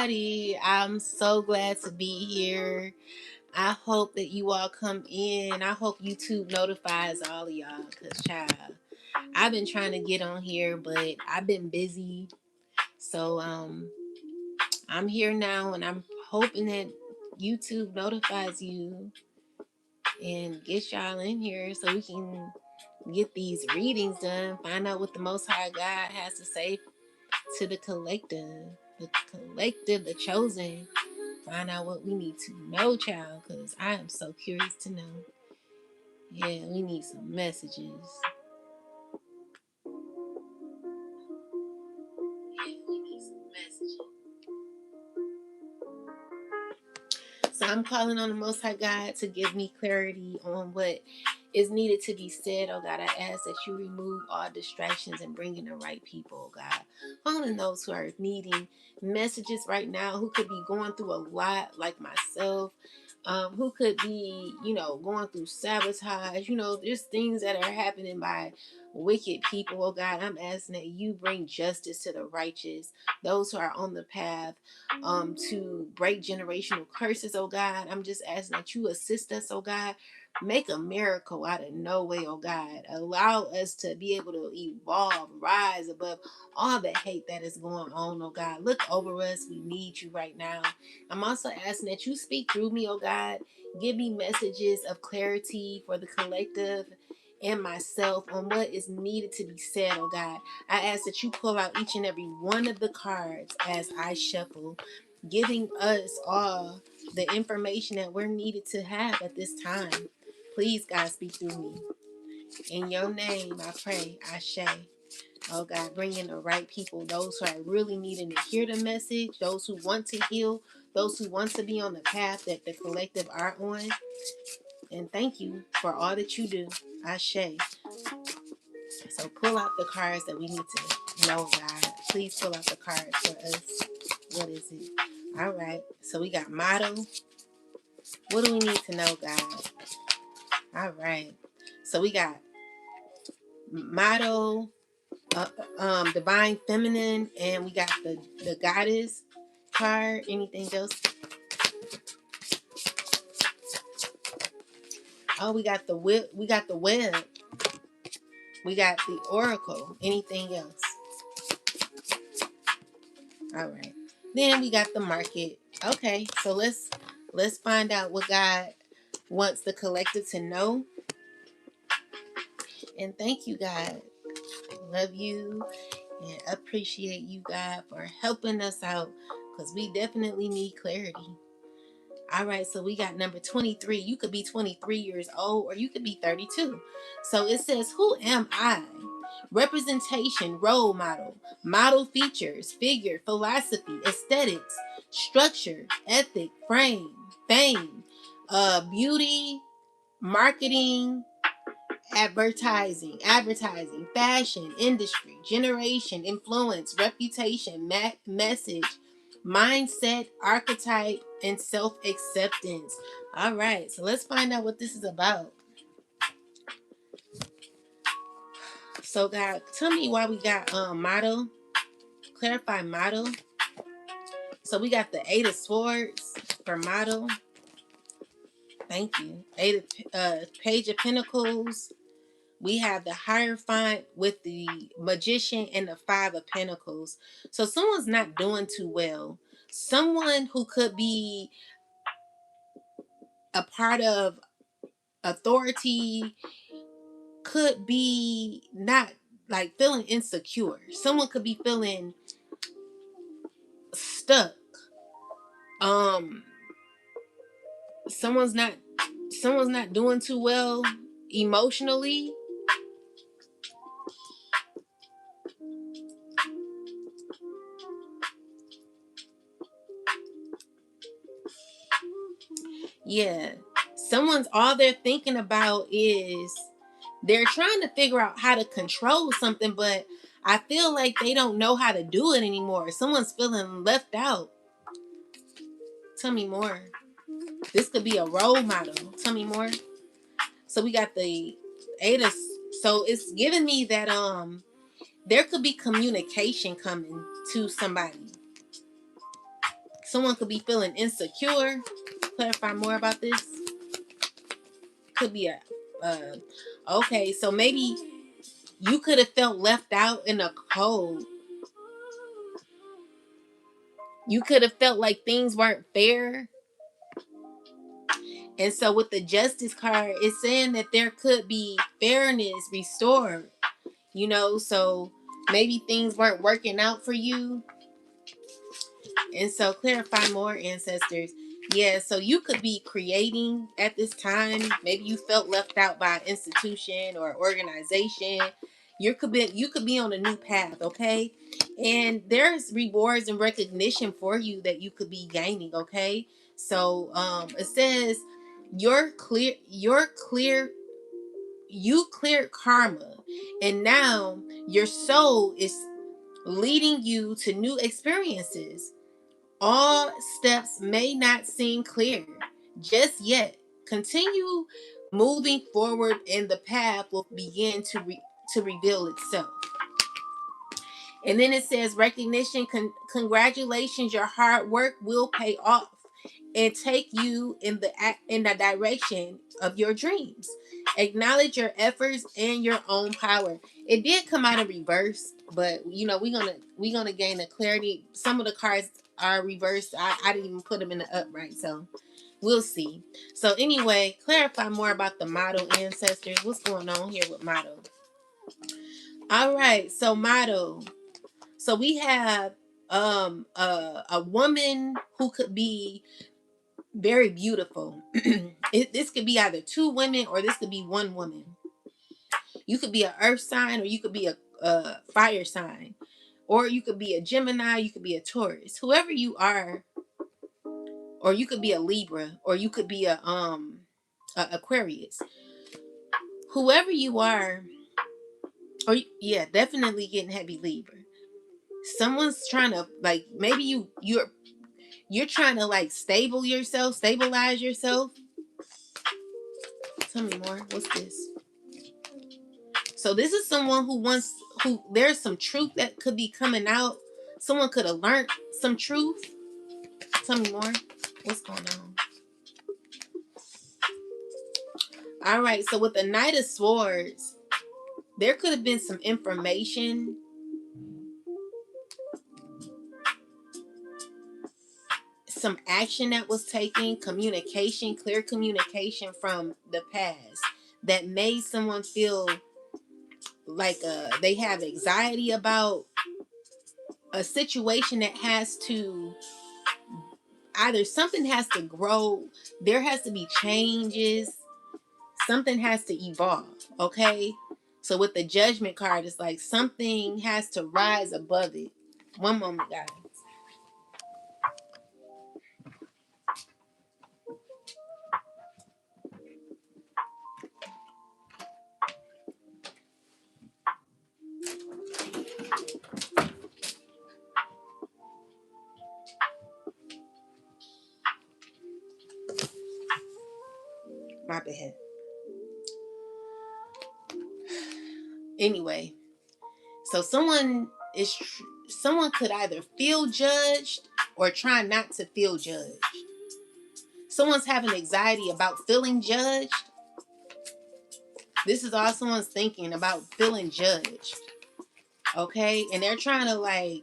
everybody. I'm so glad to be here. I hope that you all come in. I hope YouTube notifies all of y'all because, child, I've been trying to get on here, but I've been busy. So, I'm here now and I'm hoping that YouTube notifies you and gets y'all in here so we can get these readings done, find out what the Most High God has to say to the chosen. Find out what we need to know, child, because I am so curious to know. Yeah, we need some messages. So I'm calling on the Most High God to give me clarity on what is needed to be said. Oh God, I ask that you remove all distractions and bring in the right people, oh God. Calling those who are needing messages right now, who could be going through a lot like myself, who could be, going through sabotage, there's things that are happening by wicked people, oh God. I'm asking that you bring justice to the righteous, those who are on the path to break generational curses, oh God. I'm just asking that you assist us, oh God. Make a miracle out of no way, oh God. Allow us to be able to evolve, rise above all the hate that is going on, oh God. Look over us. We need you right now. I'm also asking that you speak through me, oh God. Give me messages of clarity for the collective and myself on what is needed to be said, oh God. I ask that you pull out each and every one of the cards as I shuffle, giving us all the information that we're needed to have at this time. Please, God, speak through me. In your name, I pray, Ashe. Oh, God, bring in the right people, those who are really needing to hear the message, those who want to heal, those who want to be on the path that the collective are on. And thank you for all that you do, Ashe. So pull out the cards that we need to know, God. Please pull out the cards for us. What is it? All right. So we got motto. What do we need to know, God? All right. So we got motto, divine feminine, and we got the goddess card. Anything else? Oh, we got the whip. We got the web. We got the oracle. Anything else? All right. Then we got the market. Okay, so let's find out what God wants the collective to know. And thank you, God. Love you and appreciate you, God, for helping us out because we definitely need clarity. All right, so we got number 23. You could be 23 years old or you could be 32. So it says, who am I? Representation, role model, model features, figure, philosophy, aesthetics, structure, ethic, frame, fame, beauty, marketing, advertising, fashion, industry, generation, influence, reputation, message, mindset, archetype, and self-acceptance. All right, so let's find out what this is about. So God, tell me why we got motto. Clarify motto. So we got the Eight of Swords for motto. Thank you. Page of Pentacles. We have the Hierophant with the Magician and the Five of Pentacles. So someone's not doing too well. Someone who could be a part of authority could be not like feeling insecure. Someone could be feeling stuck. Um, someone's not doing too well emotionally. Yeah. Someone's all they're thinking about is they're trying to figure out how to control something, but I feel like they don't know how to do it anymore. Someone's feeling left out. Tell me more. This could be a role model. Tell me more. So we got the Eight of, so it's giving me that there could be communication coming to somebody. Someone could be feeling insecure. Clarify more about this. Could be a okay, so maybe you could have felt left out in the cold. You could have felt like things weren't fair. And so with the justice card, it's saying that there could be fairness restored, you know, so maybe things weren't working out for you. And so clarify more, ancestors. Yeah, so you could be creating at this time. Maybe you felt left out by an institution or organization. You could be on a new path, okay? And there's rewards and recognition for you that you could be gaining, okay? So it says you cleared karma, and now your soul is leading you to new experiences. All steps may not seem clear just yet. Continue moving forward, and the path will begin to reveal itself. And then it says recognition, congratulations, your hard work will pay off and take you in the direction of your dreams. Acknowledge your efforts and your own power. It did come out in reverse, but you know we're gonna gain the clarity. Some of the cards are reversed. I didn't even put them in the upright, so we'll see. So anyway, clarify more about the model, ancestors. What's going on here with model? All right, so model. So we have a woman who could be very beautiful. This could be either two women or this could be one woman. You could be an earth sign or you could be a fire sign, or you could be a Gemini, you could be a Taurus. Whoever you are, or you could be a Libra, or you could be a Aquarius. Whoever you are, or yeah, definitely getting heavy Libra. Someone's trying to, like, maybe you're trying to like stabilize yourself. Tell me more. What's this? So this is someone who there's some truth that could be coming out. Someone could have learned some truth. Tell me more. What's going on? All right. So with the Knight of Swords, there could have been some information, some action that was taken, communication, clear communication from the past that made someone feel like they have anxiety about a situation that has to, either something has to grow, there has to be changes, something has to evolve, okay? So with the Judgment card, it's like something has to rise above it. One moment, guys. My bad. Anyway, so someone could either feel judged or try not to feel judged. Someone's having anxiety about feeling judged. This is all someone's thinking about, feeling judged. Okay? And they're trying to like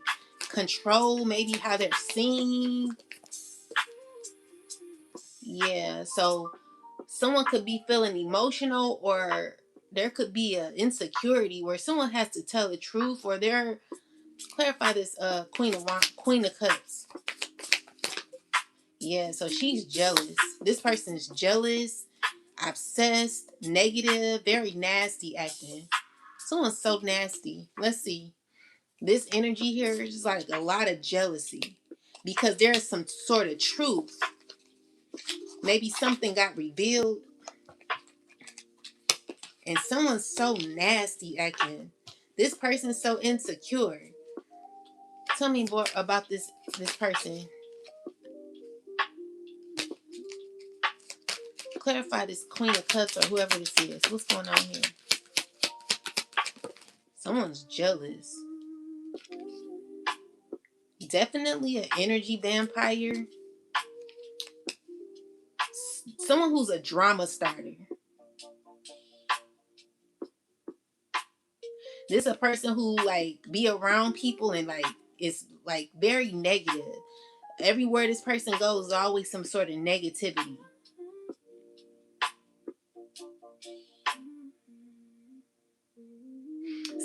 control maybe how they're seen. Yeah, so someone could be feeling emotional, or there could be an insecurity where someone has to tell the truth, or they're, clarify this Queen of Cups. Yeah, so she's jealous. This person is jealous, obsessed, negative, very nasty acting. Someone's so nasty. Let's see. This energy here is like a lot of jealousy because there's some sort of truth. Maybe something got revealed, and someone's so nasty acting. This person's so insecure. Tell me more about this person. Clarify this Queen of Cups or whoever this is. What's going on here? Someone's jealous. definitely an energy vampire. Someone who's a drama starter. This is a person who like be around people and like is like very negative. Everywhere this person goes is always some sort of negativity.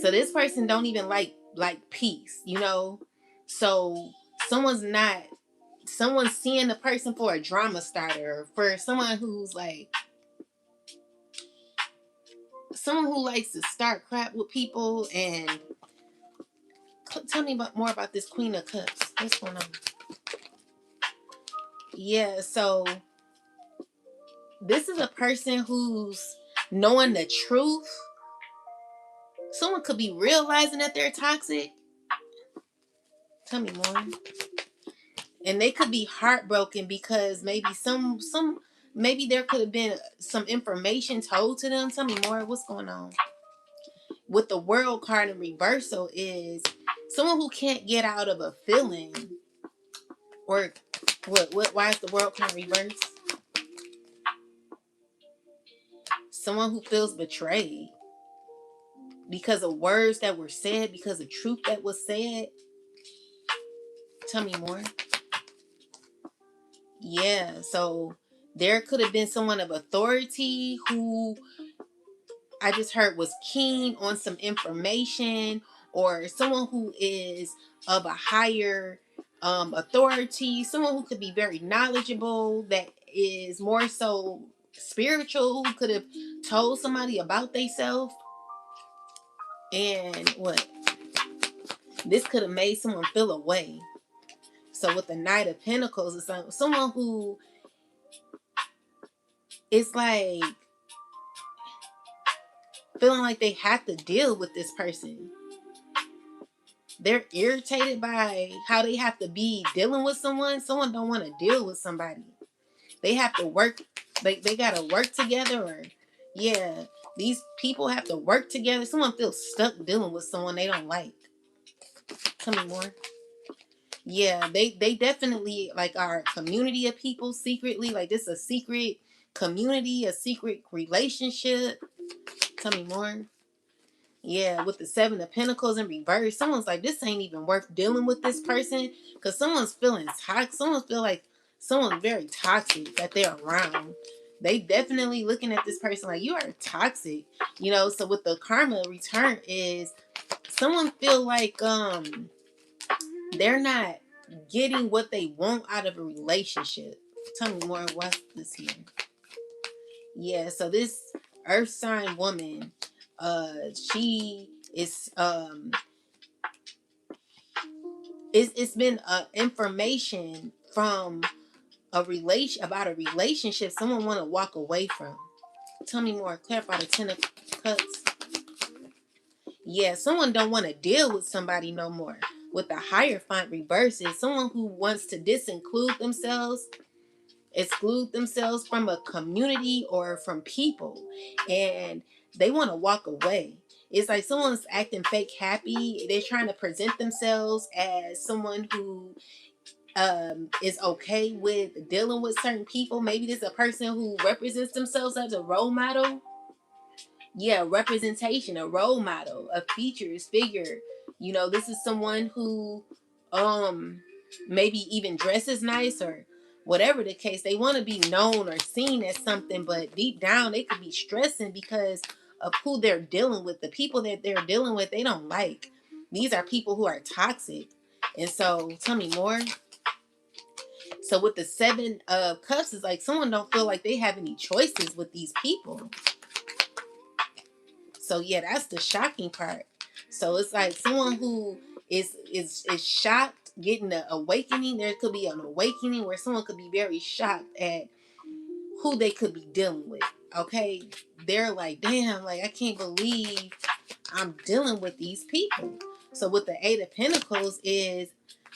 So this person don't even like peace, you know? So someone's not someone's seeing the person for a drama starter, for someone who's like someone who likes to start crap with people. And tell me more about this Queen of Cups. What's going on? Yeah, so this is a person who's knowing the truth. Someone could be realizing that they're toxic. Tell me more. And they could be heartbroken because maybe maybe there could have been some information told to them. Tell me more. What's going on? With the World card in reversal is someone who can't get out of a feeling. Or what why is the World card reversed? Someone who feels betrayed because of words that were said, because of truth that was said. Tell me more. Yeah, so there could have been someone of authority who I just heard was keen on some information, or someone who is of a higher authority, someone who could be very knowledgeable, that is more so spiritual, who could have told somebody about themselves. And what? This could have made someone feel away. So with the Knight of Pentacles, it's someone who is like feeling like they have to deal with this person. They're irritated by how they have to be dealing with someone. Someone don't want to deal with somebody. They have to work. They got to work together. Or yeah, these people have to work together. Someone feels stuck dealing with someone they don't like. Tell me more. Yeah, they definitely like are a community of people secretly. Like this is a secret community, a secret relationship. Tell me more. Yeah, with the Seven of Pentacles in reverse, someone's like, this ain't even worth dealing with this person, because someone's feeling toxic. Someone feel like someone's very toxic that they're around. They definitely looking at this person like, you are toxic, you know. So with the karma return is someone feel like they're not getting what they want out of a relationship. Tell me more. What's this here? Yeah, so this earth sign woman, she is it's been information from a relation about a relationship someone want to walk away from. Tell me more. Clarify the Ten of Cups. Yeah, someone don't want to deal with somebody no more. With the Hierophant reverse is someone who wants to exclude themselves from a community or from people, and they want to walk away. It's like someone's acting fake happy. They're trying to present themselves as someone who is okay with dealing with certain people. Maybe this is a person who represents themselves as a role model. Yeah, representation, a role model, a figure. You know, this is someone who maybe even dresses nice or whatever the case. They want to be known or seen as something, but deep down they could be stressing because of who they're dealing with. The people that they're dealing with, they don't like. These are people who are toxic. And so tell me more. So with the Seven of Cups, it's like someone don't feel like they have any choices with these people. So yeah, that's the shocking part. So it's like someone who is shocked, getting an awakening. There could be an awakening where someone could be very shocked at who they could be dealing with. Okay, they're like, damn, like I can't believe I'm dealing with these people. So with the Eight of Pentacles is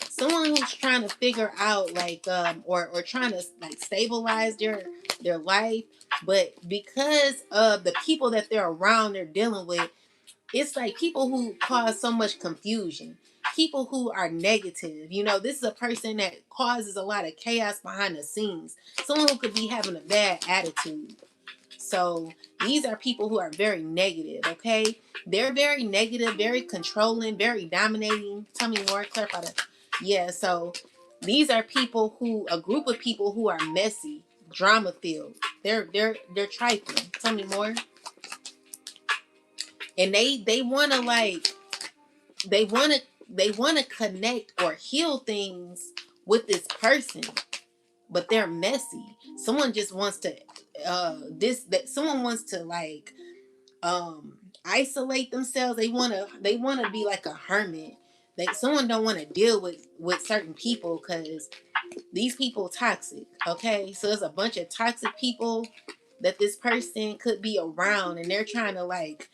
someone who's trying to figure out like or trying to like stabilize their life, but because of the people that they're around, they're dealing with, it's like people who cause so much confusion. people who are negative. You know, this is a person that causes a lot of chaos behind the scenes. Someone who could be having a bad attitude. So these are people who are very negative, okay? They're very negative, very controlling, very dominating. Tell me more, clarify that. Yeah, so these are people who, a group of people who are messy, drama filled. They're trifling. Tell me more. And they wanna like they wanna connect or heal things with this person, but they're messy. Someone just wants to someone wants to like isolate themselves. They wanna be like a hermit. Someone don't want to deal with certain people because these people toxic. Okay, so there's a bunch of toxic people that this person could be around, and they're trying to like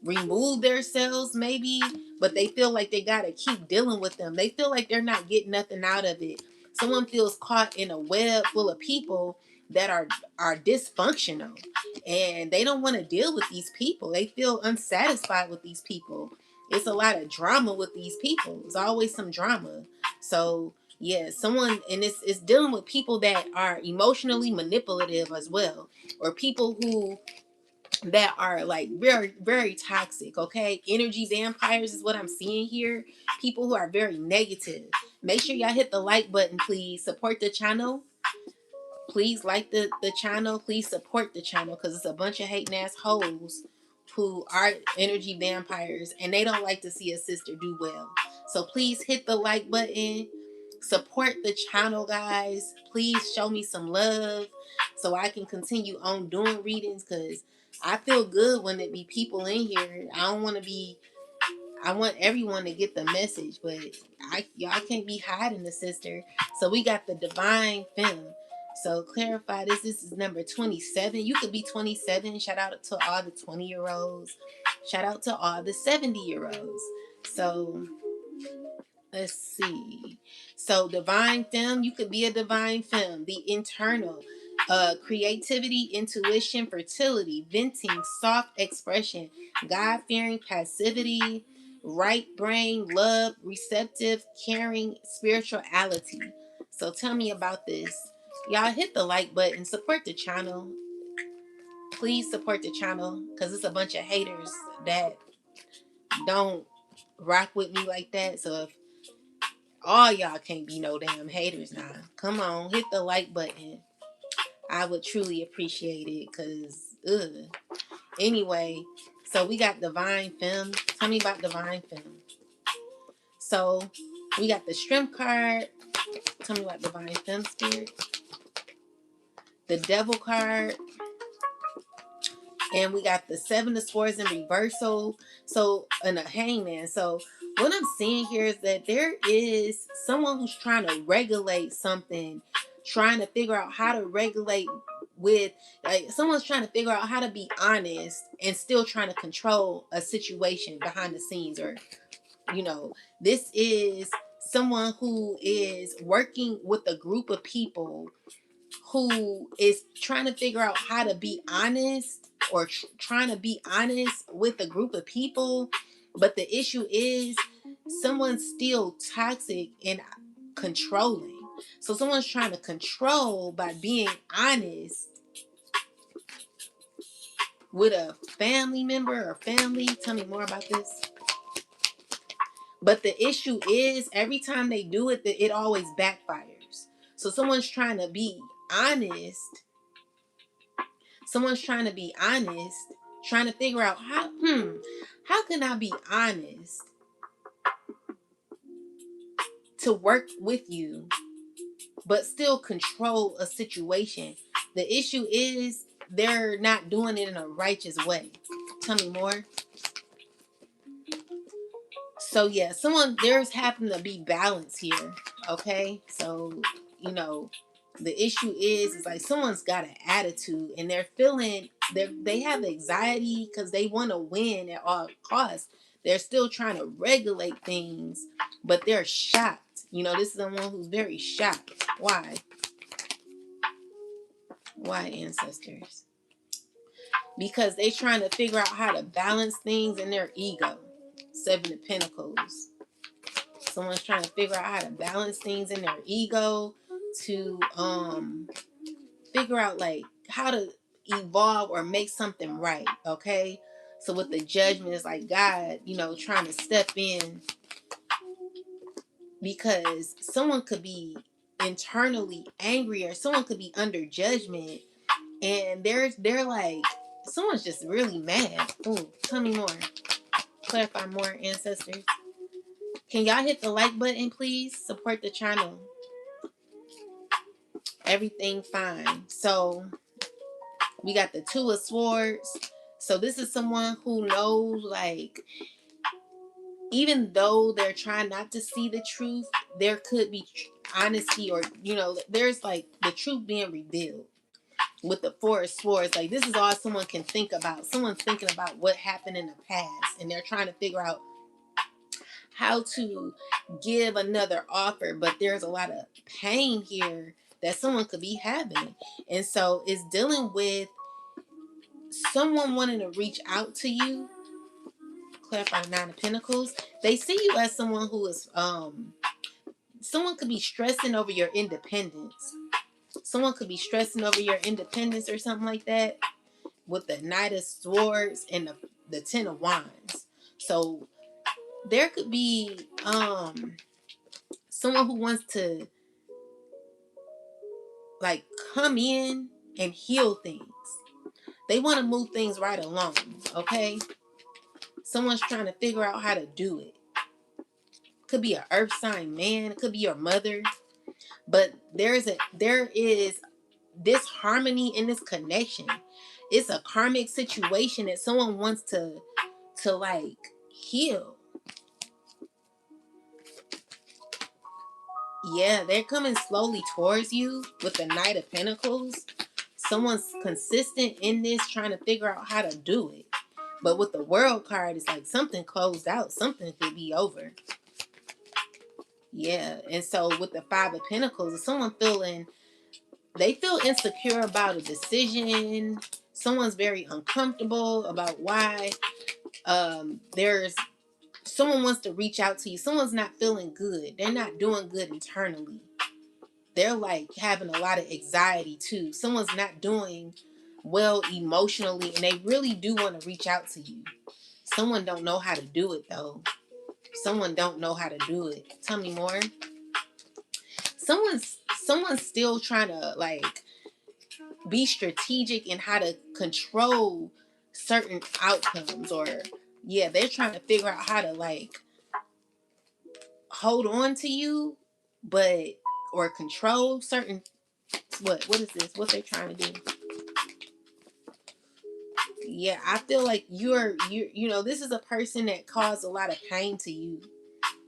remove themselves maybe, but they feel like they gotta keep dealing with them. They feel like they're not getting nothing out of it. Someone feels caught in a web full of people that are dysfunctional, and they don't want to deal with these people. They feel unsatisfied with these people. It's a lot of drama with these people. There's always some drama. So yeah, someone, and it's dealing with people that are emotionally manipulative as well, or people who that are like very very toxic. Okay, energy vampires is what I'm seeing here. People who are very negative. Make sure y'all hit the like button, please. Support the channel. Please like the channel. Please support the channel, because it's a bunch of hating ass hoes who are energy vampires, and they don't like to see a sister do well. So please hit the like button. Support the channel, guys. Please show me some love so I can continue on doing readings, because I feel good when it be people in here. I want everyone to get the message, but y'all can't be hiding the sister. So we got the divine femme. So clarify this. This is number 27. You could be 27. Shout out to all the 20-year-olds. Shout out to all the 70-year-olds. So let's see. So divine femme, you could be a divine femme. The internal, creativity, intuition, fertility, venting, soft expression, God-fearing passivity, right brain, love, receptive, caring, spirituality. So tell me about this. Y'all hit the like button, support the channel. Please support the channel, because it's a bunch of haters that don't rock with me like that. So if all y'all can't be no damn haters now, come on, hit the like button. I would truly appreciate it, because anyway, so we got divine femme. Tell me about divine femme. So we got the strength card. Tell me about divine femme spirit. The devil card. And we got the 7 of swords in reversal. So, and a hangman. So what I'm seeing here is that there is someone who's trying to regulate something, trying to figure out how to regulate with, like, someone's trying to figure out how to be honest and still trying to control a situation behind the scenes. Or, you know, this is someone who is working with a group of people who is trying to figure out how to be honest, or trying to be honest with a group of people. But the issue is someone's still toxic and controlling. So someone's trying to control by being honest with a family member or family. Tell me more about this. But the issue is every time they do it, it always backfires. So someone's trying to be honest. Someone's trying to be honest, trying to figure out how can I be honest to work with you, but still control a situation. The issue is they're not doing it in a righteous way. Tell me more. So yeah, there's happened to be balance here. Okay, so you know, the issue is like someone's got an attitude, and they're feeling they have anxiety because they want to win at all costs. They're still trying to regulate things, but they're shocked. You know, this is someone who's very shocked. Why? Why, ancestors? Because they're trying to figure out how to balance things in their ego. 7 of Pentacles. Someone's trying to figure out how to balance things in their ego, to figure out like how to evolve or make something right. Okay, so with the judgment, it's like God, trying to step in, because someone could be internally angry, or someone could be under judgment, and they're like, someone's just really mad. Ooh, tell me more. Clarify more, ancestors. Can y'all hit the like button, please? Support the channel. Everything fine. So we got the Two of Swords. So this is someone who knows, like, even though they're trying not to see the truth, there could be honesty, or there's like the truth being revealed. With the Four of Swords, like, this is all someone can think about. Someone's thinking about what happened in the past, and they're trying to figure out how to give another offer, but there's a lot of pain here that someone could be having. And so it's dealing with someone wanting to reach out to you. Clarify the Nine of Pentacles. They see you as someone who is someone could be stressing over your independence. Someone could be stressing over your independence or something like that, with the Knight of Swords and the Ten of Wands. So there could be someone who wants to like come in and heal things. They want to move things right along, okay? Someone's trying to figure out how to do it. Could be an earth sign man, it could be your mother, but there is this harmony in this connection. It's a karmic situation that someone wants to like heal. Yeah, they're coming slowly towards you with the Knight of Pentacles. Someone's consistent in this, trying to figure out how to do it. But with the World card, it's like something closed out. Something could be over. Yeah, and so with the Five of Pentacles, if someone they feel insecure about a decision. Someone's very uncomfortable about why. There's someone wants to reach out to you. Someone's not feeling good. They're not doing good internally. They're like having a lot of anxiety too. Someone's not doing well emotionally, and they really do want to reach out to you. Someone don't know how to do it though. Someone don't know how to do it. Tell me more. Someone's still trying to like be strategic in how to control certain outcomes, or yeah, they're trying to figure out how to like hold on to you, but or control certain what is this? What they're trying to do? Yeah, I feel like this is a person that caused a lot of pain to you.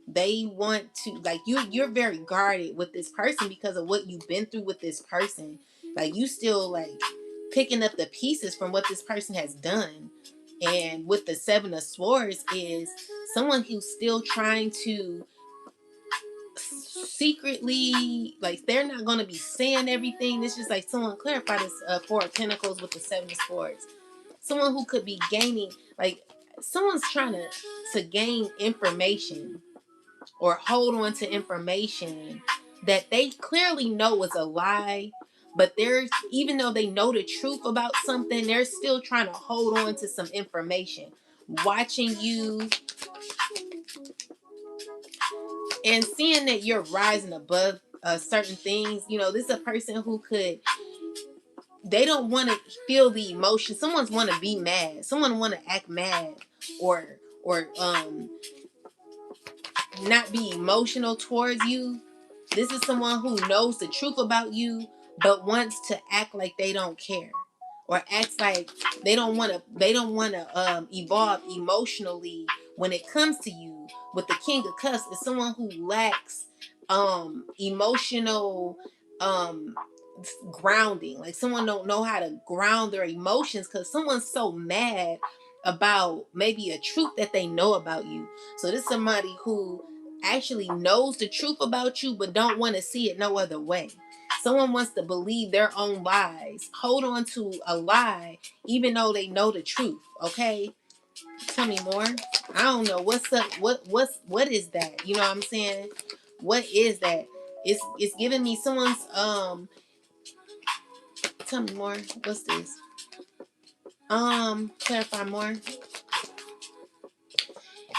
They want to like you're very guarded with this person because of what you've been through with this person. Like you still like picking up the pieces from what this person has done. And with the Seven of Swords is someone who's still trying to secretly, like, they're not going to be saying everything. It's just like someone clarify this Four of Pentacles with the Seven of Swords. Someone who could be gaining, like, someone's trying to gain information or hold on to information that they clearly know is a lie, but even though they know the truth about something, they're still trying to hold on to some information. Watching you and seeing that you're rising above certain things, this is a person who they don't want to feel the emotion. Someone's want to be mad. Someone want to act mad or not be emotional towards you. This is someone who knows the truth about you, but wants to act like they don't care, or acts like they don't want to evolve emotionally when it comes to you. With the King of Cups, is someone who lacks emotional grounding. Like someone don't know how to ground their emotions because someone's so mad about maybe a truth that they know about you. So this is somebody who actually knows the truth about you but don't want to see it no other way. Someone wants to believe their own lies, hold on to a lie even though they know the truth. Okay, Tell me more. I don't know what's up. What is that? You know what I'm saying? What is that? It's giving me someone's Tell me more. What's this? Clarify more.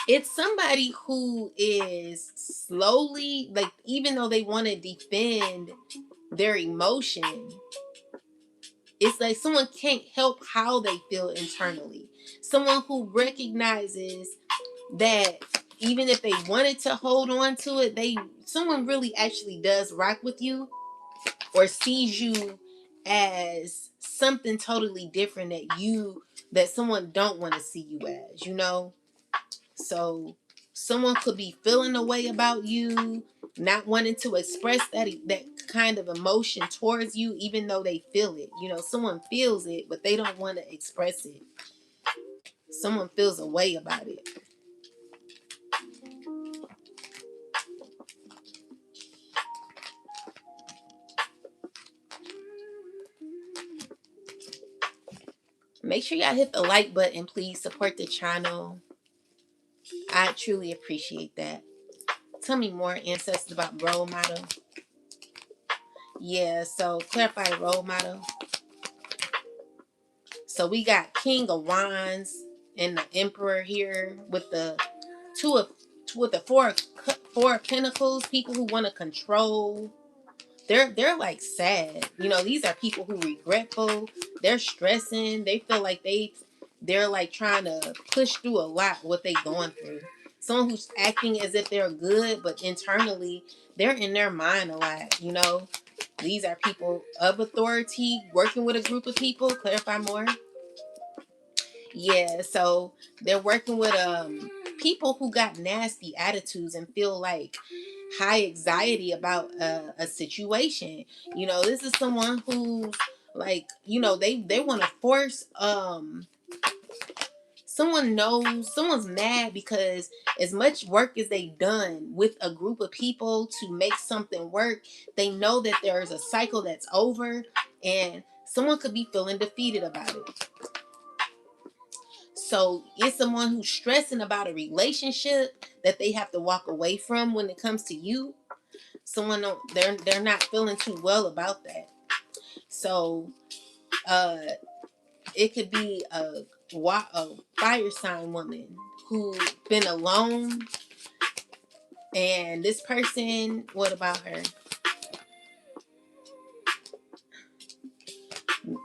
It's somebody who is slowly, like, even though they want to defend their emotion, it's like someone can't help how they feel internally. Someone who recognizes that even if they wanted to hold on to it, someone really actually does rock with you or sees you as something totally different that someone don't want to see you as, you know? So someone could be feeling a way about you, not wanting to express that kind of emotion towards you, even though they feel it. You know, someone feels it, but they don't want to express it. Someone feels a way about it. Make sure y'all hit the like button, please. Support the channel. I truly appreciate that. Tell me more, ancestors, about role model. Yeah, so clarify role model. So we got King of Wands and the Emperor here with the two of with the four of Pentacles. People who want to control. They're like sad. You know, these are people who regretful. They're stressing. They feel like they're like trying to push through a lot what they going through. Someone who's acting as if they're good, but internally they're in their mind a lot. You know, these are people of authority working with a group of people. Clarify more. Yeah, so they're working with people who got nasty attitudes and feel like high anxiety about a situation. You know, this is someone who's like, you know, they want to force someone's mad because as much work as they've done with a group of people to make something work, they know that there's a cycle that's over, and someone could be feeling defeated about it. So it's someone who's stressing about a relationship that they have to walk away from when it comes to you. Someone they're not feeling too well about that. So uh it could be a fire sign woman who been alone, and this person, what about her?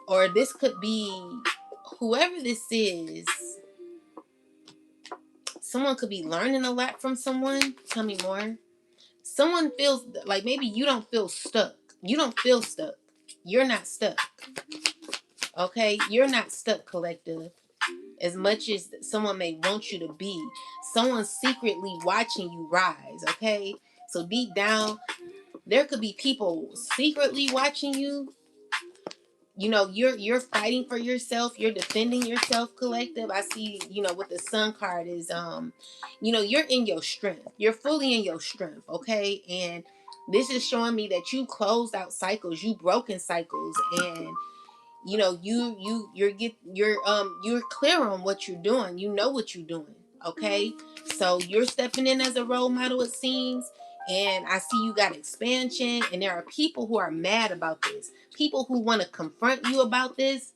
Or this could be whoever this is. Someone could be learning a lot from someone. Tell me more. Someone feels like maybe you don't feel stuck. You don't feel stuck. You're not stuck. Okay? You're not stuck, collective. As much as someone may want you to be, someone's secretly watching you rise. Okay? So deep down, there could be people secretly watching you. You know, you're fighting for yourself, you're defending yourself, collective. I see, you know, what the sun card is, you know, you're in your strength, you're fully in your strength. Okay, and this is showing me that you closed out cycles, you broken cycles, and you know, you're clear on what you're doing, you know what you're doing. Okay, so you're stepping in as a role model, it seems. And I see you got expansion, and there are people who are mad about this, people who want to confront you about this.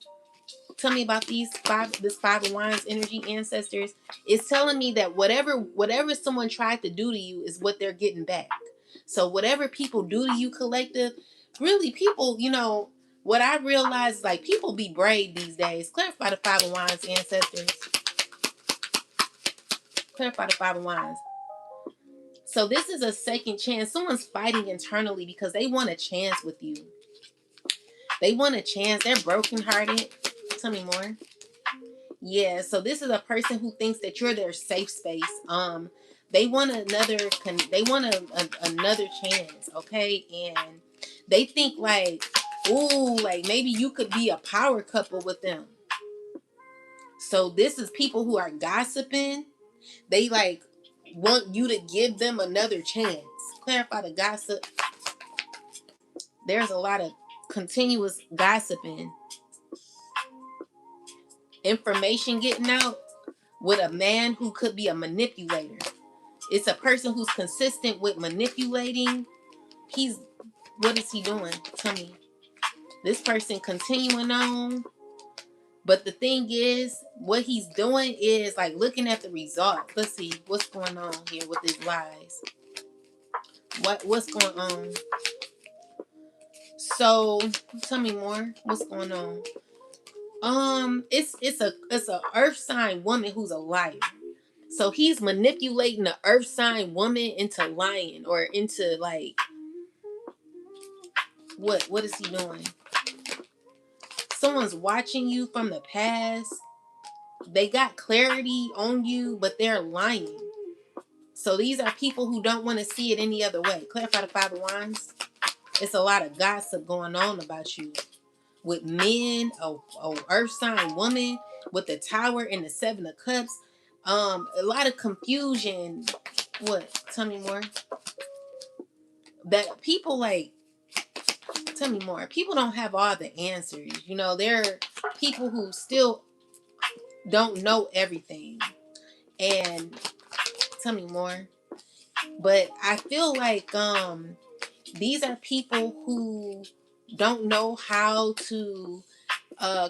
Tell me about this five of wands energy, ancestors. It's telling me that whatever someone tried to do to you is what they're getting back. So whatever people do to you, collective, really, people, you know, what I realize is like people be brave these days. Clarify the five of wands, ancestors. Clarify the five of wands. So this is a second chance. Someone's fighting internally because they want a chance with you. They want a chance. They're brokenhearted. Tell me more. Yeah, so this is a person who thinks that you're their safe space. They want another chance, okay? And they think like, ooh, like maybe you could be a power couple with them. So this is people who are gossiping. They like want you to give them another chance. Clarify the gossip. There's a lot of continuous gossiping. Information getting out. with a man who could be a manipulator. It's a person who's consistent with manipulating. He's, what is he doing? Tell me. This person continuing on. But the thing is, what he's doing is like looking at the result. Let's see what's going on here with his lies. What's going on? So tell me more. What's going on? It's a earth sign woman who's a liar. So he's manipulating the earth sign woman into lying or into like what is he doing? Someone's watching you from the past. They got clarity on you, but they're lying. So these are people who don't want to see it any other way. Clarify the Five of Wands. It's a lot of gossip going on about you. With men, a earth sign woman, with the Tower and the Seven of Cups. A lot of confusion. What? Tell me more. That people like, tell me more. People don't have all the answers. You know, there are people who still don't know everything. And tell me more. But I feel like these are people who don't know how to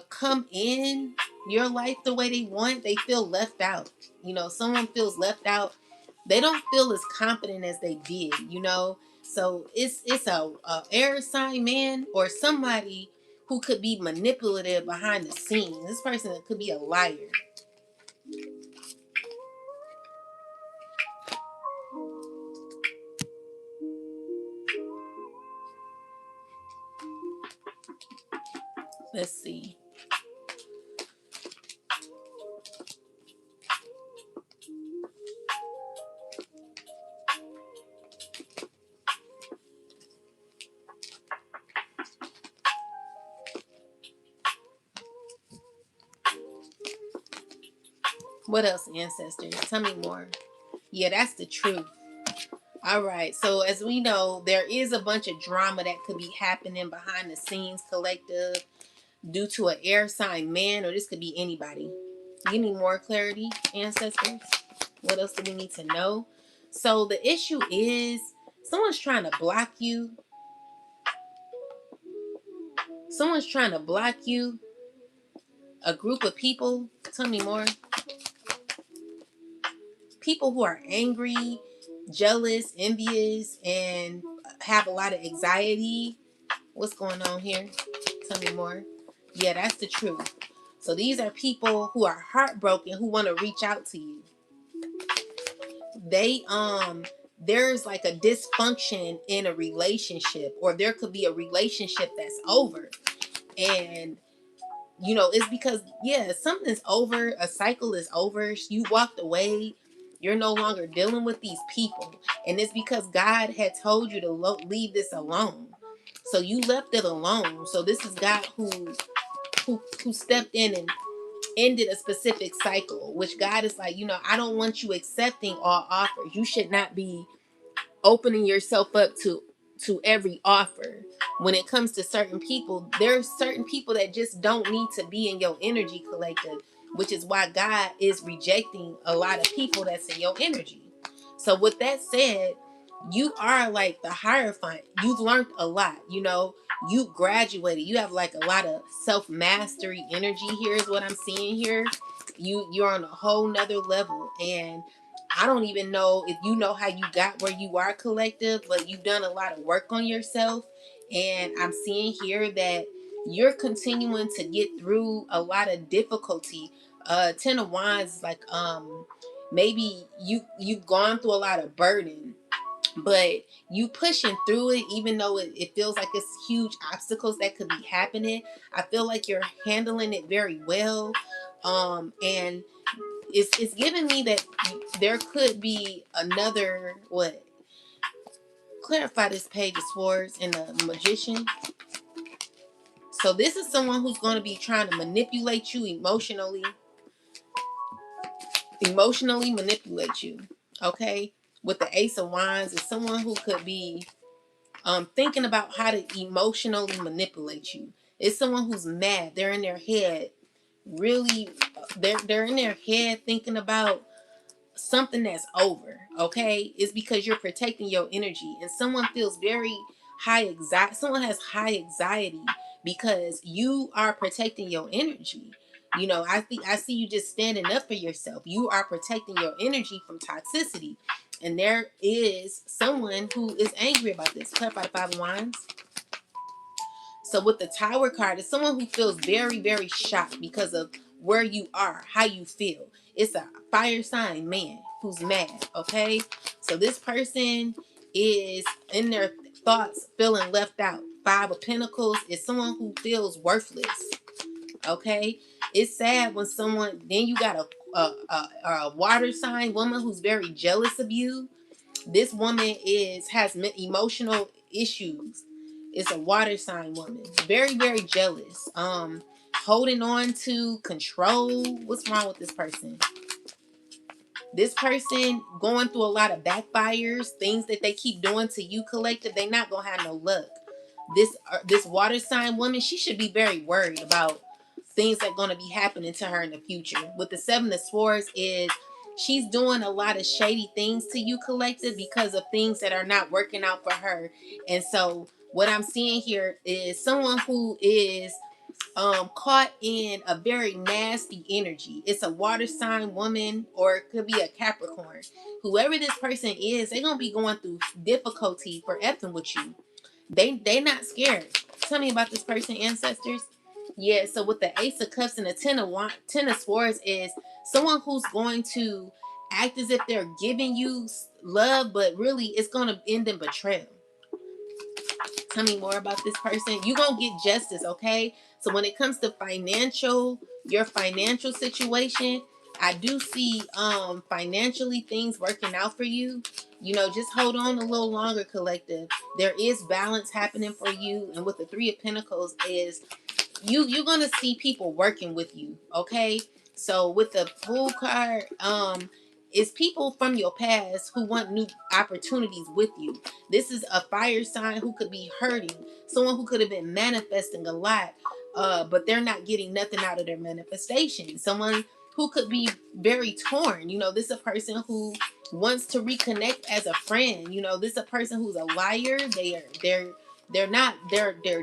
come in your life the way they want. They feel left out. You know, someone feels left out. They don't feel as confident as they did, you know. So it's a air sign man or somebody who could be manipulative behind the scenes. This person could be a liar. Let's see. What else, ancestors? Tell me more. Yeah, that's the truth. All right. So as we know, there is a bunch of drama that could be happening behind the scenes, collective, due to an air sign man, or this could be anybody. Give me more clarity, ancestors. What else do we need to know? So the issue is someone's trying to block you. Someone's trying to block you. A group of people. Tell me more. People who are angry, jealous, envious, and have a lot of anxiety. What's going on here? Tell me more. Yeah, that's the truth. So these are people who are heartbroken who want to reach out to you. They there's like a dysfunction in a relationship, or there could be a relationship that's over. And you know, it's because yeah, something's over, a cycle is over. You walked away. You're no longer dealing with these people. And it's because God had told you to leave this alone. So you left it alone. So this is God who stepped in and ended a specific cycle, which God is like, you know, I don't want you accepting all offers. You should not be opening yourself up to every offer. When it comes to certain people, there's certain people that just don't need to be in your energy collective, which is why God is rejecting a lot of people that's in your energy. So with that said, you are like the Hierophant. You've learned a lot, you know. You graduated. You have like a lot of self-mastery energy here is what I'm seeing here. You're on a whole nother level. And I don't even know if you know how you got where you are, collective, but you've done a lot of work on yourself. And I'm seeing here that you're continuing to get through a lot of difficulty. Ten of Wands is like maybe you've gone through a lot of burden, but you pushing through it, even though it feels like it's huge obstacles that could be happening. I feel like you're handling it very well. And it's giving me that there could be another what? Clarify this Page of Swords and the Magician. So this is someone who's going to be trying to manipulate you emotionally manipulate you. Okay, with the Ace of Wands, is someone who could be thinking about how to emotionally manipulate you. It's someone who's mad. They're in their head really, they're in their head thinking about something that's over, okay? It's because you're protecting your energy, and someone feels very high anxiety. Someone has high anxiety because you are protecting your energy. You know, I see you just standing up for yourself. You are protecting your energy from toxicity, and there is someone who is angry about this. Clarify the Five of Wands. So with the Tower card, it's someone who feels very, very shocked because of where you are, how you feel. It's a fire sign man who's mad, okay? So this person is in their thoughts feeling left out. Five of Pentacles is someone who feels worthless, okay? It's sad when someone, then you got a water sign woman who's very jealous of you. This woman has emotional issues. It's a water sign woman. Very, very jealous. Holding on to control. What's wrong with this person? This person going through a lot of backfires, things that they keep doing to you, collective. They not gonna have no luck. This water sign woman, she should be very worried about things that are gonna be happening to her in the future. With the Seven of Swords is she's doing a lot of shady things to you, collective, because of things that are not working out for her. And so what I'm seeing here is someone who is caught in a very nasty energy. It's a water sign woman, or it could be a Capricorn. Whoever this person is, they're gonna be going through difficulty for effing with you. They not scared. Tell me about this person, ancestors. Yeah, so with the Ace of Cups and the Ten of Swords is someone who's going to act as if they're giving you love, but really it's gonna end in betrayal. Tell me more about this person. You gonna get justice, okay? So when it comes to your financial situation, I do see financially things working out for you. You know, just hold on a little longer, collective. There is balance happening for you. And with the Three of Pentacles is you're gonna see people working with you, okay? So with the Fool card, it's people from your past who want new opportunities with you. This is a fire sign who could be hurting, someone who could have been manifesting a lot, but they're not getting nothing out of their manifestation. Someone who could be very torn. You know, this is a person who wants to reconnect as a friend. You know, this is a person who's a liar. They're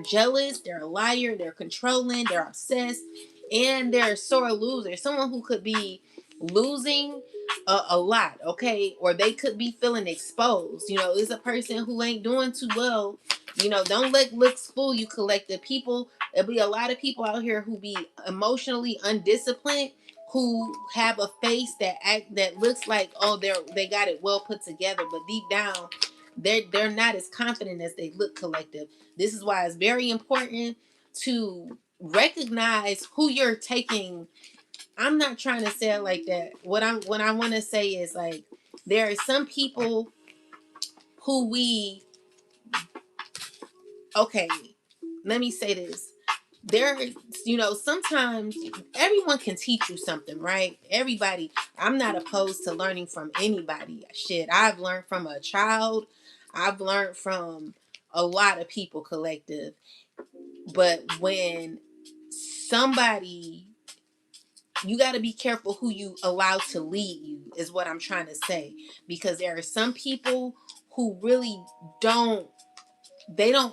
jealous, they're a liar, they're controlling, they're obsessed, and they're a sore loser. Someone who could be losing a lot, okay? Or they could be feeling exposed. You know, it's a person who ain't doing too well. You know, don't let looks fool you, collective people. There'll be a lot of people out here who be emotionally undisciplined, who have a face that looks like, oh, they got it well put together, but deep down they're not as confident as they look, collective. This is why it's very important to recognize who you're taking. I'm not trying to say it like that. What I want to say is, like, there are some people who okay, let me say this. There, you know, sometimes everyone can teach you something, right? Everybody. I'm not opposed to learning from anybody. Shit, I've learned from a child. I've learned from a lot of people, collective. But when somebody, you got to be careful who you allow to lead you, is what I'm trying to say. Because there are some people who really don't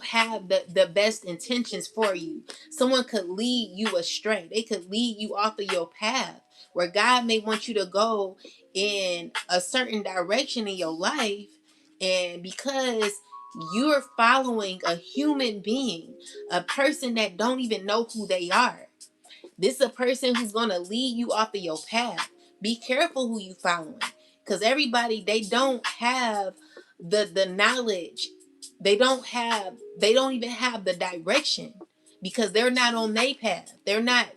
have the best intentions for you. Someone could lead you astray. They could lead you off of your path where God may want you to go in a certain direction in your life. And because you're following a human being, a person that don't even know who they are, this is a person who's going to lead you off of your path. Be careful who you following, because everybody, they don't have the knowledge. They don't even have the direction, because they're not on their path. They're not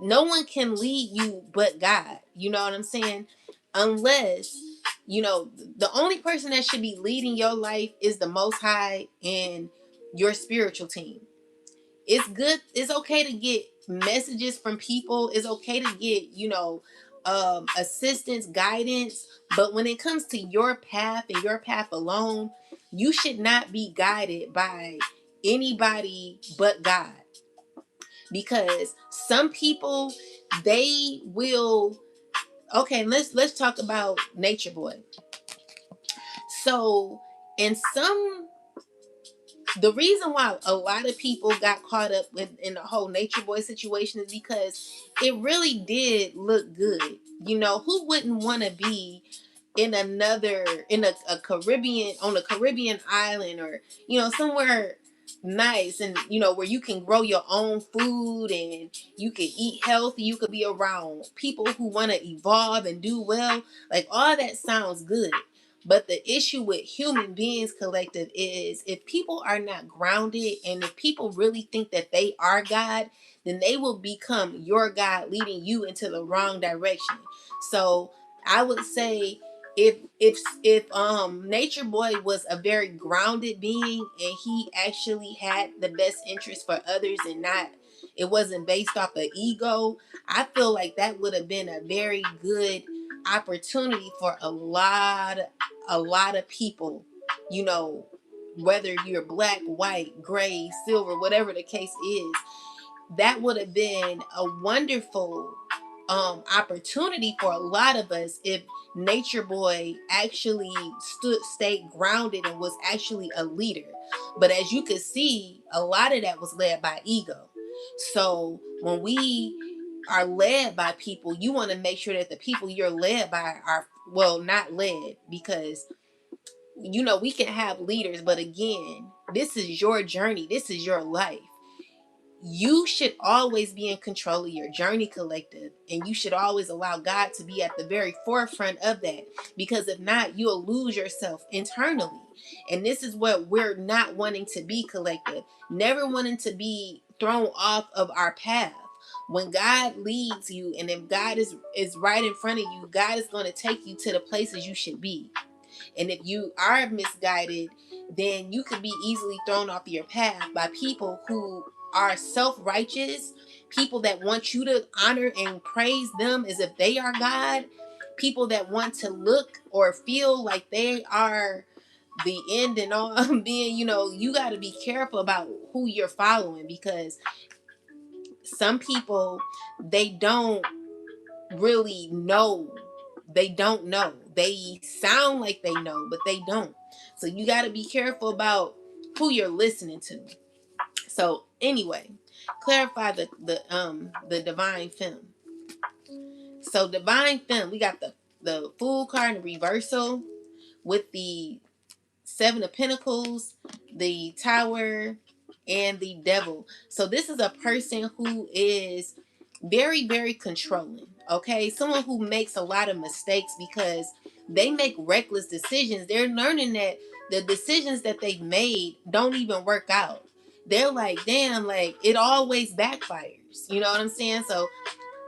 no one can lead you but God. You know what I'm saying? Unless, you know, the only person that should be leading your life is the Most High and your spiritual team. It's good. It's okay to get messages from people. It's okay to get, you know, assistance, guidance. But when it comes to your path and your path alone, you should not be guided by anybody but God. because some people, they will, okay, let's talk about Nature Boy. So in some, the reason why a lot of people got caught up in the whole Nature Boy situation is because it really did look good. You know, who wouldn't want to be in another, in a Caribbean, on a Caribbean island, or somewhere nice, and where you can grow your own food and you can eat healthy, you could be around people who want to evolve and do well. Like, all that sounds good. But the issue with human beings collective is, if people are not grounded, and if people really think that they are God, then they will become your God, leading you into the wrong direction. So I would say, if Nature Boy was a very grounded being, and he actually had the best interest for others, and not, it wasn't based off of ego, I feel like that would have been a very good opportunity for a lot of people, whether you're black, white, gray, silver, whatever the case is. That would have been a wonderful opportunity for a lot of us, if Nature Boy actually stayed grounded and was actually a leader. But as you can see, a lot of that was led by ego. So when we are led by people, you want to make sure that the people you're led by are, well, not led, because we can have leaders, but again, this is your journey, this is your life. You should always be in control of your journey, collective, and you should always allow God to be at the very forefront of that, because if not, you'll lose yourself internally. And this is what we're not wanting to be, collective, never wanting to be thrown off of our path. When God leads you, and if God is right in front of you, God is going to take you to the places you should be. And if you are misguided, then you could be easily thrown off your path by people who are self-righteous, people that want you to honor and praise them as if they are God, people that want to look or feel like they are the end and all being, you got to be careful about who you're following, because some people, they don't really know. They don't know. They sound like they know, but they don't. So you got to be careful about who you're listening to. So anyway, clarify the divine femme. So divine femme, we got the Fool card in reversal with the Seven of Pentacles, the Tower, and the Devil. So this is a person who is very, very controlling. Okay, someone who makes a lot of mistakes because they make reckless decisions. They're learning that the decisions that they've made don't even work out. They're like, damn, like it always backfires. You know what I'm saying? So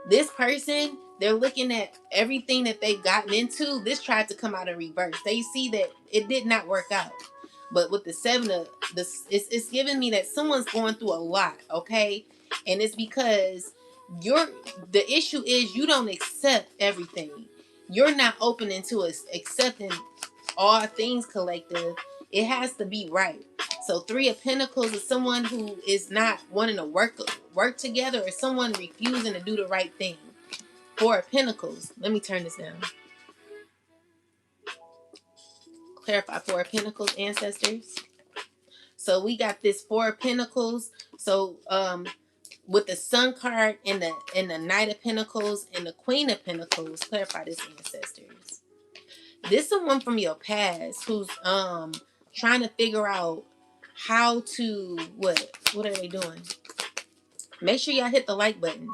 this person, they're looking at everything that they've gotten into. This tried to come out in reverse. They see that it did not work out. But with the seven of this, it's giving me that someone's going through a lot, okay? And it's because the issue is you don't accept everything. You're not open into accepting all things, collective. It has to be right. So Three of Pentacles is someone who is not wanting to work together, or someone refusing to do the right thing. Four of Pentacles. Let me turn this down. Clarify Four of Pentacles, ancestors. So we got this Four of Pentacles. So with the Sun card and the Knight of Pentacles and the Queen of Pentacles, clarify this, ancestors. This is one from your past who's trying to figure out how to what are they doing? Make sure y'all hit the like button.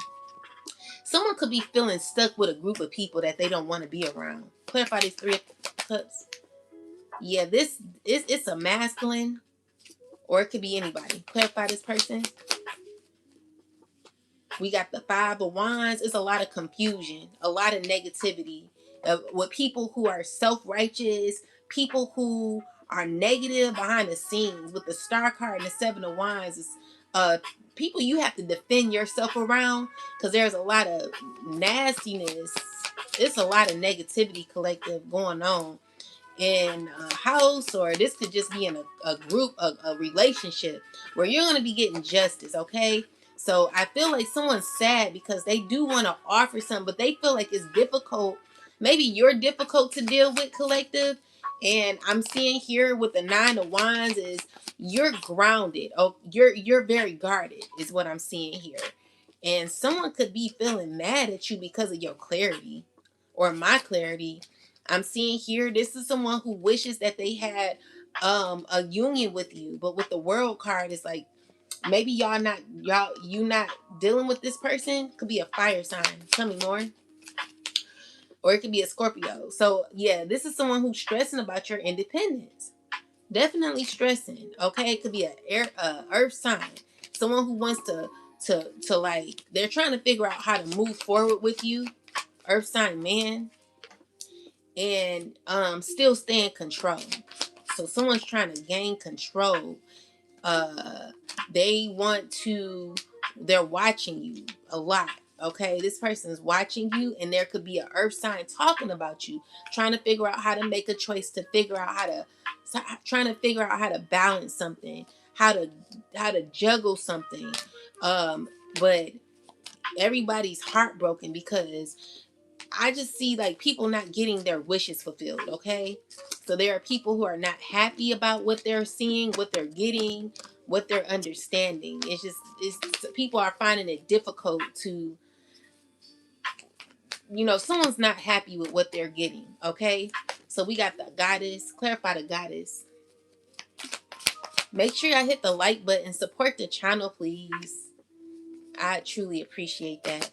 Someone could be feeling stuck with a group of people that they don't want to be around. Clarify these Three of Cups. Yeah, this is, it's a masculine, or it could be anybody. Clarify this person. We got the Five of Wands. It's a lot of confusion, a lot of negativity with people who are self-righteous, people who are negative behind the scenes. With the Star card and the Seven of Wands, it's people you have to defend yourself around, because there's a lot of nastiness. It's a lot of negativity, collective, going on in a house, or this could just be in a group, a relationship where you're going to be getting justice, okay? So I feel like someone's sad because they do want to offer something, but they feel like it's difficult. Maybe you're difficult to deal with, collective. And I'm seeing here with the 9 of Wands is you're grounded. Oh, you're very guarded is what I'm seeing here. And someone could be feeling mad at you because of your clarity or my clarity. I'm seeing here this is someone who wishes that they had a union with you, but with the World card it's like maybe you not dealing with this person. Could be a fire sign. Tell me more. Or it could be a Scorpio. So yeah, this is someone who's stressing about your independence. Definitely stressing. Okay, it could be earth sign. Someone who wants to like they're trying to figure out how to move forward with you. Earth sign man, and still stay in control. So someone's trying to gain control. uh they want to they're watching you a lot. Okay, this person is watching you, and there could be an earth sign talking about you, trying to figure out how to make a choice, to figure out how to trying to figure out how to balance something, how to juggle something. But everybody's heartbroken because I just see like people not getting their wishes fulfilled, okay? So there are people who are not happy about what they're seeing, what they're getting, what they're understanding. It's people are finding it difficult to, someone's not happy with what they're getting, okay? So we got the goddess, clarify the goddess. Make sure y'all hit the like button, support the channel, please. I truly appreciate that.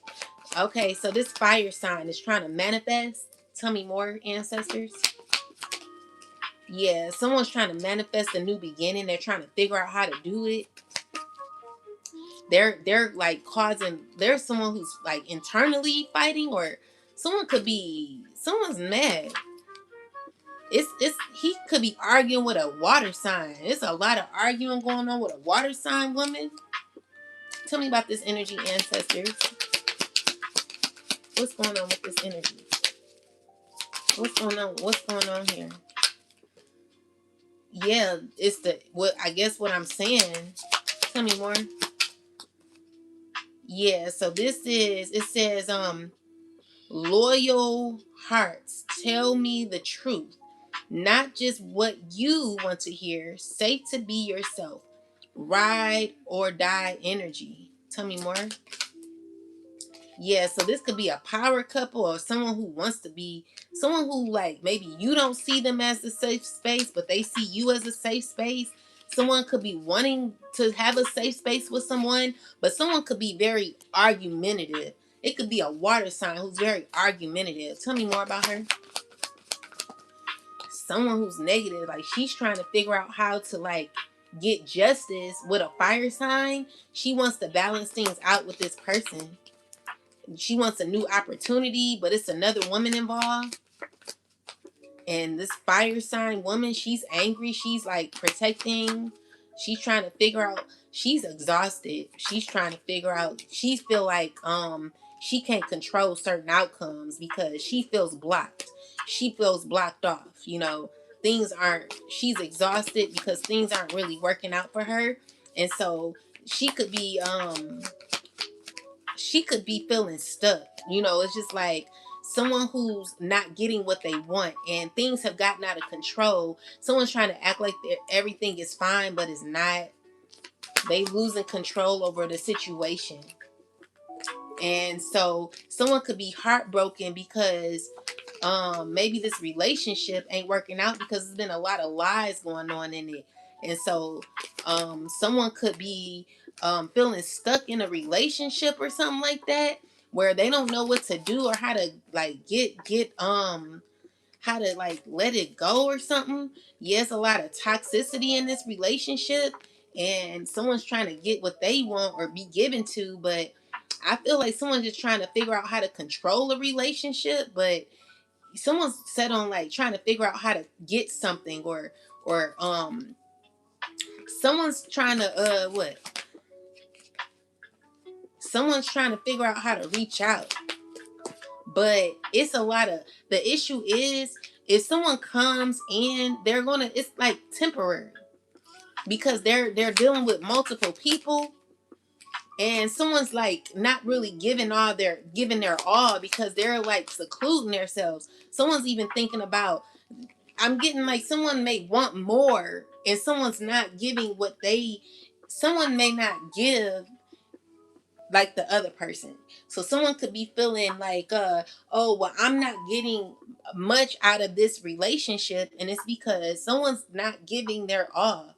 Okay, so this fire sign is trying to manifest. Tell me more, ancestors. Yeah, someone's trying to manifest a new beginning. They're trying to figure out how to do it. They're like there's someone who's like internally fighting, or someone's mad. It's he could be arguing with a water sign. It's a lot of arguing going on with a water sign woman. Tell me about this energy, ancestors. What's going on with this energy? What's going on? What's going on here? Yeah, it's what I'm saying. Tell me more. Yeah, so it says loyal hearts, tell me the truth, not just what you want to hear. Say to be yourself. Ride or die energy. Tell me more. Yeah, so this could be a power couple, or someone who wants to be someone who, like, maybe you don't see them as a safe space, but they see you as a safe space. Someone could be wanting to have a safe space with someone, but someone could be very argumentative. It could be a water sign who's very argumentative. Tell me more about her. Someone who's negative, like she's trying to figure out how to like get justice with a fire sign. She wants to balance things out with this person. She wants a new opportunity, but it's another woman involved. And this fire sign woman, she's angry. She's like protecting. She's trying to figure out. She's exhausted. She's trying to figure out. She feel like she can't control certain outcomes because she feels blocked. She feels blocked off. Things aren't. She's exhausted because things aren't really working out for her, and so she could be feeling stuck. It's just like someone who's not getting what they want, and things have gotten out of control. Someone's trying to act like everything is fine, but it's not. They losing control over the situation. And so someone could be heartbroken because maybe this relationship ain't working out because there's been a lot of lies going on in it. And so someone could be feeling stuck in a relationship or something like that, where they don't know what to do or how to like get how to like let it go or something. Yes, a lot of toxicity in this relationship, and someone's trying to get what they want or be given to, but I feel like someone's just trying to figure out how to control a relationship, but someone's set on like trying to figure out how to get something, or someone's trying to someone's trying to figure out how to reach out. But it's a lot of the issue is if someone comes in, it's like temporary because they're dealing with multiple people. and someone's like not really giving their all because they're like secluding themselves. Someone's even thinking about, I'm getting like someone may want more and someone's not giving what someone may not give like the other person. So someone could be feeling like, oh, well, I'm not getting much out of this relationship. And it's because someone's not giving their all.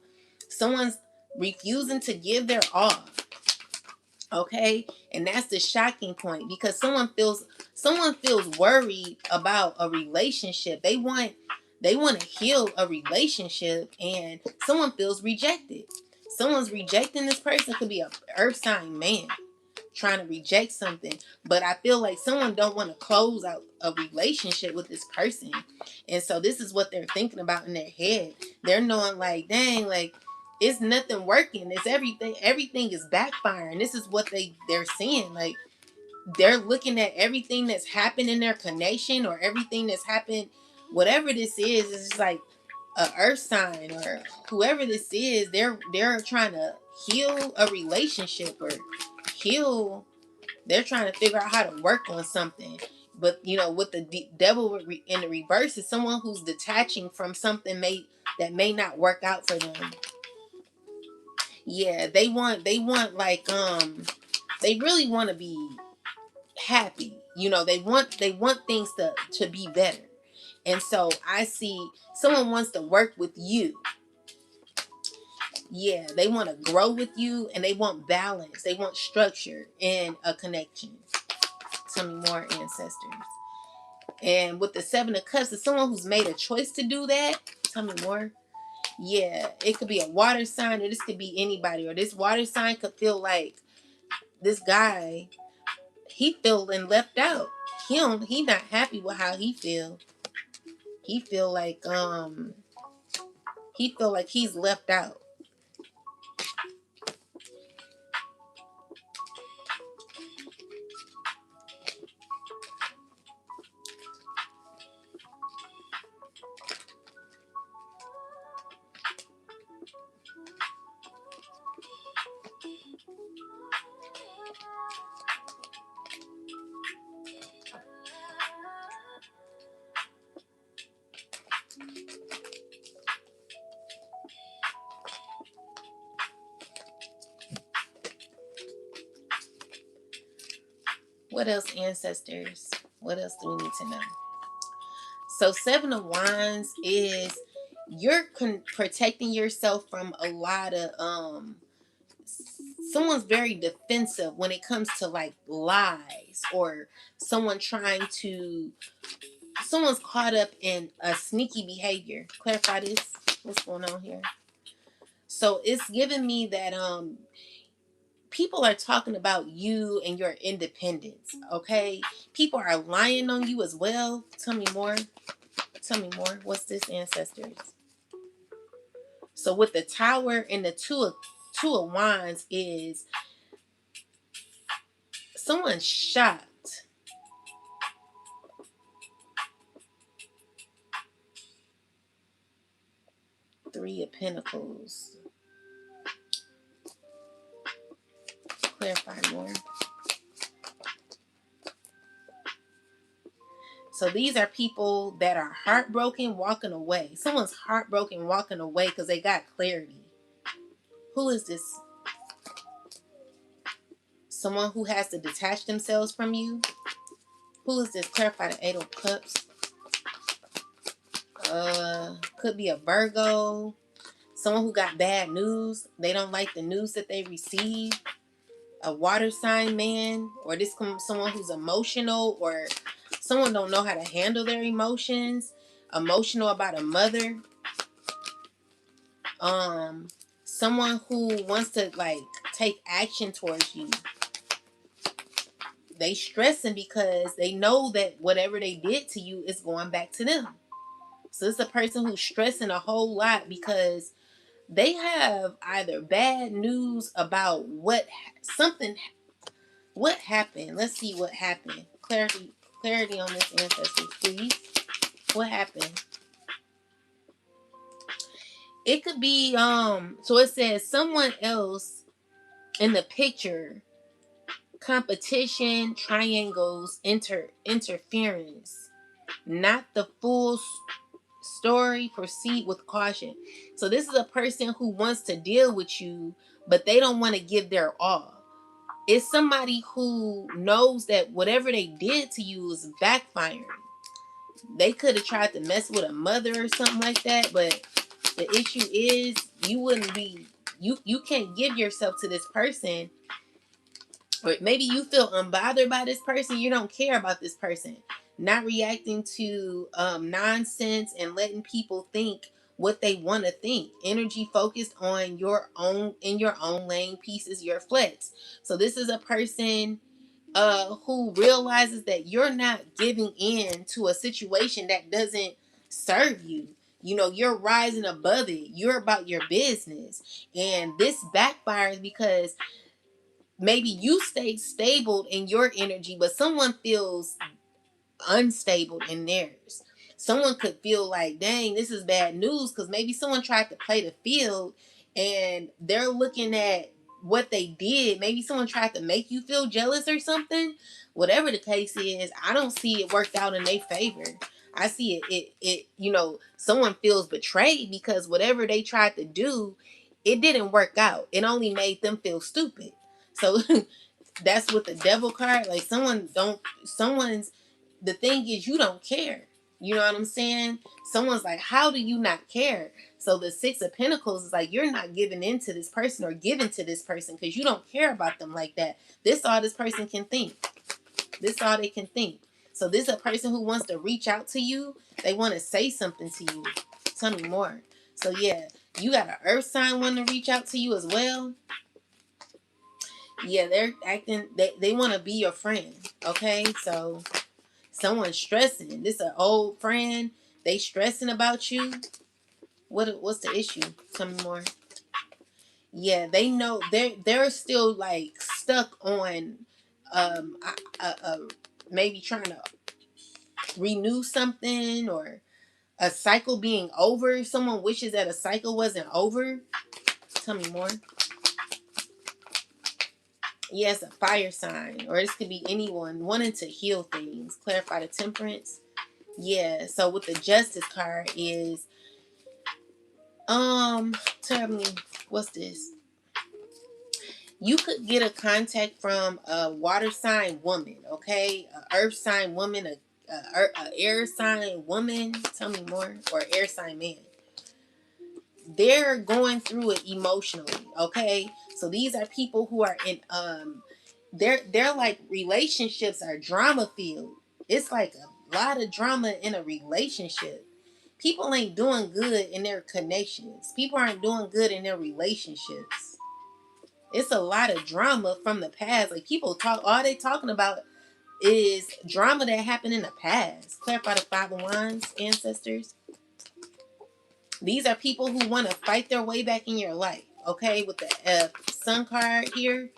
Someone's refusing to give their all. Okay. And that's the shocking point, because someone feels worried about a relationship. They want to heal a relationship, and someone feels rejected. Someone's rejecting this person. Could be a earth sign man trying to reject something, but I feel like someone don't want to close out a relationship with this person, and so this is what they're thinking about in their head. They're knowing like, dang, like it's nothing working, it's everything is backfiring. This is what they're seeing. Like they're looking at everything that's happened in their connection, or everything that's happened, whatever this is just like a earth sign or whoever this is. They're trying to heal a relationship, or heal they're trying to figure out how to work on something. But with the devil in the reverse is someone who's detaching from something that may not work out for them. Yeah, they want like they really want to be happy. They want things to be better. And so I see someone wants to work with you. Yeah, they want to grow with you, and they want balance. They want structure and a connection. Tell me more, ancestors. And with the Seven of Cups, is someone who's made a choice to do that. Tell me more. Yeah, it could be a water sign, or this could be anybody. Or this water sign could feel like this guy, he feeling left out. He not happy with how he feel. He feel like he's left out. What else, ancestors? What else do we need to know? So Seven of Wands is you're protecting yourself from a lot of someone's very defensive when it comes to like lies, or someone's caught up in a sneaky behavior. Clarify this. What's going on here? So it's giving me that people are talking about you and your independence. Okay, people are lying on you as well. Tell me more. Tell me more. What's this, ancestors? So with the Tower and the two of Wands is someone's shocked. Three of Pentacles. Clarify more. So these are people that are heartbroken, walking away. Someone's heartbroken, walking away because they got clarity. Who is this? Someone who has to detach themselves from you. Who is this? Clarify the Eight of Cups. Could be a Virgo. Someone who got bad news. They don't like the news that they receive. A water sign man, or this comes someone who's emotional, or someone don't know how to handle their emotions. Emotional about a mother. Someone who wants to like take action towards you. They stressing because they know that whatever they did to you is going back to them. So it's a person who's stressing a whole lot because they have either bad news about what happened. Let's see what happened. Clarity on this, ancestors, please. What happened? It could be so it says someone else in the picture competition, triangles, interference, not the full story. Proceed with caution. So this is a person who wants to deal with you, but they don't want to give their all. It's somebody who knows that whatever they did to you is backfiring. They could have tried to mess with a mother or something like that, but the issue is you wouldn't be, you can't give yourself to this person. Or maybe you feel unbothered by this person. You don't care about this person. Not reacting to nonsense and letting people think what they want to think. Energy focused on your own, in your own lane, pieces your flex. So this is a person who realizes that you're not giving in to a situation that doesn't serve you. You know, you're rising above it. You're about your business. And this backfires because maybe you stay stable in your energy, but someone feels unstable in theirs. Someone could feel like, dang, this is bad news, because maybe someone tried to play the field and they're looking at what they did. Maybe someone tried to make you feel jealous or something. Whatever the case is, I don't see it worked out in their favor. I see it, you know, someone feels betrayed because whatever they tried to do, it didn't work out. It only made them feel stupid. So that's what the devil card, like someone's, the thing is, you don't care. You know what I'm saying? Someone's like, how do you not care? So the Six of Pentacles is like, you're not giving in to this person or giving to this person because you don't care about them like that. This all this person can think. This all they can think. So this is a person who wants to reach out to you. They want to say something to you. Tell me more. So yeah, you got an earth sign wanting to reach out to you as well. Yeah, they're acting, they want to be your friend. Okay, so someone's stressing. This an old friend. They stressing about you. What's the issue? Tell me more. Yeah, they know they're still like stuck on um maybe trying to renew something, or a cycle being over. Someone wishes that a cycle wasn't over. Tell me more. Yes, a fire sign, or this could be anyone wanting to heal things. Clarify the temperance. Yeah, so with the justice card is tell me, what's this? You could get a contact from a water sign woman, okay? A earth sign woman, a air sign woman. Tell me more. Or air sign man. They're going through it emotionally, okay? So these are people who are in they're like, relationships are drama filled. It's like a lot of drama in a relationship. People ain't doing good in their connections. People aren't doing good in their relationships. It's a lot of drama from the past. Like, people talk, all they talking about is drama that happened in the past. Clarify the Five of Wands, ancestors. These are people who want to fight their way back in your life. Okay, with the Sun card here,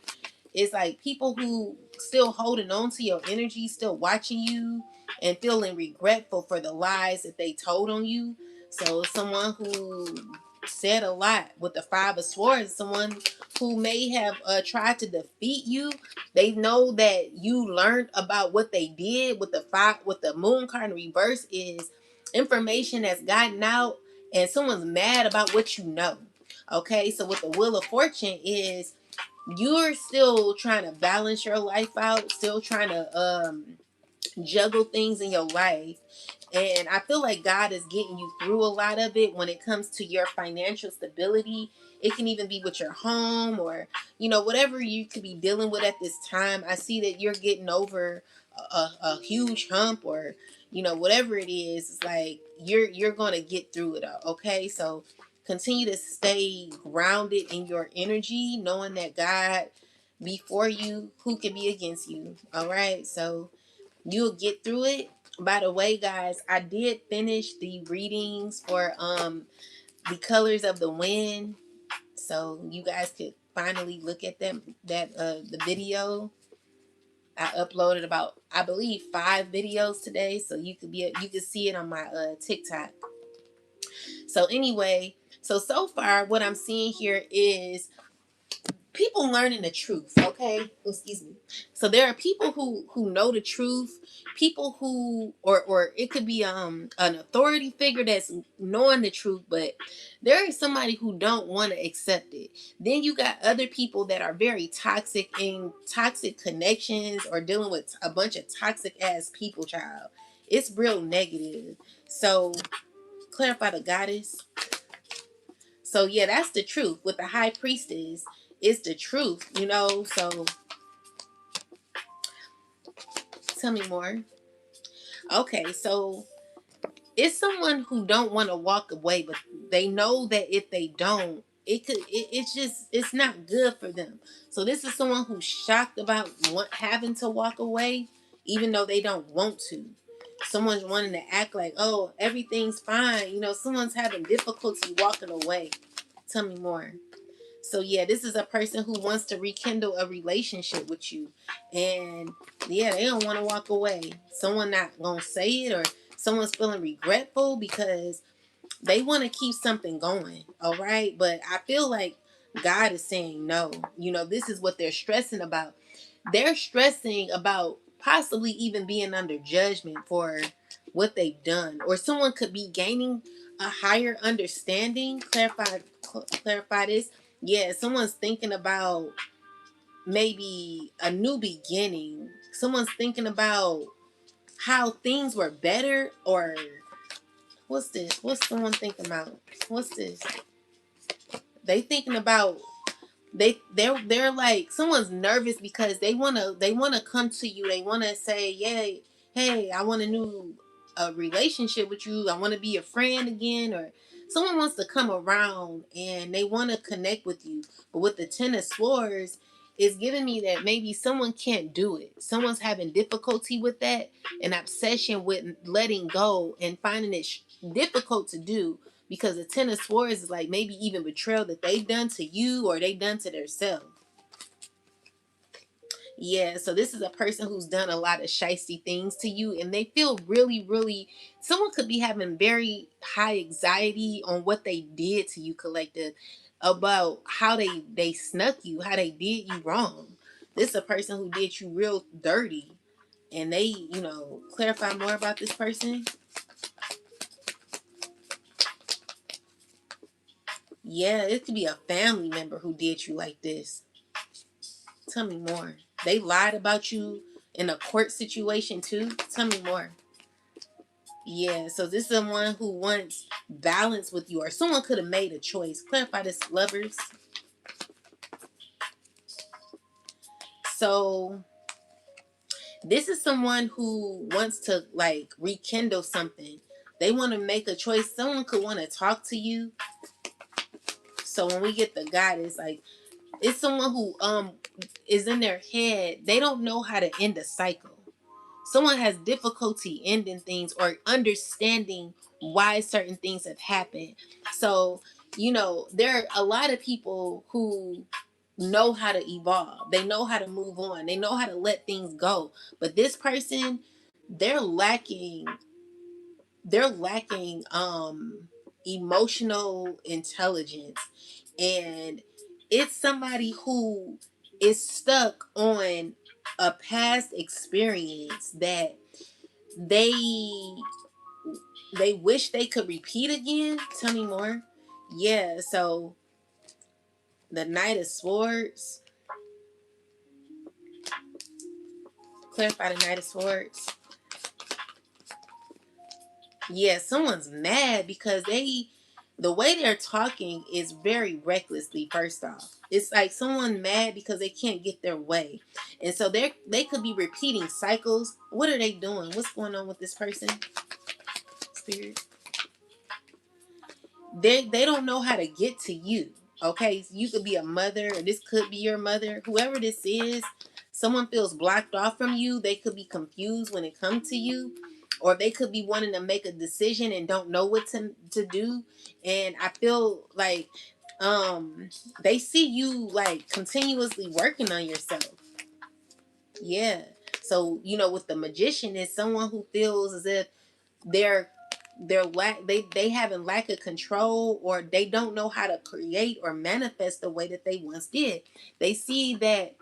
it's like people who still holding on to your energy, still watching you, and feeling regretful for the lies that they told on you. So someone who said a lot with the Five of Swords, someone who may have tried to defeat you. They know that you learned about what they did. With the Moon card in reverse is information that's gotten out, and someone's mad about what you know. Okay, so with the Wheel of Fortune is, you're still trying to balance your life out, still trying to juggle things in your life. And I feel like God is getting you through a lot of it when it comes to your financial stability. It can even be with your home, or, you know, whatever you could be dealing with at this time. I see that you're getting over a huge hump, or, you know, whatever it is. It's like you're going to get through it all. Okay. So continue to stay grounded in your energy, knowing that God before you, who can be against you. All right. So you'll get through it. By the way, guys, I did finish the readings for the colors of the wind, so you guys could finally look at them. The video I uploaded about, I believe, 5 videos today, so you could see it on my TikTok. So anyway, so far what I'm seeing here is people learning the truth, okay? Excuse me. So there are people who know the truth, people who or it could be an authority figure that's knowing the truth, but there is somebody who don't want to accept it. Then you got other people that are very toxic in toxic connections or dealing with a bunch of toxic ass people, child. It's real negative. So clarify the goddess. So yeah, that's the truth. With the high priestess, it's the truth, you know. So tell me more. Okay, so it's someone who don't want to walk away, but they know that if they don't, it's just it's not good for them. So this is someone who's shocked about having to walk away, even though they don't want to. Someone's wanting to act like, oh, everything's fine. You know, someone's having difficulty walking away. Tell me more. So yeah, this is a person who wants to rekindle a relationship with you. And yeah, they don't want to walk away. Someone not gonna say it, or someone's feeling regretful because they want to keep something going. All right. But I feel like God is saying no. You know, this is what they're stressing about. They're stressing about possibly even being under judgment for what they've done. Or someone could be gaining a higher understanding. Clarify this. Yeah, someone's thinking about maybe a new beginning. Someone's thinking about how things were better, or what's this? What's someone thinking about? What's this? They thinking about they're like someone's nervous because they wanna come to you. They wanna say, "Yay, hey, I want a relationship with you. I want to be a friend again," or someone wants to come around and they want to connect with you. But with the Ten of Swords, it's giving me that maybe someone can't do it. Someone's having difficulty with that, an obsession with letting go and finding it difficult to do, because the Ten of Swords is like maybe even betrayal that they've done to you or they've done to themselves. Yeah, so this is a person who's done a lot of shisty things to you, and they feel really, really. Someone could be having very high anxiety on what they did to you, collective, about how they snuck you, how they did you wrong. This is a person who did you real dirty, and they, clarify more about this person. Yeah, it could be a family member who did you like this. Tell me more. They lied about you in a court situation too. Tell me more. Yeah, so this is someone who wants balance with you, or someone could have made a choice. Clarify this, lovers. So this is someone who wants to like rekindle something. They want to make a choice. Someone could want to talk to you. So when we get the goddess, like it's someone who is in their head. They don't know how to end a cycle. Someone has difficulty ending things or understanding why certain things have happened. So, there are a lot of people who know how to evolve. They know how to move on. They know how to let things go. But this person, they're lacking they're lacking emotional intelligence, and it's somebody who is stuck on a past experience that they they wish they could repeat again. Tell me more. Yeah, so the Knight of Swords. Clarify the Knight of Swords. Yeah, someone's mad because the way they're talking is very recklessly. First off, it's like someone mad because they can't get their way, and so they could be repeating cycles. What are they doing? What's going on with this person? Spirit. They don't know how to get to you. Okay, you could be a mother, or this could be your mother. Whoever this is, someone feels blocked off from you. They could be confused when it comes to you, or they could be wanting to make a decision and don't know what to do. And I feel like they see you like continuously working on yourself. Yeah. So with the magician is someone who feels as if they're they having lack of control, or they don't know how to create or manifest the way that they once did. They see that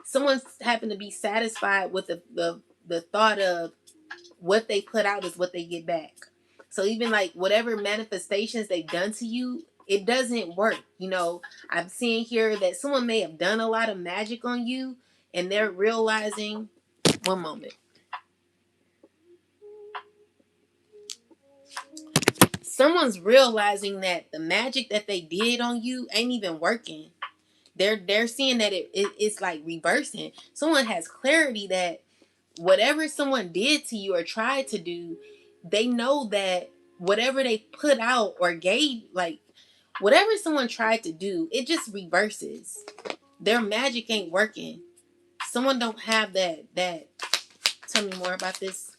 someone's happen to be satisfied with the thought of what they put out is what they get back. So even like whatever manifestations they've done to you, it doesn't work. You know, I'm seeing here that someone may have done a lot of magic on you, and they're realizing, one moment, someone's realizing that the magic that they did on you ain't even working. They're seeing that it's like reversing. Someone has clarity that whatever someone did to you or tried to do, they know that whatever they put out or gave, like whatever someone tried to do, it just reverses. Their magic ain't working. Someone don't have that. Tell me more about this.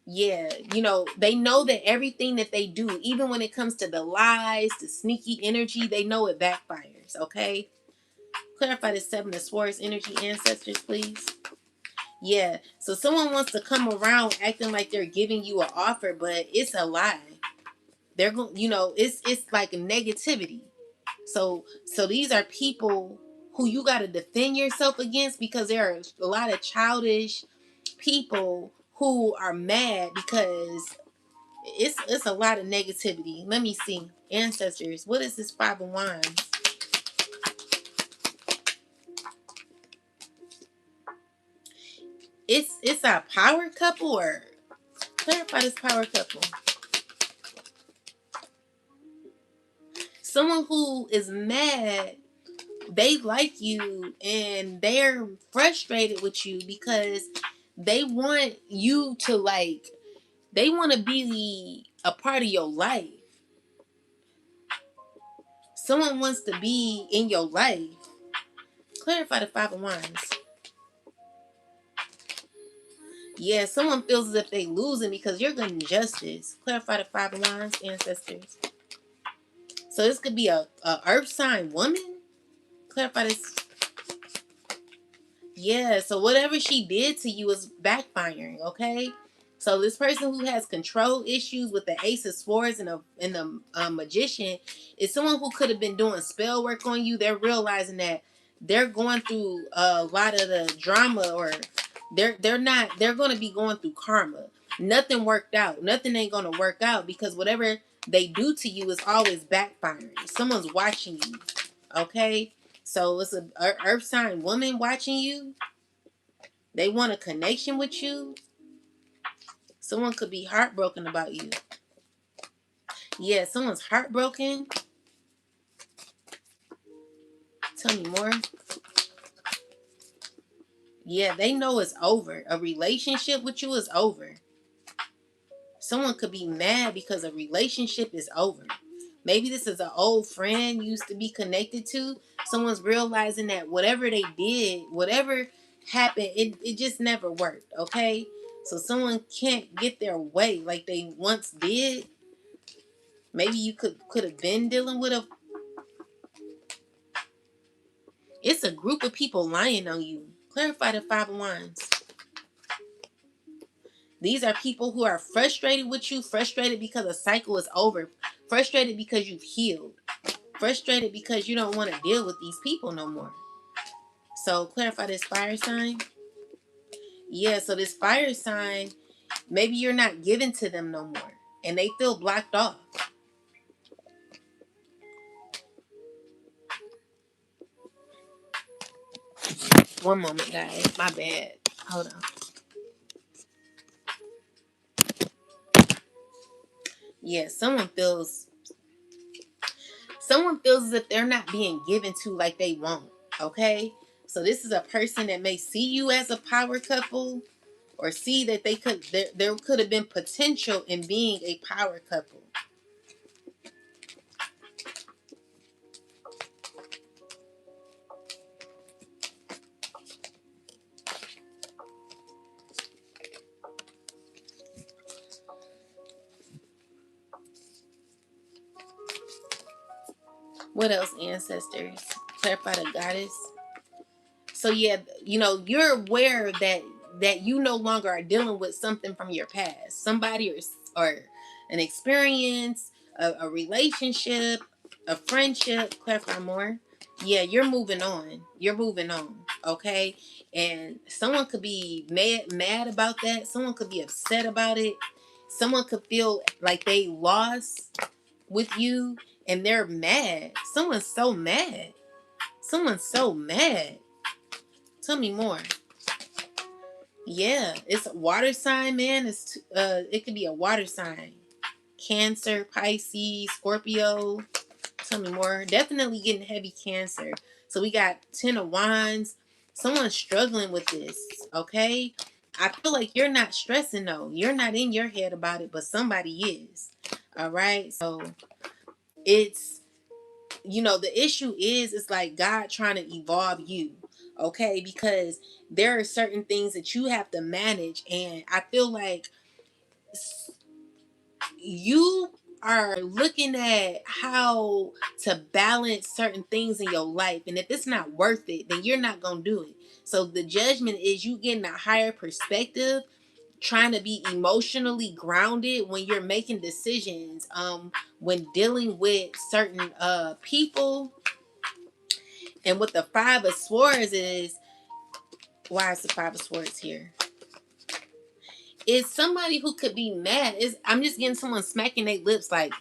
Yeah, you know, they know that everything that they do, even when it comes to the lies, the sneaky energy, they know it backfires. Okay, clarify the seven of swords energy, ancestors, please. Yeah, so someone wants to come around acting like they're giving you an offer, but it's a lie. They're going, you know, it's like a negativity. So these are people who you got to defend yourself against, because there are a lot of childish people who are mad because it's a lot of negativity. Let me see, ancestors. What is this Five of Wands? It's a power couple, or clarify this power couple. Someone who is mad, they like you and they're frustrated with you because they want you to like, they want to be a part of your life. Someone wants to be in your life. Clarify the Five of Wands. Yeah, someone feels as if they losing because you're getting justice. Clarify the Five of Wands, ancestors. So this could be a earth sign woman. Clarify this. Yeah, so whatever she did to you is backfiring, okay? So this person who has control issues with the Ace of Swords and the Magician is someone who could have been doing spell work on you. They're realizing that they're going through a lot of the drama, or they're going to be going through karma. Nothing worked out. Nothing ain't going to work out because whatever they do to you is always backfiring. Someone's watching you, okay? So it's a earth sign woman watching you. They want a connection with you. Someone could be heartbroken about you. Yeah, someone's heartbroken. Tell me more. Yeah, they know it's over. A relationship with you is over. Someone could be mad because a relationship is over. Maybe this is an old friend you used to be connected to. Someone's realizing that whatever they did, whatever happened, it just never worked, okay? So someone can't get their way like they once did. Maybe you could have been dealing with a... It's a group of people lying on you. Clarify the Five of Wands. These are people who are frustrated with you, frustrated because a cycle is over, frustrated because you've healed, frustrated because you don't want to deal with these people no more. So clarify this fire sign. Yeah, so this fire sign, maybe you're not given to them no more and they feel blocked off. One moment, guys. My bad. Hold on. Yeah, someone feels as if they're not being given to like they want. Okay? So this is a person that may see you as a power couple, or see that there could have been potential in being a power couple. What else, ancestors? Clarify the goddess. So yeah, you know, you're aware that you no longer are dealing with something from your past. Somebody or an experience, a relationship, a friendship. Clarify more. Yeah, you're moving on. You're moving on. Okay. And someone could be mad about that. Someone could be upset about it. Someone could feel like they lost with you and they're mad. Someone's so mad. Someone's so mad. Tell me more. Yeah, it's a water sign, man. It could be a water sign. Cancer, Pisces, Scorpio. Tell me more. Definitely getting heavy Cancer. So we got 10 of Wands. Someone's struggling with this, okay? I feel like you're not stressing though. You're not in your head about it, but somebody is. All right? So it's, the issue is it's like God trying to evolve you, okay? Because there are certain things that you have to manage, and I feel like you are looking at how to balance certain things in your life, and if it's not worth it, then you're not gonna do it. So the judgment is you getting a higher perspective, trying to be emotionally grounded when you're making decisions, when dealing with certain people. And what the Five of Swords is, why is the Five of Swords here? It's somebody who could be mad. I'm just getting someone smacking their lips like,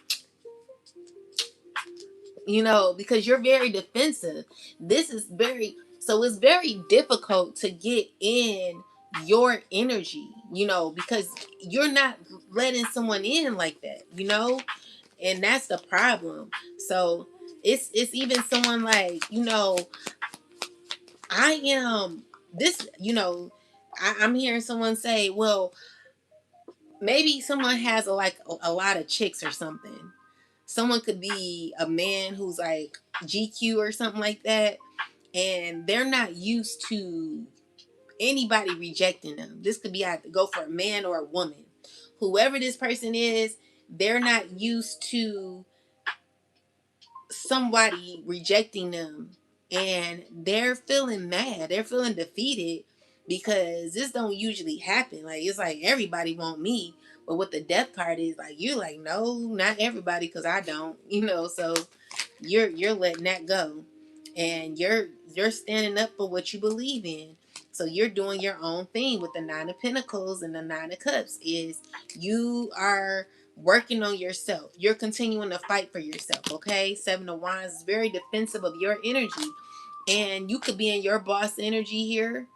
because you're very defensive. It's very difficult to get in your energy, because you're not letting someone in like that, and that's the problem. So it's even someone like, I am this, I'm hearing someone say, well, maybe someone has a lot of chicks or something. Someone could be a man who's like GQ or something like that, and they're not used to anybody rejecting them. This could be either go for a man or a woman. Whoever this person is, they're not used to somebody rejecting them, and they're feeling mad. They're feeling defeated because this don't usually happen. Like, it's like everybody want me, but what the death card is like, you're like, no, not everybody, because I don't, so you're letting that go, and you're standing up for what you believe in. So you're doing your own thing. With the Nine of Pentacles and the Nine of Cups is you are working on yourself. You're continuing to fight for yourself, okay? Seven of Wands is very defensive of your energy, and you could be in your boss energy here.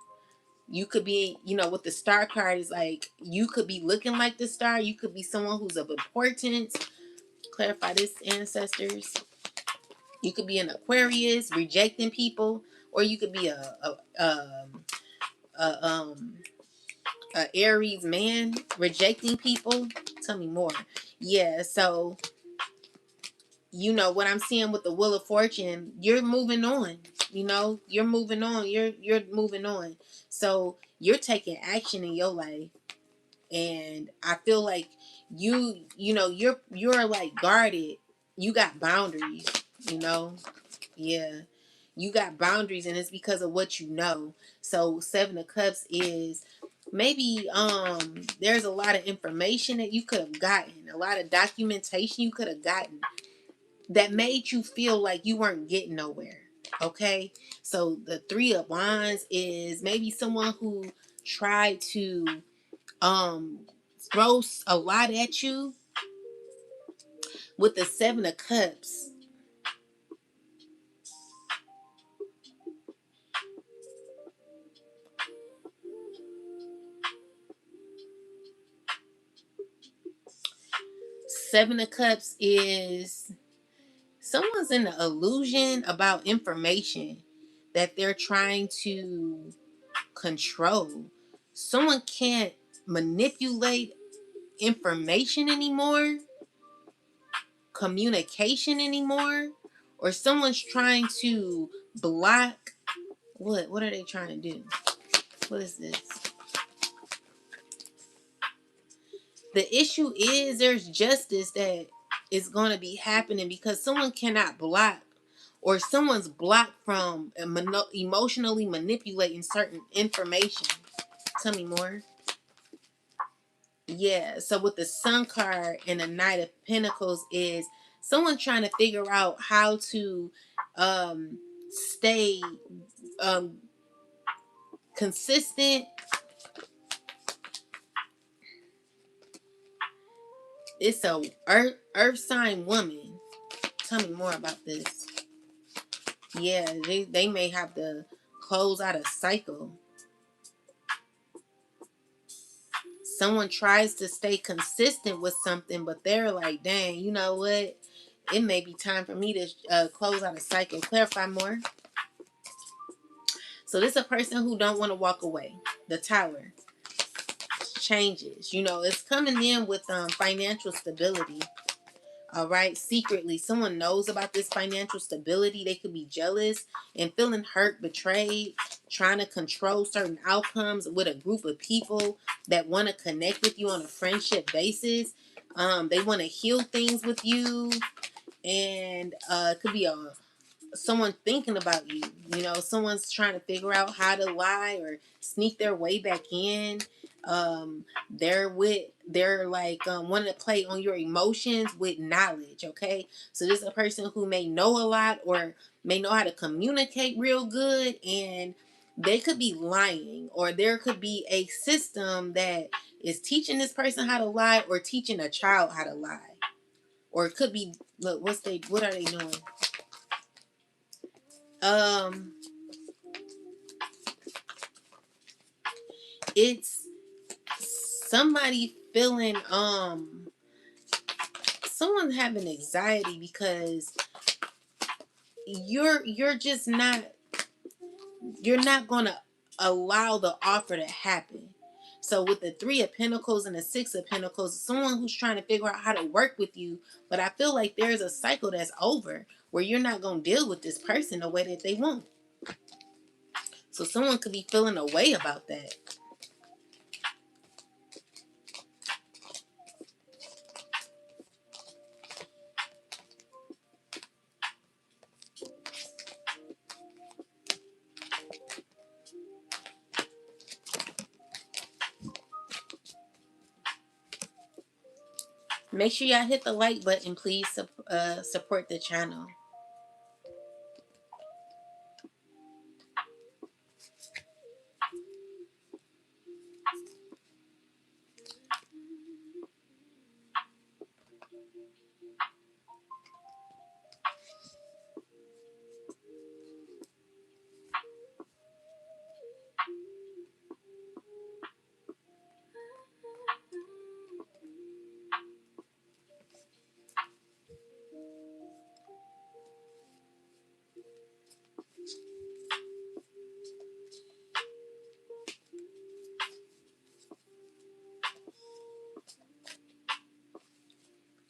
You could be, with the Star card is like, you could be looking like the star. You could be someone who's of importance. Clarify this, ancestors. You could be an Aquarius rejecting people, or you could be a Aries man rejecting people. Tell me more. Yeah, so what I'm seeing with the Wheel of Fortune, you're moving on. You're moving on. You're moving on. So you're taking action in your life, and I feel like you're like guarded. You got boundaries. Yeah, you got boundaries, and it's because of what you know. So Seven of Cups is maybe there's a lot of information that you could have gotten, a lot of documentation you could have gotten that made you feel like you weren't getting nowhere. Okay, so the Three of Wands is maybe someone who tried to throw a lot at you. With the Seven of Cups, Seven of Cups is someone's in the illusion about information that they're trying to control. Someone can't manipulate information anymore, communication anymore, or someone's trying to block. What are they trying to do? What is this? The issue is there's justice that is going to be happening because someone cannot block, or someone's blocked from emotionally manipulating certain information. Tell me more. Yeah, so with the Sun card and the Knight of Pentacles is someone trying to figure out how to stay um consistent. It's a earth sign woman. Tell me more about this. Yeah, they may have to close out a cycle. Someone tries to stay consistent with something, but they're like, dang, you know what? It may be time for me to close out a cycle. Clarify more. So this is a person who don't want to walk away. The Tower changes. You know, it's coming in with financial stability. All right. Secretly, someone knows about this financial stability. They could be jealous and feeling hurt, betrayed, trying to control certain outcomes with a group of people that want to connect with you on a friendship basis. They want to heal things with you. And it could be someone thinking about you. You know, someone's trying to figure out how to lie or sneak their way back in. They're like wanting to play on your emotions with knowledge. Okay, so this is a person who may know a lot or may know how to communicate real good, and they could be lying, or there could be a system that is teaching this person how to lie or teaching a child how to lie. Or it could be, look, what are they doing? Um, it's somebody feeling someone having anxiety because you're just not you're not gonna allow the offer to happen. So with the Three of Pentacles and the Six of Pentacles, someone who's trying to figure out how to work with you, but I feel like there's a cycle that's over where you're not gonna deal with this person the way that they want. So someone could be feeling a way about that. Make sure y'all hit the like button, please. Support the channel.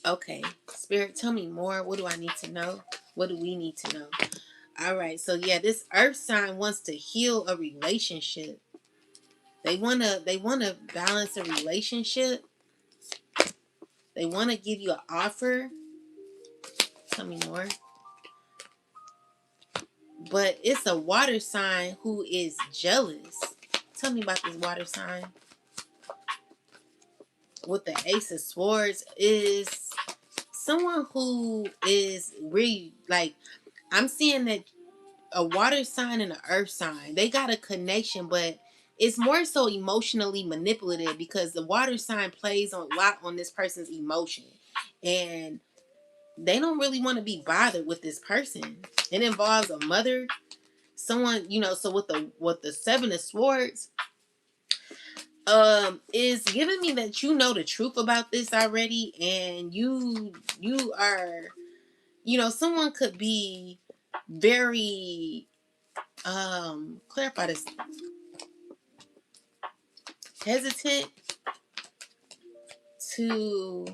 Okay, Spirit, tell me more. What do I need to know? What do we need to know? All right, so yeah, this earth sign wants to heal a relationship. They wanna balance a relationship. They wanna give you an offer. Tell me more. But it's a water sign who is jealous. Tell me about this water sign. With the Ace of Swords is someone who is really like, I'm seeing that a water sign and an earth sign, they got a connection, but it's more so emotionally manipulative because the water sign plays a lot on this person's emotion, and they don't really want to be bothered with this person. It involves a mother, someone, you know. So with the Seven of Swords, is giving me that you know the truth about this already, and you are, you know, someone could be very clarify this, hesitant to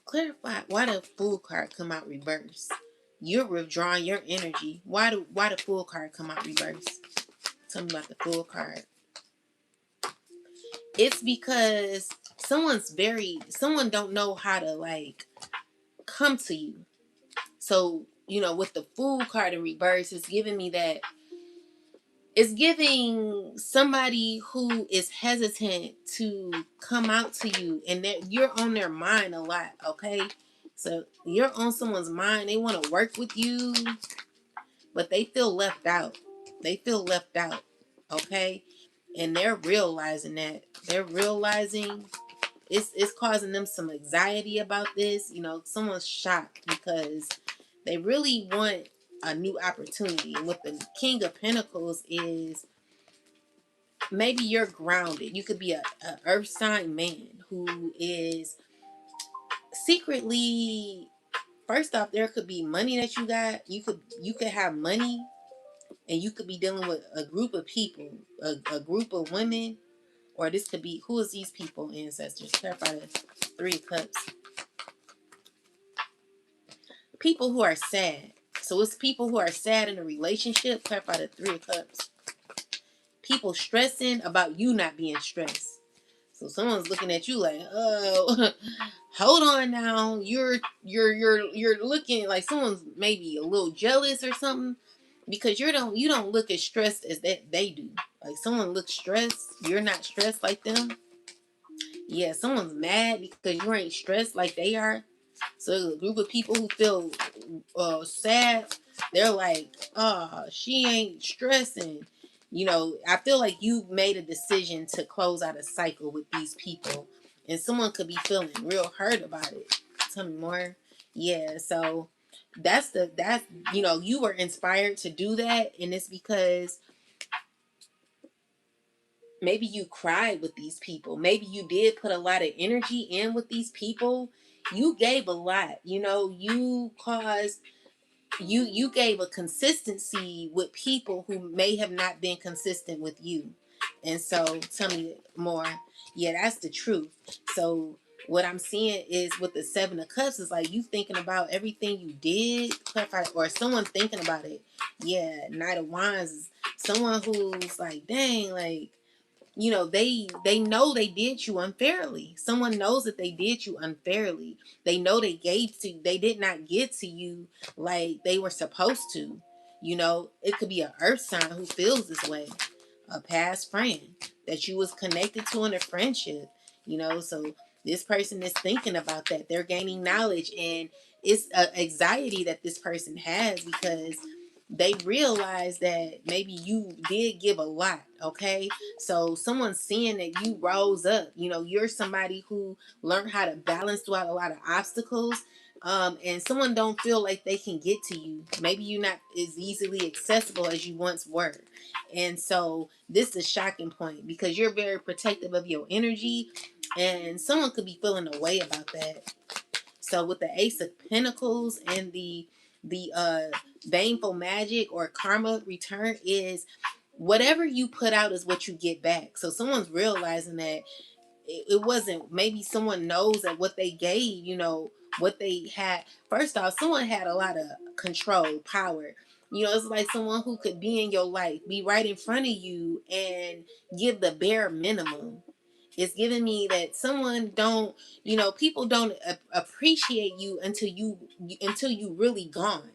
clarify why the Fool card come out reverse. You're withdrawing your energy. Why the Fool card come out reverse? Tell me about the Fool card. It's because someone don't know how to like come to you. So, you know, with the Fool card in reverse, it's giving me that It's giving somebody who is hesitant to come out to you, and that you're on their mind a lot, okay? So you're on someone's mind. They want to work with you, but they feel left out. They feel left out, okay? And they're realizing that. They're realizing it's causing them some anxiety about this. You know, someone's shocked because they really want a new opportunity. And what the King of Pentacles is, maybe you're grounded. You could be a earth sign man who is secretly, first off, there could be money that you got. You could have money, and you could be dealing with a group of people, a group of women, or this could be, who is these people, ancestors? Clarify the Three of Cups. People who are sad. So it's people who are sad in a relationship. Clarify the Three of Cups. People stressing about you not being stressed. So someone's looking at you like, oh, hold on now. You're looking like someone's maybe a little jealous or something, because you don't look as stressed as that they do. Like someone looks stressed, you're not stressed like them. Yeah, someone's mad because you ain't stressed like they are. So a group of people who feel sad, they're like, oh, she ain't stressing. You know, I feel like you made a decision to close out a cycle with these people, and someone could be feeling real hurt about it. Tell me more. Yeah, so that's you know, you were inspired to do that, and it's because maybe you cried with these people. Maybe you did put a lot of energy in with these people. You gave a lot. You know, you caused you gave a consistency with people who may have not been consistent with you. And so tell me more. Yeah, that's the truth. So what I'm seeing is with the Seven of Cups is like you thinking about everything you did, or someone thinking about it. Yeah, Knight of Wands is someone who's like, dang, like, you know, they know they did you unfairly. Someone knows that they did you unfairly. They know they did not get to you like they were supposed to. You know, it could be an earth sign who feels this way, a past friend that you was connected to in a friendship. You know, so this person is thinking about that. They're gaining knowledge, and it's a anxiety that this person has because they realize that maybe you did give a lot. Okay, so someone's seeing that you rose up. You know, you're somebody who learned how to balance throughout a lot of obstacles. And someone don't feel like they can get to you. Maybe you're not as easily accessible as you once were. And so this is a shocking point because you're very protective of your energy, and someone could be feeling a way about that. So with the Ace of Pentacles and the baneful magic or karma return is whatever you put out is what you get back. So someone's realizing that it wasn't, maybe someone knows that what they gave, you know, what they had. First off, someone had a lot of control, power. You know, it's like someone who could be in your life, be right in front of you and give the bare minimum. It's giving me that someone don't, you know, people don't appreciate you until you really gone.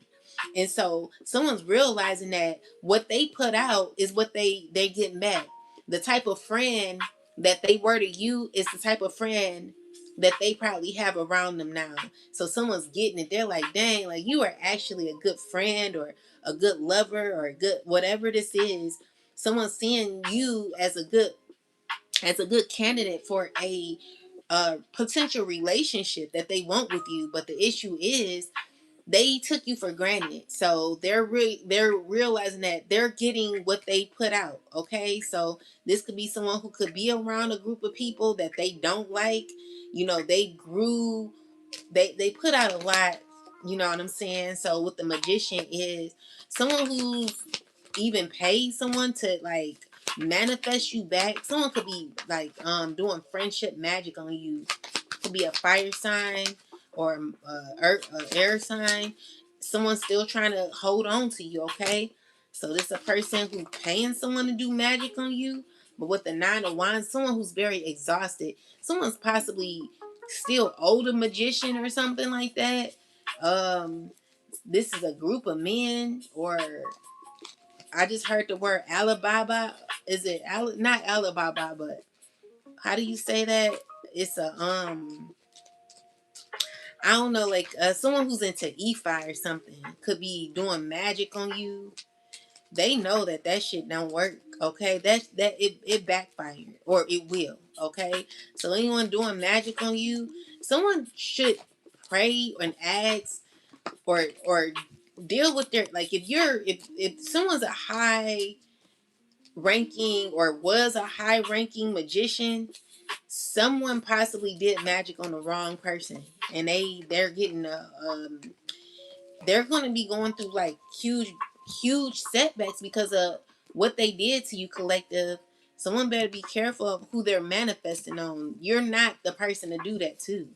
And so someone's realizing that what they put out is what they getting back. The type of friend that they were to you is the type of friend that they probably have around them now. So someone's getting it. They're like, dang, like you are actually a good friend or a good lover or a good whatever this is. Someone's seeing you as a good candidate for a potential relationship that they want with you. But the issue is they took you for granted. So they're realizing that they're getting what they put out. Okay, so this could be someone who could be around a group of people that they don't like. You know, they put out a lot. You know what I'm saying? So what the Magician is someone who's even paid someone to like manifest you back. Someone could be like doing friendship magic on you. Could be a fire sign or air sign. Someone's still trying to hold on to you. Okay, so this is a person who's paying someone to do magic on you. But with the Nine of Wands, someone who's very exhausted. Someone's possibly still owed a magician or something like that. This is a group of men, or I just heard the word Alibaba. Is it not Alibaba, but how do you say that? It's a I don't know, like someone who's into EFI or something could be doing magic on you. They know that that shit don't work. Okay, it backfired or it will. Okay, so anyone doing magic on you, someone should pray and ask or deal with their, like, if someone's a high ranking or was a high ranking magician, someone possibly did magic on the wrong person, and they're getting they're going to be going through like huge setbacks because of what they did to you, collective. Someone better be careful of who they're manifesting on. You're not the person to do that to.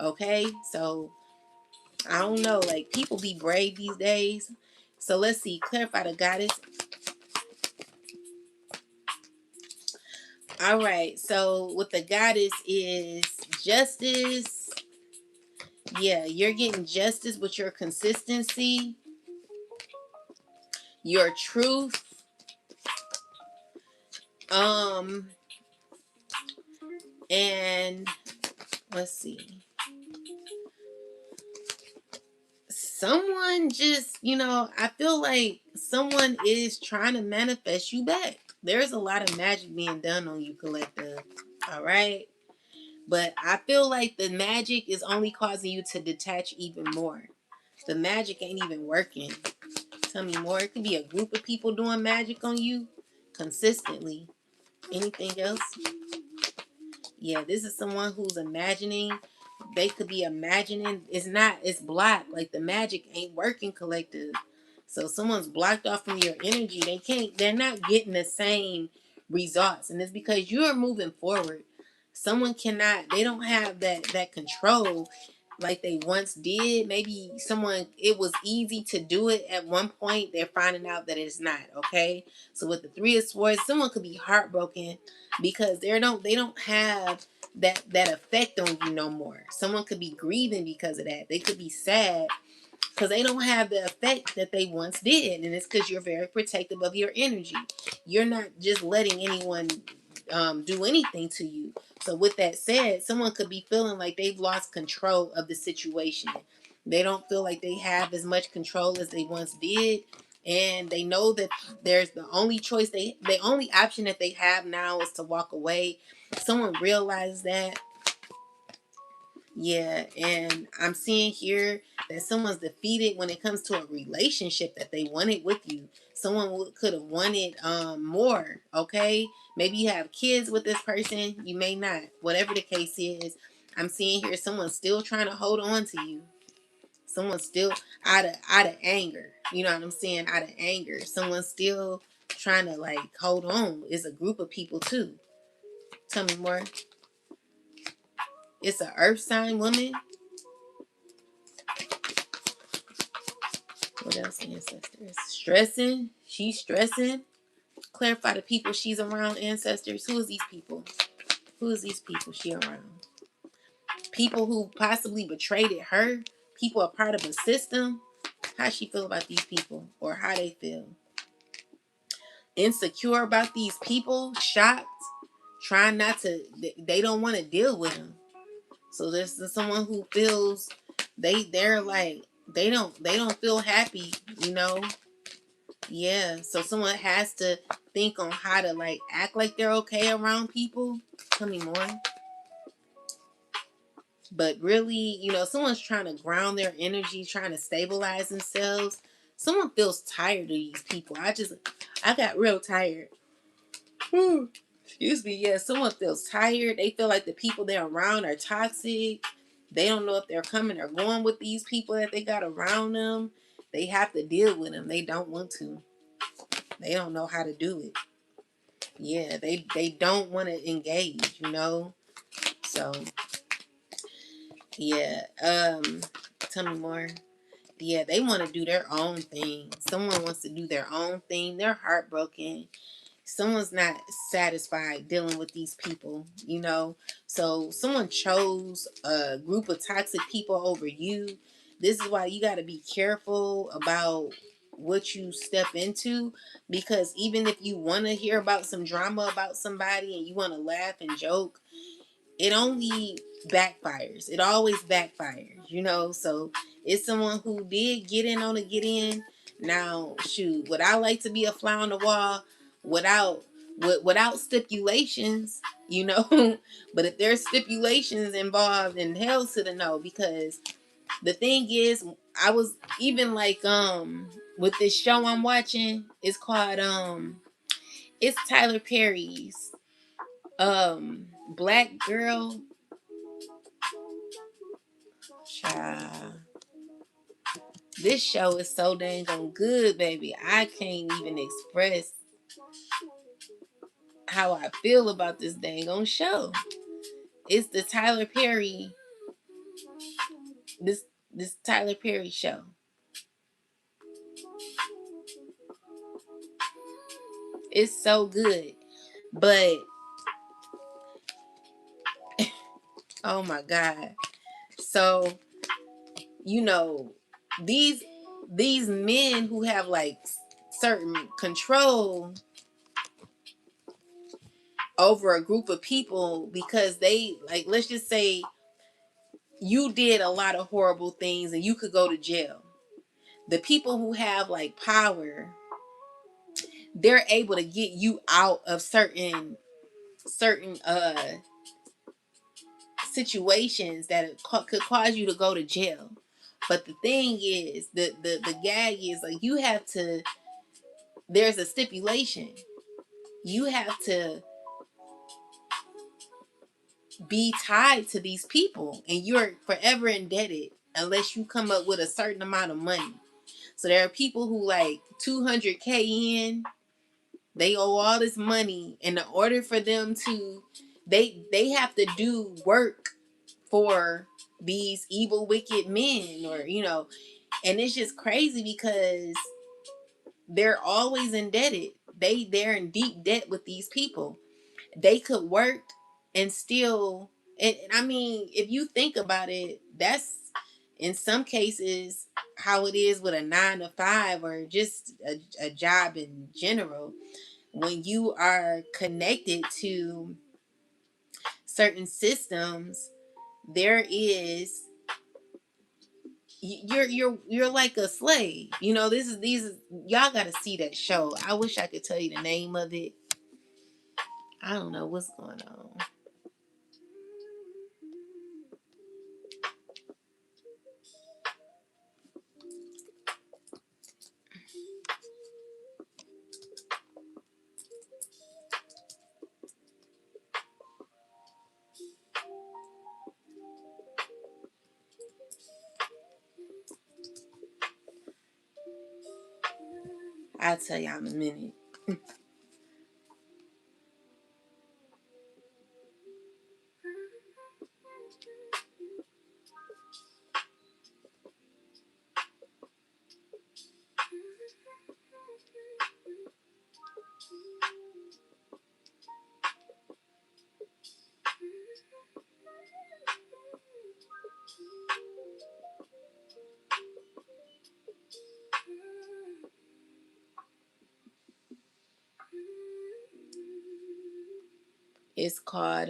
Okay, so I don't know, like, people be brave these days. So let's see, clarify the goddess. All right, so what the goddess is justice. Yeah, you're getting justice with your consistency, your truth. And let's see. Someone just, I feel like someone is trying to manifest you back. There's a lot of magic being done on you, collective. All right. But I feel like the magic is only causing you to detach even more. The magic ain't even working. Tell me more. It could be a group of people doing magic on you consistently. Anything else? Yeah, this is someone who's imagining. They could be imagining. It's blocked. Like, the magic ain't working, collective. So someone's blocked off from your energy. They're not getting the same results. And it's because you're moving forward. Someone cannot, they don't have that control like they once did. Maybe it was easy to do it at one point. They're finding out that it's not. Okay. So with the Three of Swords, someone could be heartbroken because they don't have that effect on you no more. Someone could be grieving because of that. They could be sad because they don't have the effect that they once did, and it's because you're very protective of your energy. You're not just letting anyone do anything to you. So with that said, someone could be feeling like they've lost control of the situation. They don't feel like they have as much control as they once did, and they know that there's the only choice, the only option that they have now is to walk away. Someone realizes that. Yeah, and I'm seeing here that someone's defeated when it comes to a relationship that they wanted with you. Someone could have wanted more, okay? Maybe you have kids with this person, you may not. Whatever the case is, I'm seeing here someone's still trying to hold on to you. Someone's still out of anger. You know what I'm saying? Out of anger. Someone's still trying to, like, hold on. It's a group of people too. Tell me more. It's an earth sign woman. What else, ancestors? Stressing. She's stressing. Clarify the people she's around, ancestors. Who is these people? Who is these people she around? People who possibly betrayed her. People a part of a system. How she feel about these people, or how they feel? Insecure about these people. Shocked. Trying not to. They don't want to deal with them. So this is someone who feels they're like they don't feel happy. You know. Yeah, so someone has to think on how to, like, act like they're okay around people. Tell me more. But really, someone's trying to ground their energy, trying to stabilize themselves. Someone feels tired of these people. I got real tired. Whew. Excuse me. Yeah, someone feels tired. They feel like the people they're around are toxic. They don't know if they're coming or going with these people that they got around them. They have to deal with them. They don't want to. They don't know how to do it. Yeah, they don't want to engage, So yeah, tell me more. Yeah, they want to do their own thing. Someone wants to do their own thing. They're heartbroken. Someone's not satisfied dealing with these people. So someone chose a group of toxic people over you. This is why you got to be careful about what you step into, because even if you want to hear about some drama about somebody and you want to laugh and joke, it only backfires. It always backfires, you know. So it's someone who did get in on a get in. Now, shoot, would I like to be a fly on the wall without without stipulations, you know? But if there's stipulations involved, then hell to the no. Because the thing is, I was even like with this show I'm watching, it's called it's Tyler Perry's Black Girl. Child, this show is so dang on good, baby. I can't even express how I feel about this dang on show. It's the Tyler Perry, this this Tyler Perry show. It's so good. But oh my God. So, you know, these these men who have like certain control over a group of people, because they, like, let's just say you did a lot of horrible things and you could go to jail. The people who have like power, they're able to get you out of certain situations that could cause you to go to jail. But the thing is, the gag is like, you have to, there's a stipulation. You have to be tied to these people and you're forever indebted unless you come up with a certain amount of money. So there are people who like 200K in, they owe all this money, and in order for them to, they have to do work for these evil wicked men, or you know. And it's just crazy because they're always indebted. They're in deep debt with these people. They could work and still, and I mean, if you think about it, that's in some cases how it is with a 9 to 5 or just a job in general. When you are connected to certain systems, there is, you're like a slave. You know, this is these, y'all got to see that show. I wish I could tell you the name of it. I don't know what's going on. I'll tell y'all in a minute. It's called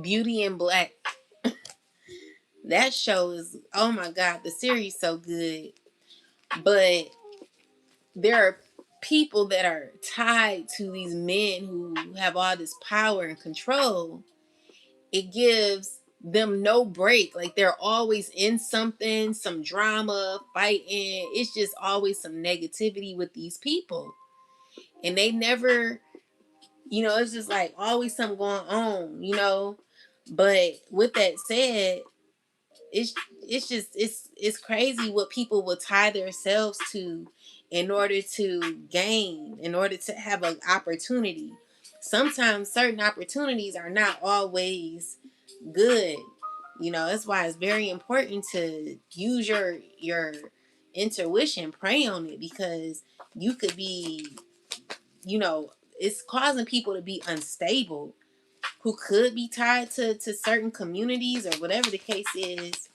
Beauty in Black. That show is, oh my God, the series so good. But there are people that are tied to these men who have all this power and control. It gives them no break. Like they're always in something, some drama, fighting. It's just always some negativity with these people. And they never, you know, it's just like always something going on, you know. But with that said, it's it's crazy what people will tie themselves to in order to gain, in order to have an opportunity. Sometimes certain opportunities are not always good. You know, that's why it's very important to use your intuition, pray on it, because you could be, you know, it's causing people to be unstable who could be tied to certain communities or whatever the case is.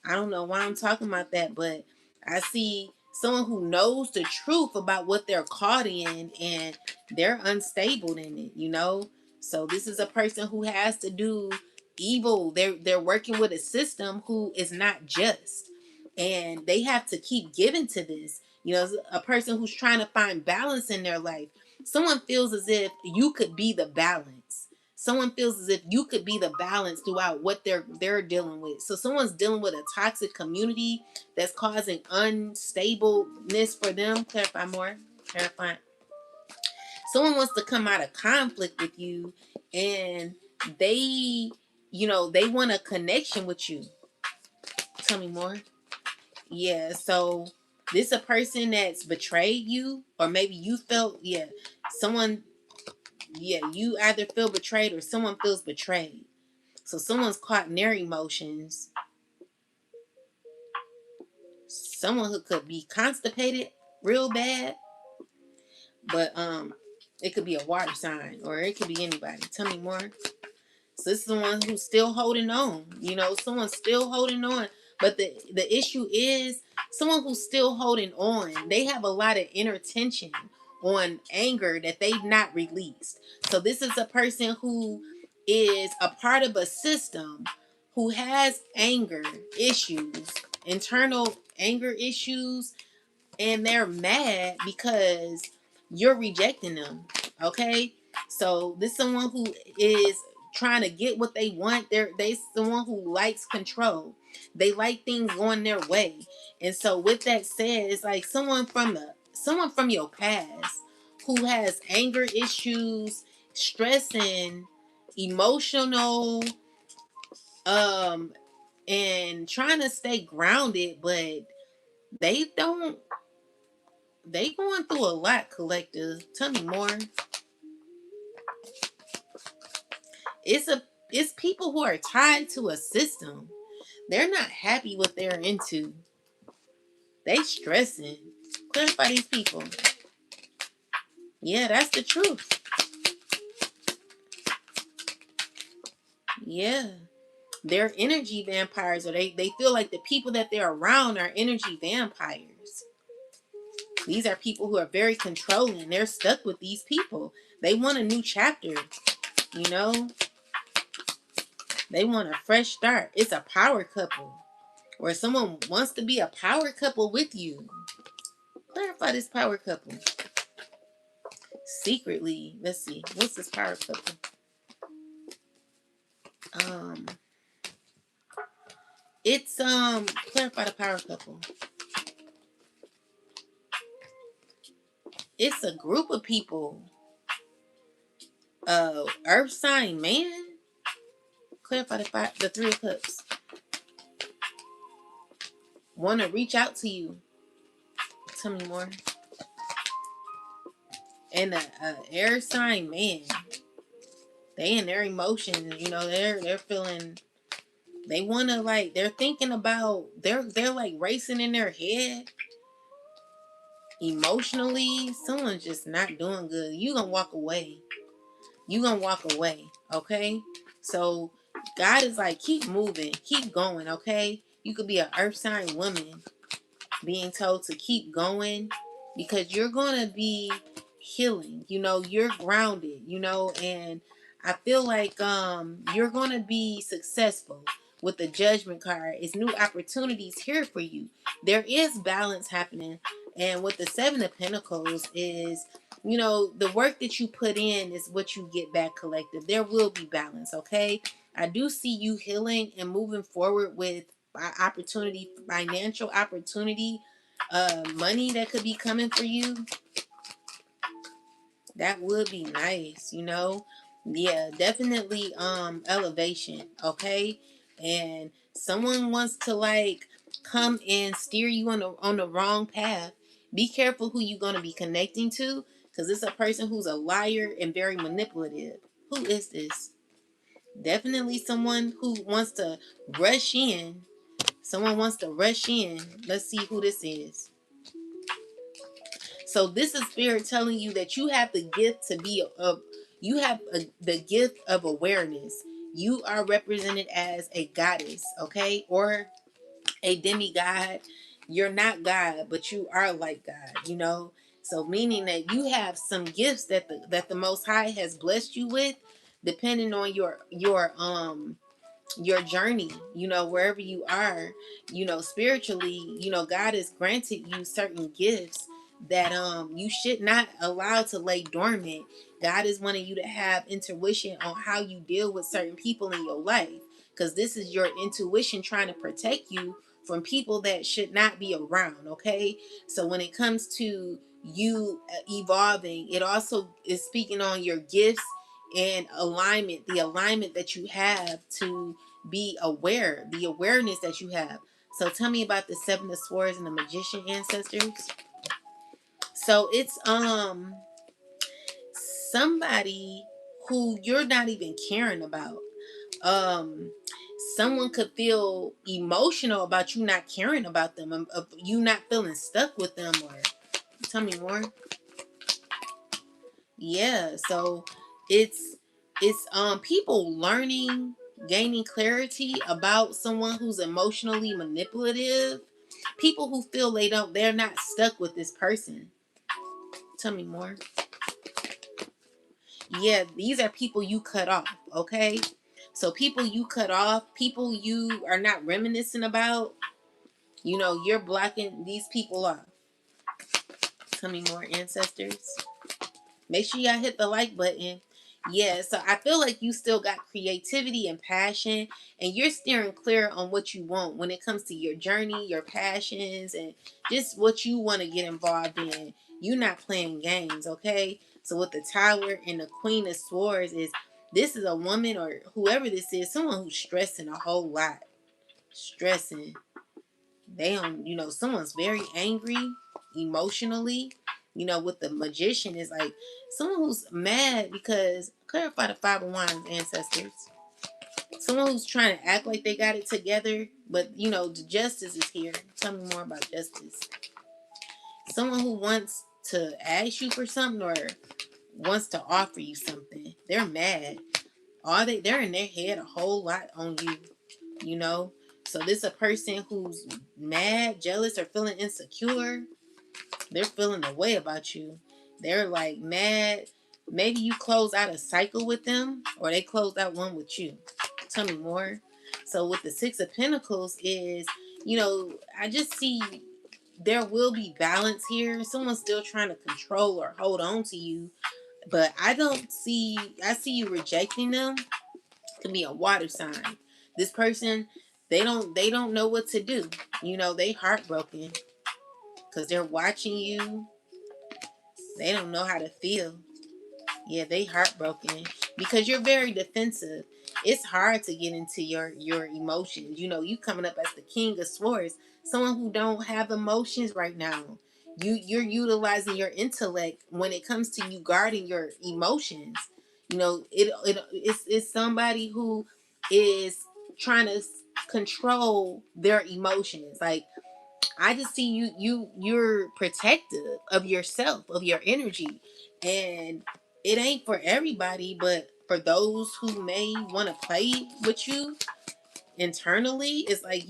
I don't know why I'm talking about that, but I see someone who knows the truth about what they're caught in, and they're unstable in it, you know? So this is a person who has to do evil. They're working with a system who is not just. And they have to keep giving to this. You know, a person who's trying to find balance in their life. Someone feels as if you could be the balance. Someone feels as if you could be the balance throughout what they're dealing with. So someone's dealing with a toxic community that's causing unstableness for them. Clarify more. Clarify. Someone wants to come out of conflict with you, and they, they want a connection with you. Tell me more. Yeah, so this a person that's betrayed you, or maybe you felt, someone, you either feel betrayed or someone feels betrayed. So someone's caught in their emotions. Someone who could be constipated real bad, but it could be a water sign, or it could be anybody. Tell me more. So this is someone who's still holding on. Someone's still holding on. But the issue is someone who's still holding on. They have a lot of inner tension on anger that they've not released. So this is a person who is a part of a system who has anger issues, internal anger issues, and they're mad because you're rejecting them. Okay? So this is someone who is trying to get what they want. They someone who likes control. They like things going their way. And so with that said, it's like someone from your past who has anger issues, stress, and emotional and trying to stay grounded, but they don't they going through a lot, collective. Tell me more. It's people who are tied to a system. They're not happy what they're into. They stressing. Clarify these people. Yeah, that's the truth. Yeah. They're energy vampires, or they feel like the people that they're around are energy vampires. These are people who are very controlling. They're stuck with these people. They want a new chapter, you know? They want a fresh start. It's a power couple. Or someone wants to be a power couple with you. Clarify this power couple. Secretly, let's see. What's this power couple? It's clarify the power couple. It's a group of people. Earth sign man. Clarify the Three of Cups. Want to reach out to you. Tell me more. And a air sign man. They in their emotions, they're feeling. They want to, like, they're thinking about. They're like racing in their head. Emotionally, someone's just not doing good. You gonna walk away. Okay? So God is like, keep moving, keep going, okay? You could be an earth sign woman being told to keep going because you're gonna be healing. You're grounded, and I feel like you're gonna be successful with the Judgment card. It's new opportunities here for you. There is balance happening, and with the Seven of Pentacles is, the work that you put in is what you get back, collective. There will be balance, okay? I do see you healing and moving forward with opportunity, financial opportunity, money that could be coming for you. That would be nice, Yeah, definitely elevation, okay? And someone wants to, like, come and steer you on the wrong path. Be careful who you're going to be connecting to, because it's a person who's a liar and very manipulative. Who is this? Definitely someone who wants to rush in. Someone wants to rush in. Let's see who this is. So this is Spirit telling you that you have the gift to be You have the gift of awareness. You are represented as a goddess, okay, or a demigod. You're not God, but you are like God, you know. So meaning that you have some gifts that the Most High has blessed you with, depending on your journey, you know, wherever you are, you know, spiritually, you know, God has granted you certain gifts that you should not allow to lay dormant. God is wanting you to have intuition on how you deal with certain people in your life, because this is your intuition trying to protect you from people that should not be around, okay? So when it comes to you evolving, it also is speaking on your gifts and alignment, the alignment that you have to be aware, the awareness that you have. So tell me about the Seven of Swords and the Magician ancestors. So it's somebody who you're not even caring about. Um Someone could feel emotional about you not caring about them, of you not feeling stuck with them, or tell me more. Yeah, so it's people learning, gaining clarity about someone who's emotionally manipulative. People who feel they're not stuck with this person. Tell me more. Yeah, these are people you cut off, okay? So people you cut off, people you are not reminiscing about, you know, you're blocking these people off. Tell me more, ancestors. Make sure y'all hit the like button. Yeah, so I feel like you still got creativity and passion, and you're steering clear on what you want when it comes to your journey, your passions, and just what you want to get involved in. You're not playing games, okay? So with the Tower and the Queen of Swords this is a woman, or whoever this is, someone who's stressing a whole lot. Stressing. They don't, you know, someone's very angry emotionally. You know, with the Magician is like someone who's mad because, clarify the Five of Wands, ancestors. Someone who's trying to act like they got it together, but you know, the Justice is here. Tell me more about Justice. Someone who wants to ask you for something or wants to offer you something. They're mad. They're in their head a whole lot on you, you know. So this is a person who's mad, jealous, or feeling insecure. They're feeling a way about you. They're like mad. Maybe you close out a cycle with them, or they closed out one with you. Tell me more. So with the Six of Pentacles is, you know, I just see there will be balance here. Someone's still trying to control or hold on to you, but I see you rejecting them. Could be a water sign. This person, they don't know what to do. You know, they heartbroken because they're watching you. They don't know how to feel. Yeah, they heartbroken because you're very defensive. It's hard to get into your emotions. You know, you coming up as the King of Swords, someone who don't have emotions right now. You're utilizing your intellect when it comes to you guarding your emotions. You know, it's somebody who is trying to control their emotions. Like, I just see you're protective of yourself, of your energy. And it ain't for everybody, but for those who may want to play with you internally, it's like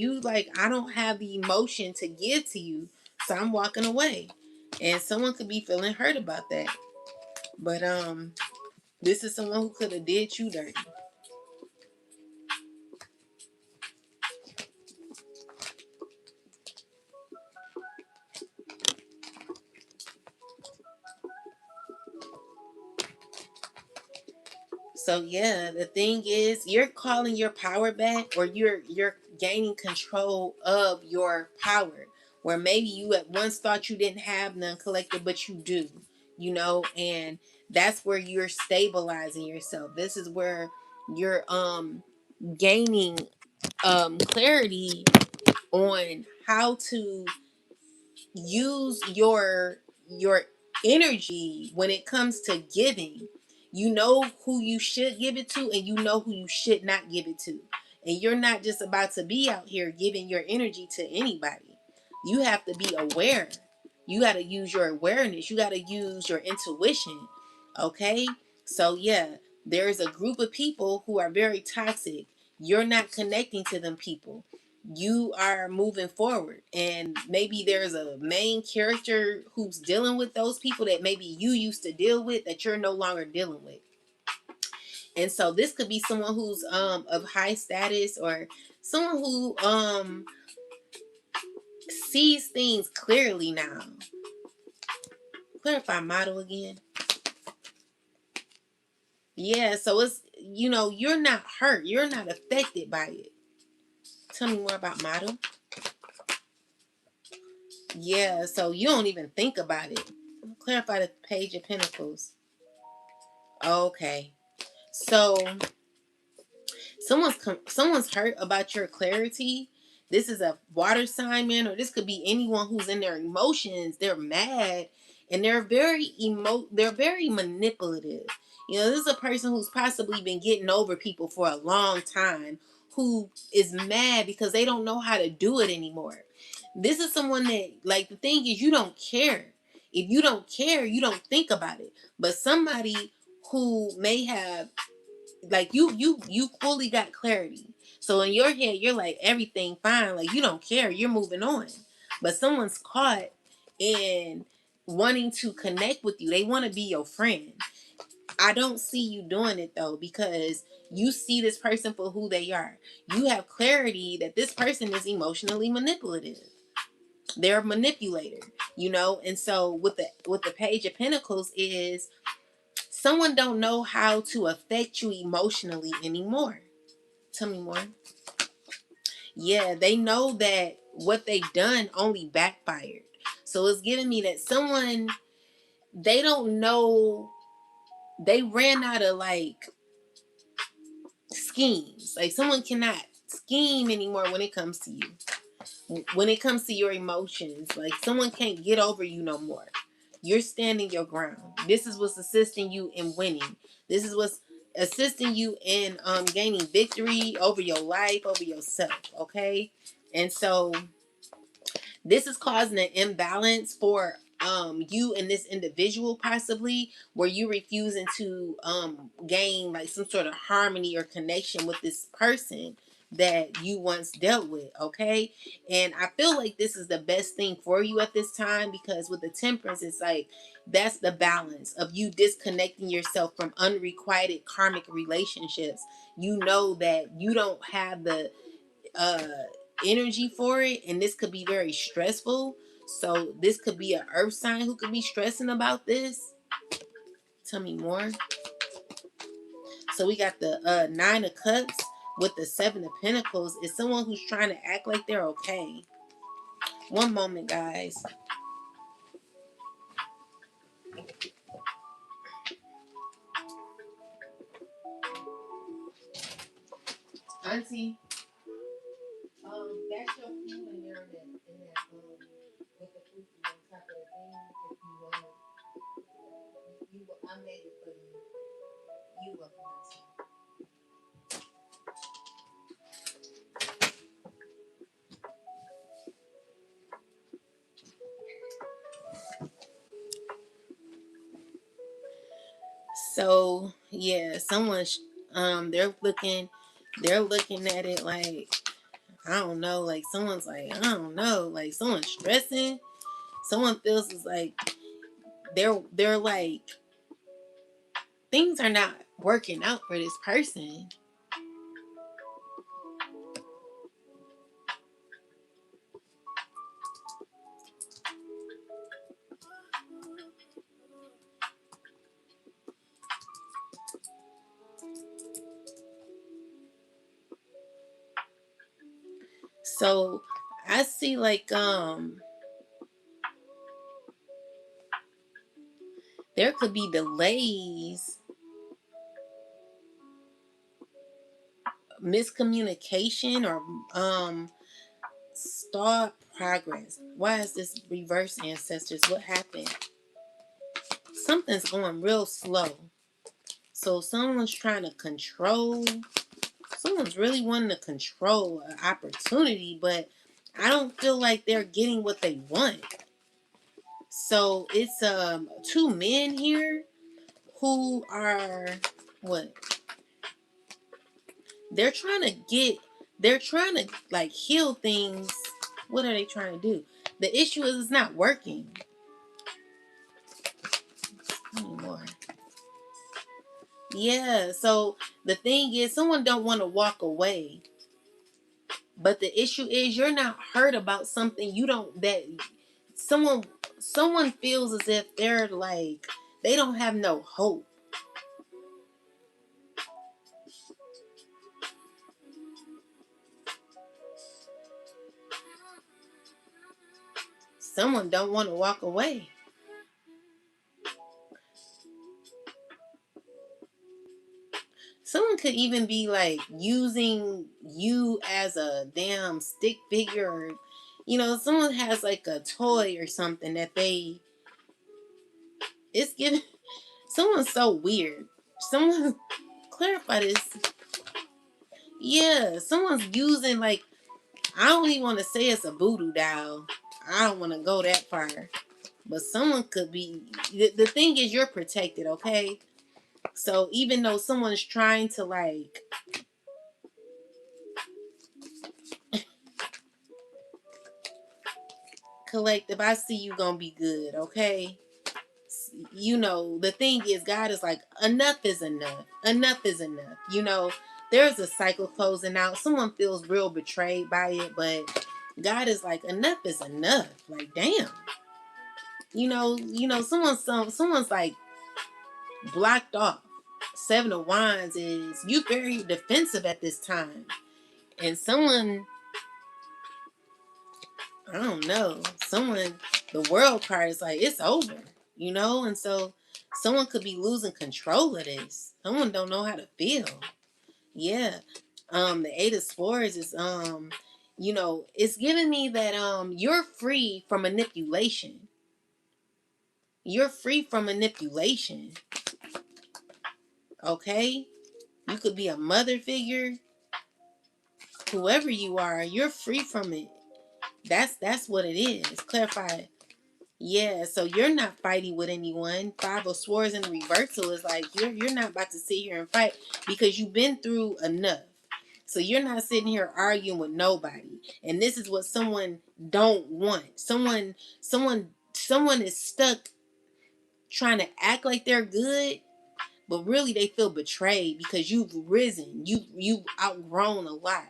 I don't have the emotion to give to you, so I'm walking away. And someone could be feeling hurt about that. But this is someone who could have did you dirty. So yeah, the thing is, you're calling your power back, or you're gaining control of your power. Where maybe you at once thought you didn't have none collected, but you do, you know, and that's where you're stabilizing yourself. This is where you're gaining clarity on how to use your energy when it comes to giving. You know who you should give it to, and you know who you should not give it to. And you're not just about to be out here giving your energy to anybody. You have to be aware. You got to use your awareness. You got to use your intuition. Okay? So yeah, there's a group of people who are very toxic. You're not connecting to them people. You are moving forward, and maybe there's a main character who's dealing with those people that maybe you used to deal with that you're no longer dealing with. And so this could be someone who's of high status, or someone who sees things clearly now. Clarify model again. Yeah, so it's, you're not hurt. You're not affected by it. Tell me more about model. Yeah, so you don't even think about it. Clarify the Page of Pentacles. Okay. So someone's hurt about your clarity. This is a water sign, man, or this could be anyone who's in their emotions. They're mad, and they're very manipulative. This is a person who's possibly been getting over people for a long time, who is mad because they don't know how to do it anymore. This is someone that, like, the thing is, you don't care. If you don't care, you don't think about it. But somebody who may have, like, you fully got clarity, so in your head you're like, everything fine, like you don't care, you're moving on. But someone's caught in wanting to connect with you. They want to be your friend. I don't see you doing it though, because you see this person for who they are. You have clarity that this person is emotionally manipulative. They're a manipulator, and so with the Page of Pentacles is someone don't know how to affect you emotionally anymore. Tell me more. Yeah, they know that what they've done only backfired. So it's giving me that someone, they don't know, they ran out of, like, schemes. Like, someone cannot scheme anymore when it comes to you. When it comes to your emotions, like, someone can't get over you no more. You're standing your ground. This is what's assisting you in winning. This is what's assisting you in gaining victory over your life, over yourself. Okay. And so this is causing an imbalance for you and this individual, possibly, where you refusing to gain, like, some sort of harmony or connection with this person that you once dealt with. Okay. And I feel like this is the best thing for you at this time, because with the Temperance, it's like, that's the balance of you disconnecting yourself from unrequited karmic relationships. You know that you don't have the uh energy for it, and this could be very stressful. So this could be an earth sign who could be stressing about this. Tell me more. So we got the Nine of Cups with the Seven of Pentacles. Is someone who's trying to act like they're okay. One moment, guys. Auntie, that's your food in there, with the food on top of the thing. If you want it, I made it for you. You welcome, Auntie. So yeah, someone's they're looking at it like, I don't know, like, someone's like, I don't know, like, someone's stressing. Someone feels is like they're like, things are not working out for this person. So I see, like, there could be delays, miscommunication, or stalled progress. Why is this reverse, ancestors? What happened? Something's going real slow. So someone's trying to control. Someone's really wanting to control an opportunity, but I don't feel like they're getting what they want. So it's two men here who are what? They're trying to get, they're trying to like heal things. What are they trying to do? The issue is it's not working anymore. Yeah, so the thing is someone don't want to walk away. But the issue is you're not hurt about something you don't that someone someone feels as if they're like they don't have no hope. Someone don't want to walk away. Someone could even be like using you as a damn stick figure. You know, someone has like a toy or something that they it's giving someone's so weird. Someone clarify this. Yeah, someone's using like I don't even want to say it's a voodoo doll. I don't want to go that far. But someone could be. The thing is, you're protected, okay? So even though someone's trying to like collective, I see you gonna be good, okay? You know, the thing is, God is like, enough is enough. Enough is enough. You know, there's a cycle closing out. Someone feels real betrayed by it, but God is like, enough is enough. Like, damn. Someone's like blocked off. Seven of Wands is you very defensive at this time. And someone, I don't know, someone, the world card is like, it's over, you know? And so someone could be losing control of this. Someone don't know how to feel. Yeah. The Eight of Swords is, it's giving me that, you're free from manipulation. You're free from manipulation. Okay? You could be a mother figure. Whoever you are, you're free from it. That's what it is. Clarify. Yeah, so you're not fighting with anyone. Five of Swords in the reversal is like you're not about to sit here and fight because you've been through enough. So you're not sitting here arguing with nobody. And this is what someone don't want. Someone is stuck trying to act like they're good, but really they feel betrayed because you've risen. You've outgrown a lot.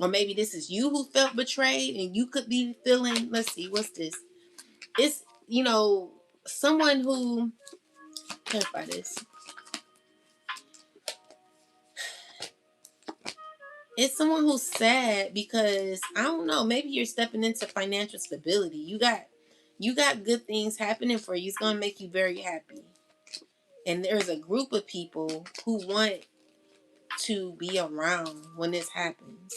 Or maybe this is you who felt betrayed and you could be feeling, let's see, what's this? It's, someone who, clarify this. It's someone who's sad because, I don't know, maybe you're stepping into financial stability. You got good things happening for you. It's going to make you very happy. And there's a group of people who want to be around when this happens.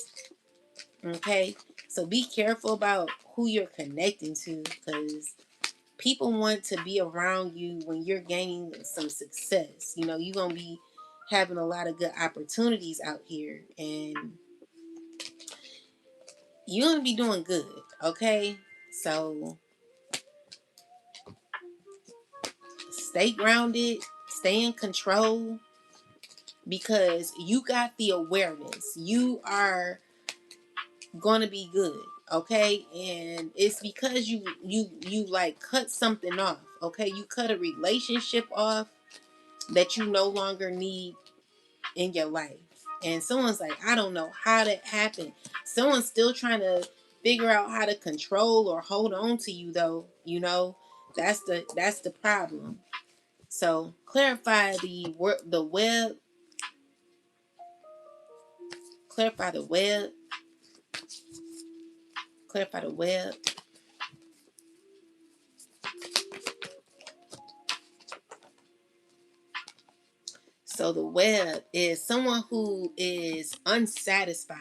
Okay? So be careful about who you're connecting to because people want to be around you when you're gaining some success. You're going to be having a lot of good opportunities out here and you're going to be doing good. Okay? So stay grounded, stay in control because you got the awareness. You are going to be good. Okay? And it's because you like cut something off. Okay? You cut a relationship off that you no longer need in your life. And someone's like, I don't know how that happened. Someone's still trying to figure out how to control or hold on to you though. That's the problem. So clarify the web, clarify the web, clarify the web. So the web is someone who is unsatisfied,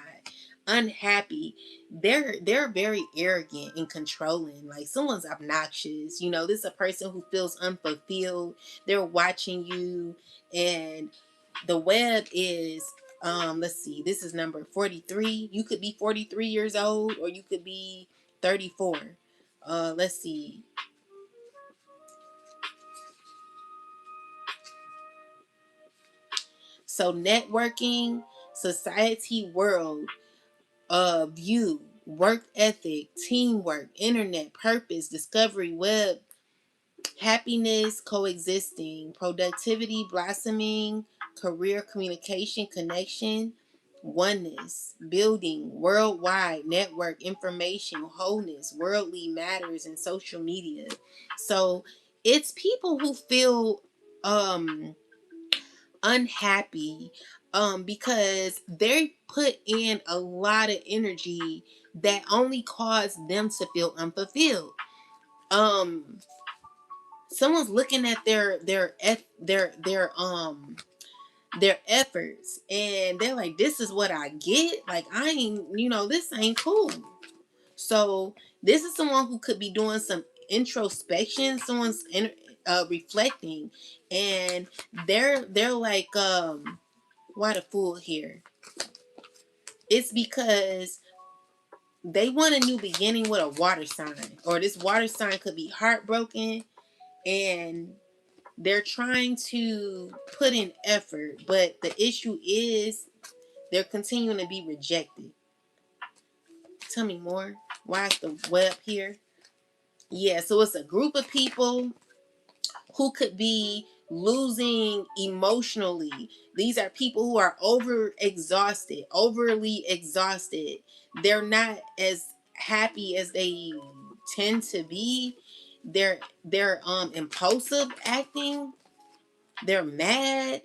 unhappy. They're very arrogant and controlling. Like someone's obnoxious. This is a person who feels unfulfilled. They're watching you, and the web is let's see. This is number 43. You could be 43 years old, or you could be 34. Let's see. So networking, society, world, view, work ethic, teamwork, internet, purpose, discovery, web, happiness, coexisting, productivity, blossoming, career, communication, connection, oneness, building, worldwide, network, information, wholeness, worldly matters, and social media. So it's people who feel unhappy because they put in a lot of energy that only caused them to feel unfulfilled. um Someone's looking at their efforts, and they're like, this is what I get. Like, I ain't, this ain't cool. So this is someone who could be doing some introspection. Someone's reflecting, and they're like, why the fool here? It's because they want a new beginning with a water sign, or this water sign could be heartbroken, and they're trying to put in effort, but the issue is they're continuing to be rejected. Tell me more. Why is the web here? Yeah, so it's a group of people who could be losing emotionally. These are people who are overly exhausted. They're not as happy as they tend to be. They're impulsive acting. They're mad.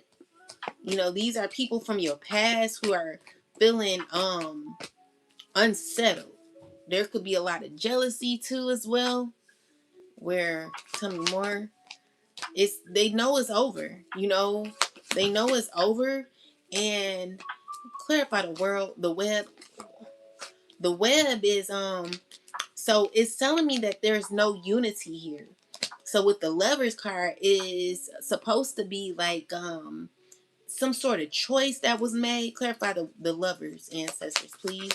These are people from your past who are feeling unsettled. There could be a lot of jealousy too as well. Where, tell me more. They know it's over. They know it's over. And clarify the web. The web is so it's telling me that there's no unity here. So with the Lovers card is supposed to be like some sort of choice that was made. Clarify the Lovers, ancestors, please.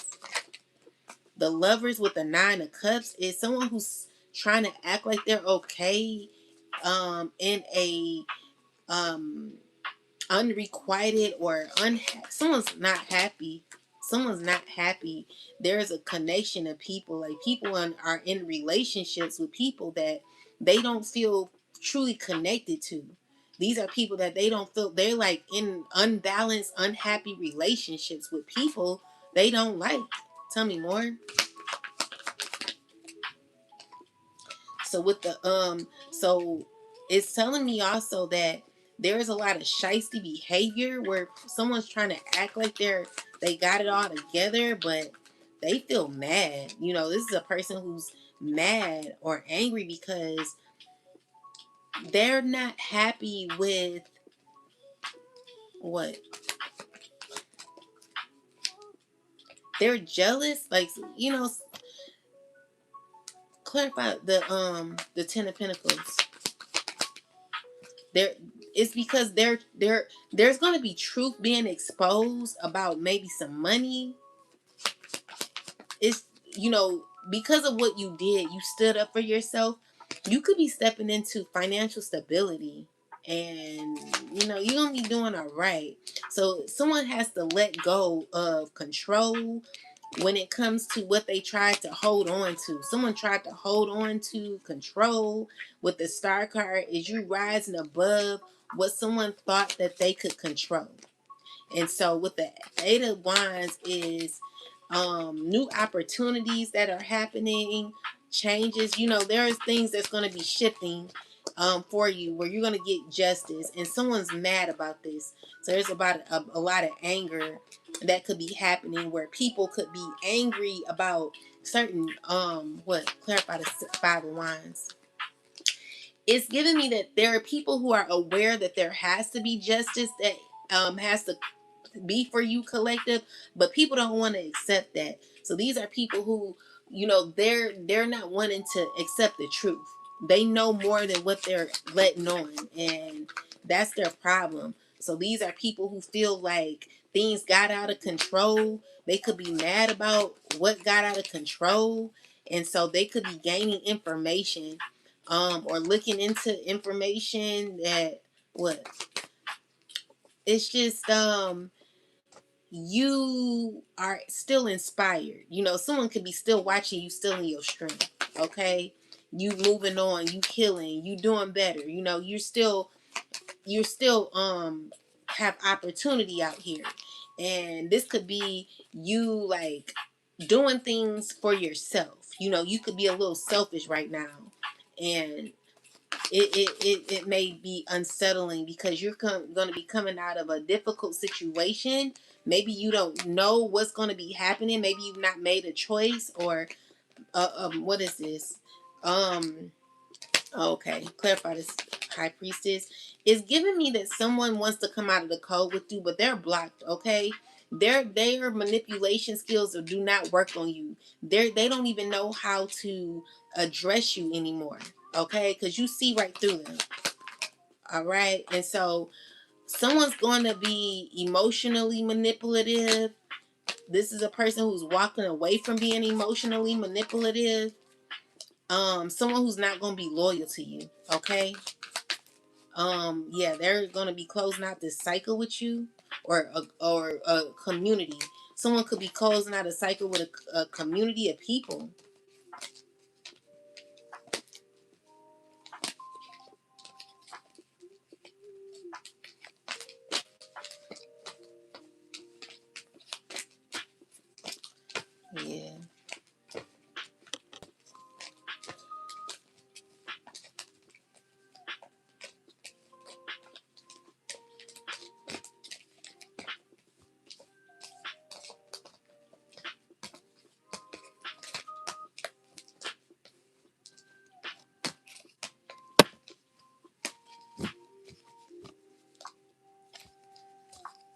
The Lovers with the 9 of Cups is someone who's trying to act like they're okay in a um unrequited or someone's not happy. Someone's not happy. There's a connection of people. Like, people are in relationships with people that they don't feel truly connected to. These are people that they don't feel, they're like in unbalanced, unhappy relationships with people they don't like. Tell me more. So with the so it's telling me also that there is a lot of shisty behavior where someone's trying to act like they got it all together, but they feel mad. This is a person who's mad or angry because they're not happy with what? They're jealous. Like, clarify the 10 of Pentacles. There, it's because there's going to be truth being exposed about maybe some money. It's, because of what you did, you stood up for yourself. You could be stepping into financial stability, and you're gonna be doing all right. So someone has to let go of control when it comes to what they tried to hold on to. Someone tried to hold on to control. With the Star card, is you rising above what someone thought that they could control. And so with the 8 of Wands is new opportunities that are happening, changes. There's things that's going to be shifting for you, where you're going to get justice, and someone's mad about this. So there's about a lot of anger that could be happening, where people could be angry about certain clarify the 5 of Wands. It's giving me that there are people who are aware that there has to be justice that has to be for you, collective, but people don't want to accept that. So these are people who, they're not wanting to accept the truth. They know more than what they're letting on, and that's their problem. So these are people who feel like things got out of control. They could be mad about what got out of control, and so they could be gaining information or looking into information that what it's just you are still inspired. You know, someone could be still watching you, still in your strength. Okay, you moving on, you healing, you doing better. You know, you're still have opportunity out here, and this could be you like doing things for yourself. You know, you could be a little selfish right now, and it may be unsettling because you're going to be coming out of a difficult situation. Maybe you don't know what's going to be happening. Maybe you've not made a choice, or what is this? Okay, clarify this. High priestess is giving me that someone wants to come out of the code with you, but they're blocked. Okay, their manipulation skills do not work on you. They don't even know how to address you anymore. Okay, because you see right through them. All right, and so someone's going to be emotionally manipulative. This is a person who's walking away from being emotionally manipulative. Someone who's not going to be loyal to you. Okay. Yeah, they're gonna be closing out this cycle with you, or a community. Someone could be closing out a cycle with a community of people. Yeah.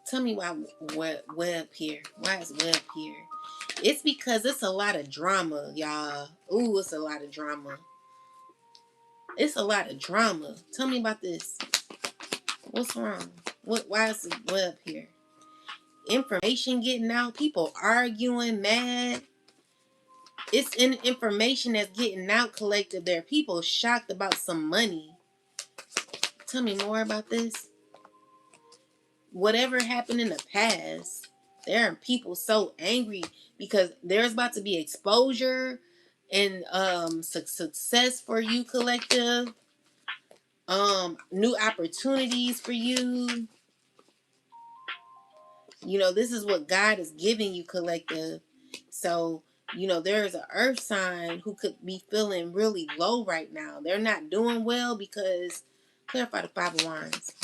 Tell me why web here? Why is web here? It's because it's a lot of drama, y'all. Ooh, it's a lot of drama. It's a lot of drama. Tell me about this. What's wrong? Why is the web here? Information getting out, people arguing, mad. It's information that's getting out collective. There are people shocked about some money. Tell me more about this. Whatever happened in the past, there are people so angry because there's about to be exposure and success for you, collective. New opportunities for you. You know, this is what God is giving you, collective. So, you know, there's an earth sign who could be feeling really low right now. They're not doing well because, clarify the Five of Wands.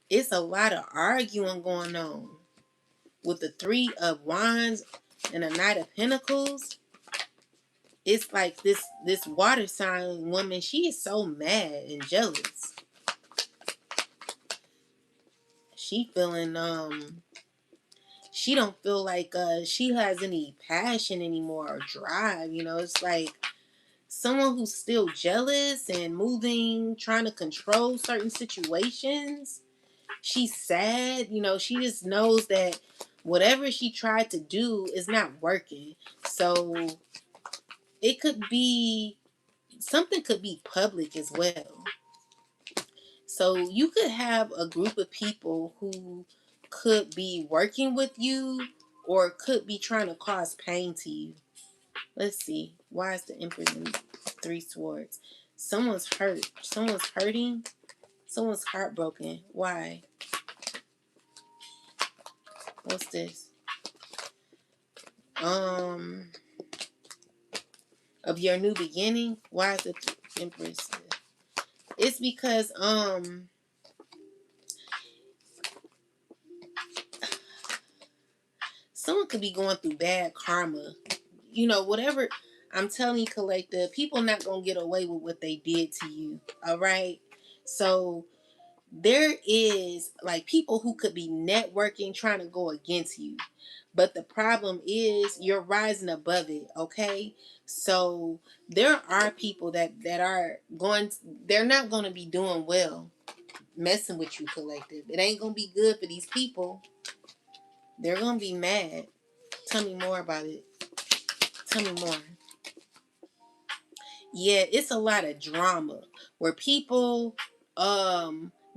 It's a lot of arguing going on with the Three of Wands and the Knight of Pentacles. It's like this water sign woman, she is so mad and jealous. She feeling she don't feel like she has any passion anymore or drive. You know, it's like someone who's still jealous and moving, trying to control certain situations. She's sad. You know, she just knows that whatever she tried to do is not working. So it could be something, could be public as well. So you could have a group of people who could be working with you or could be trying to cause pain to you. Let's see. Why is the Empress in Three Swords? Someone's hurt. Someone's hurting. Someone's heartbroken. Why? What's this? Of your new beginning. Why is the Empress? It's because someone could be going through bad karma. You know, whatever. I'm telling you, collective, people not gonna get away with what they did to you. All right. So there is like people who could be networking, trying to go against you. But the problem is you're rising above it, okay? So there are people that are going, they're not going to be doing well messing with you, collective. It ain't going to be good for these people. They're going to be mad. Tell me more about it. Tell me more. Yeah, it's a lot of drama where people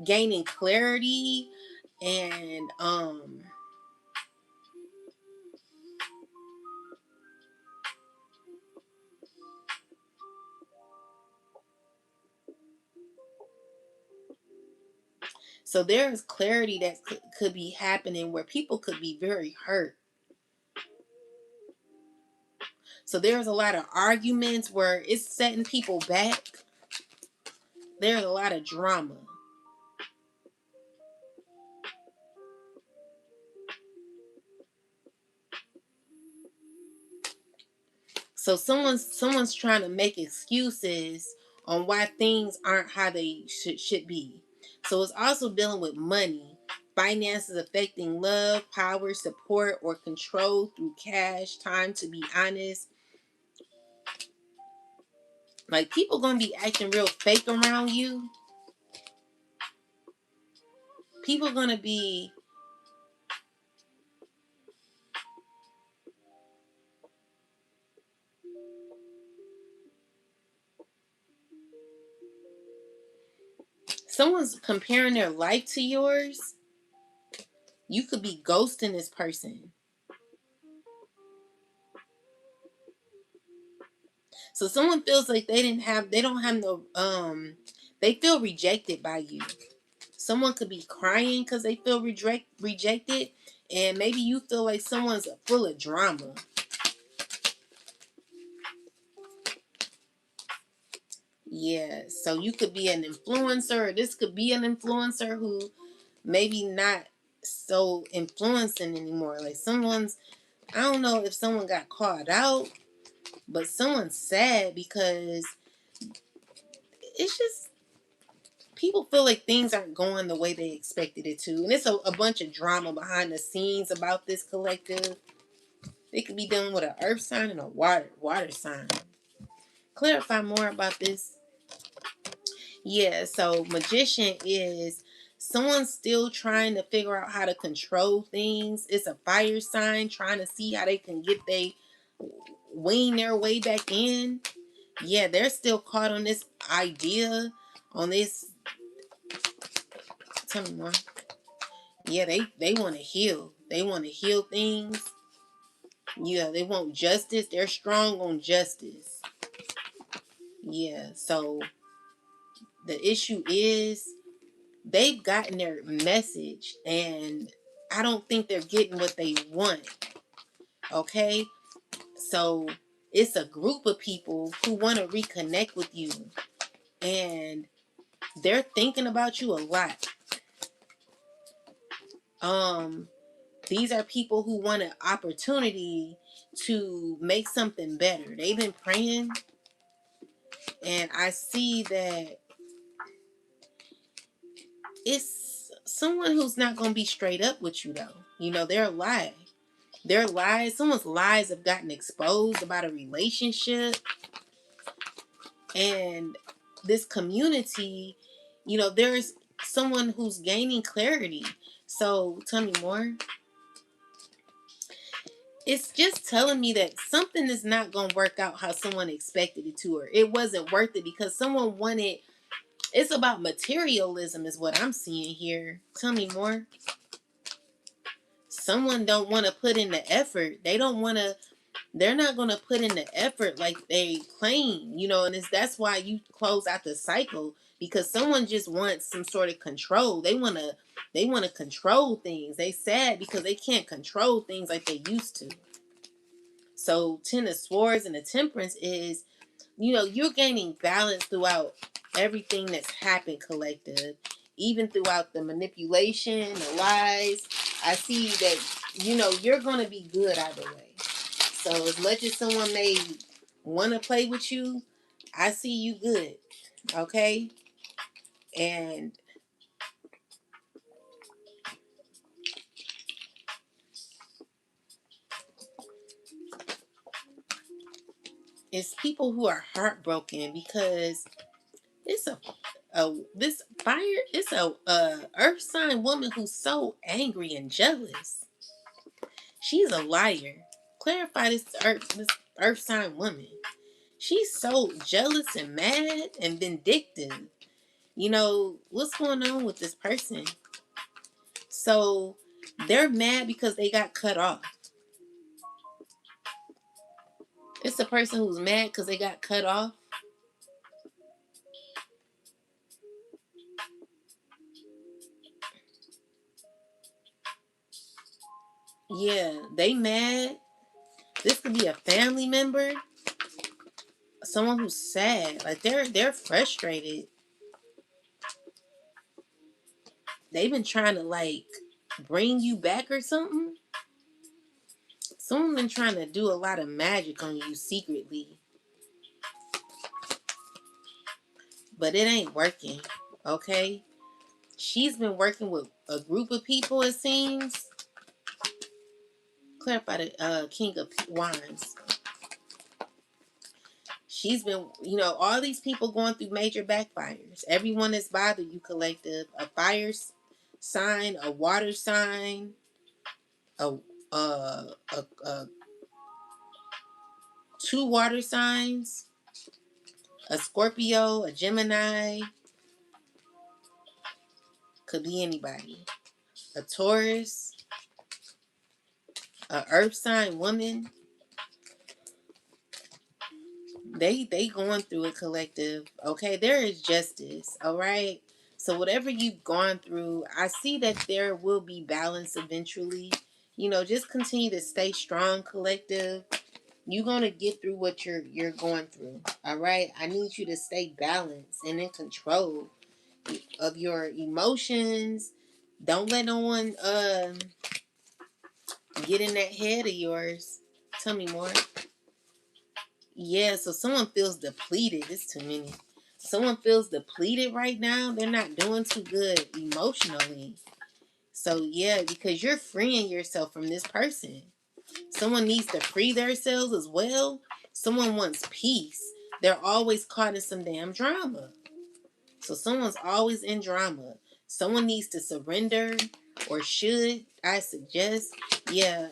gaining clarity. And so there is clarity that could be happening where people could be very hurt. So there's a lot of arguments where it's setting people back. There's a lot of drama. So someone's trying to make excuses on why things aren't how they should be. So it's also dealing with money, finances affecting love, power, support, or control through cash, time to be honest. Like people gonna be acting real fake around you. People gonna be someone's comparing their life to yours. You could be ghosting this person. So someone feels like they don't have no they feel rejected by you. Someone could be crying because they feel rejected, and maybe you feel like someone's full of drama. Yeah, so you could be an influencer, or this could be an influencer who maybe not so influencing anymore. Like someone's, I don't know if someone got caught out, but someone's sad because it's just people feel like things aren't going the way they expected it to. And it's a bunch of drama behind the scenes about this collective. They could be dealing with an earth sign and a water sign. Clarify more about this. Yeah, so magician is someone still trying to figure out how to control things. It's a fire sign trying to see how they can get they wean their way back in. Yeah, they're still caught on this idea, on this. Tell me more. Yeah, they want to heal. They want to heal things. Yeah, they want justice. They're strong on justice. Yeah, so the issue is they've gotten their message and I don't think they're getting what they want. Okay? So it's a group of people who want to reconnect with you and they're thinking about you a lot. These are people who want an opportunity to make something better. They've been praying and I see that it's someone who's not going to be straight up with you though. You know, they're lying. Their lies, someone's lies have gotten exposed about a relationship. And this community, you know, there's someone who's gaining clarity. So tell me more. It's just telling me that something is not going to work out how someone expected it to, or it wasn't worth it because someone wanted. It's about materialism is what I'm seeing here. Tell me more. Someone don't want to put in the effort. They don't want to, they're not going to put in the effort like they claim, you know, and that's why you close out the cycle because someone just wants some sort of control. They want to control things. They sad because they can't control things like they used to. So Ten of Swords and the Temperance is, you know, you're gaining balance throughout everything that's happened collective, even throughout the manipulation, the lies. I see that, you know, you're going to be good either way. So as much as someone may want to play with you, I see you good. Okay? And it's people who are heartbroken because it's a this fire, it's a earth sign woman who's so angry and jealous. She's a liar. Clarify this earth sign woman. She's so jealous and mad and vindictive. You know, what's going on with this person? So they're mad because they got cut off. It's a person who's mad because they got cut off. Yeah, they mad. This could be a family member, someone who's sad. Like they're frustrated. They've been trying to like bring you back or something. Someone been trying to do a lot of magic on you secretly, but it ain't working. Okay, she's been working with a group of people. It seems. Clarify the King of Wands. She's been, all these people going through major backfires. Everyone that's bothered you, collective. A fire sign, a water sign, a, two water signs, a Scorpio, a Gemini. Could be anybody. A Taurus, a earth sign woman. They going through a collective. Okay, there is justice. All right. So whatever you've gone through, I see that there will be balance eventually. Just continue to stay strong, collective. You're gonna get through what you're going through. All right. I need you to stay balanced and in control of your emotions. Don't let no one get in that head of yours. Tell me more. Yeah, so someone feels depleted. It's too many. Someone feels depleted right now. They're not doing too good emotionally. So yeah, because you're freeing yourself from this person. Someone needs to free themselves as well. Someone wants peace. They're always caught in some damn drama. So someone's always in drama. Someone needs to surrender, or should I suggest? Yeah,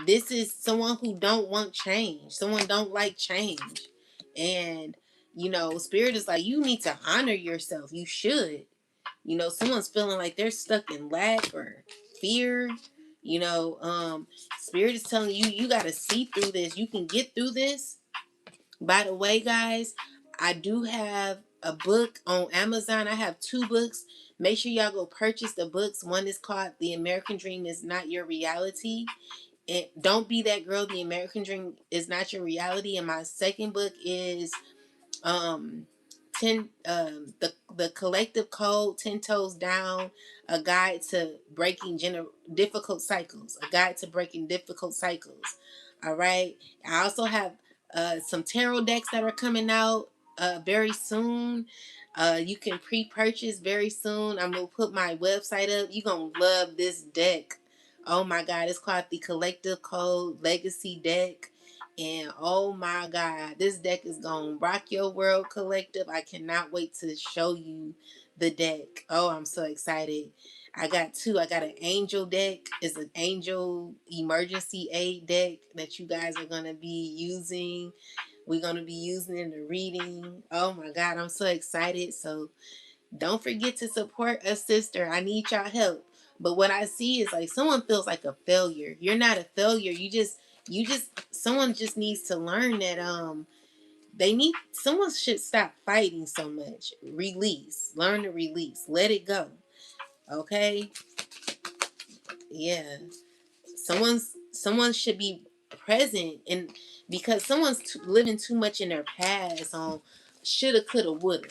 this is someone who don't want change. Someone don't like change. And spirit is like, you need to honor yourself. You should. Someone's feeling like they're stuck in lack or fear. Spirit is telling you, you got to see through this. You can get through this. By the way, guys, I do have a book on Amazon. I have two books. Make sure y'all go purchase the books. One is called The American Dream Is Not Your Reality. And Don't Be That Girl. The American Dream Is Not Your Reality. And my second book is um 10 the collective code, 10 toes down, a guide to breaking difficult cycles, a guide to breaking difficult cycles. All right, I also have some tarot decks that are coming out very soon. You can pre-purchase very soon. I'm gonna put my website up. You're gonna love this deck. Oh my god, it's called the Collective Code Legacy Deck. And oh my God, this deck is gonna rock your world, collective. I cannot wait to show you the deck. Oh, I'm so excited. I got two. I got an angel deck. It's an angel emergency aid deck that you guys are gonna be using. We're gonna be using in the reading. Oh my God, I'm so excited. So don't forget to support a sister. I need y'all help. But what I see is like someone feels like a failure. You're not a failure. You just someone just needs to learn that someone should stop fighting so much. Release. Learn to release. Let it go. Okay? Yeah. Someone should be present, and because someone's living too much in their past on shoulda, coulda, woulda.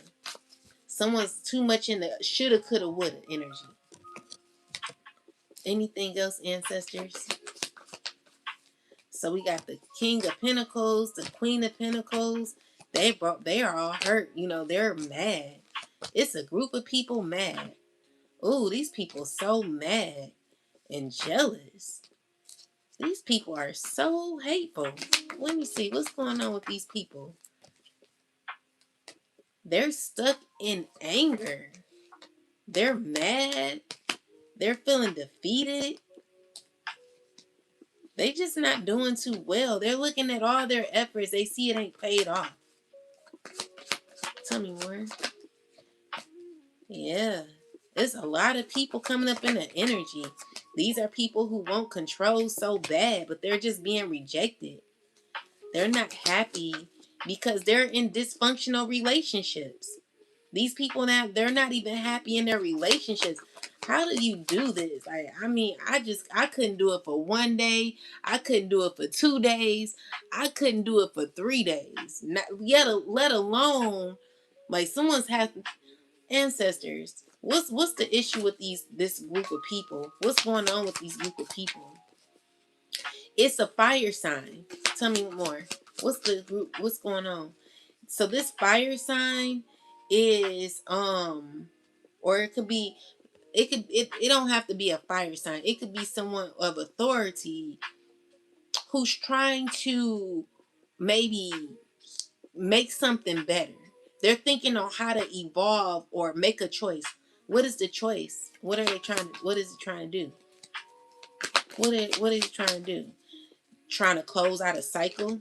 Someone's too much in the shoulda, coulda, woulda energy. Anything else, ancestors? So we got the King of Pentacles, the Queen of Pentacles. They are all hurt. They're mad. It's a group of people mad. Ooh, these people so mad and jealous. These people are so hateful. Let me see what's going on with these people. They're stuck in anger. They're mad. They're feeling defeated. They just not doing too well. They're looking at all their efforts. They see it ain't paid off. Tell me more. Yeah. There's a lot of people coming up in the energy. These are people who want control so bad, but they're just being rejected. They're not happy because they're in dysfunctional relationships. These people now, they're not even happy in their relationships. How do you do this? Like, I mean, I couldn't do it for 1 day. I couldn't do it for 2 days. I couldn't do it for 3 days. Not yet, let alone like someone's had ancestors. What's the issue with this group of people? What's going on with these group of people? It's a fire sign. Tell me more. What's the group? What's going on? So this fire sign is or it could be it don't have to be a fire sign. It could be someone of authority who's trying to maybe make something better. They're thinking on how to evolve or make a choice. What is the choice? What is it trying to do? What is it trying to do? Trying to close out a cycle?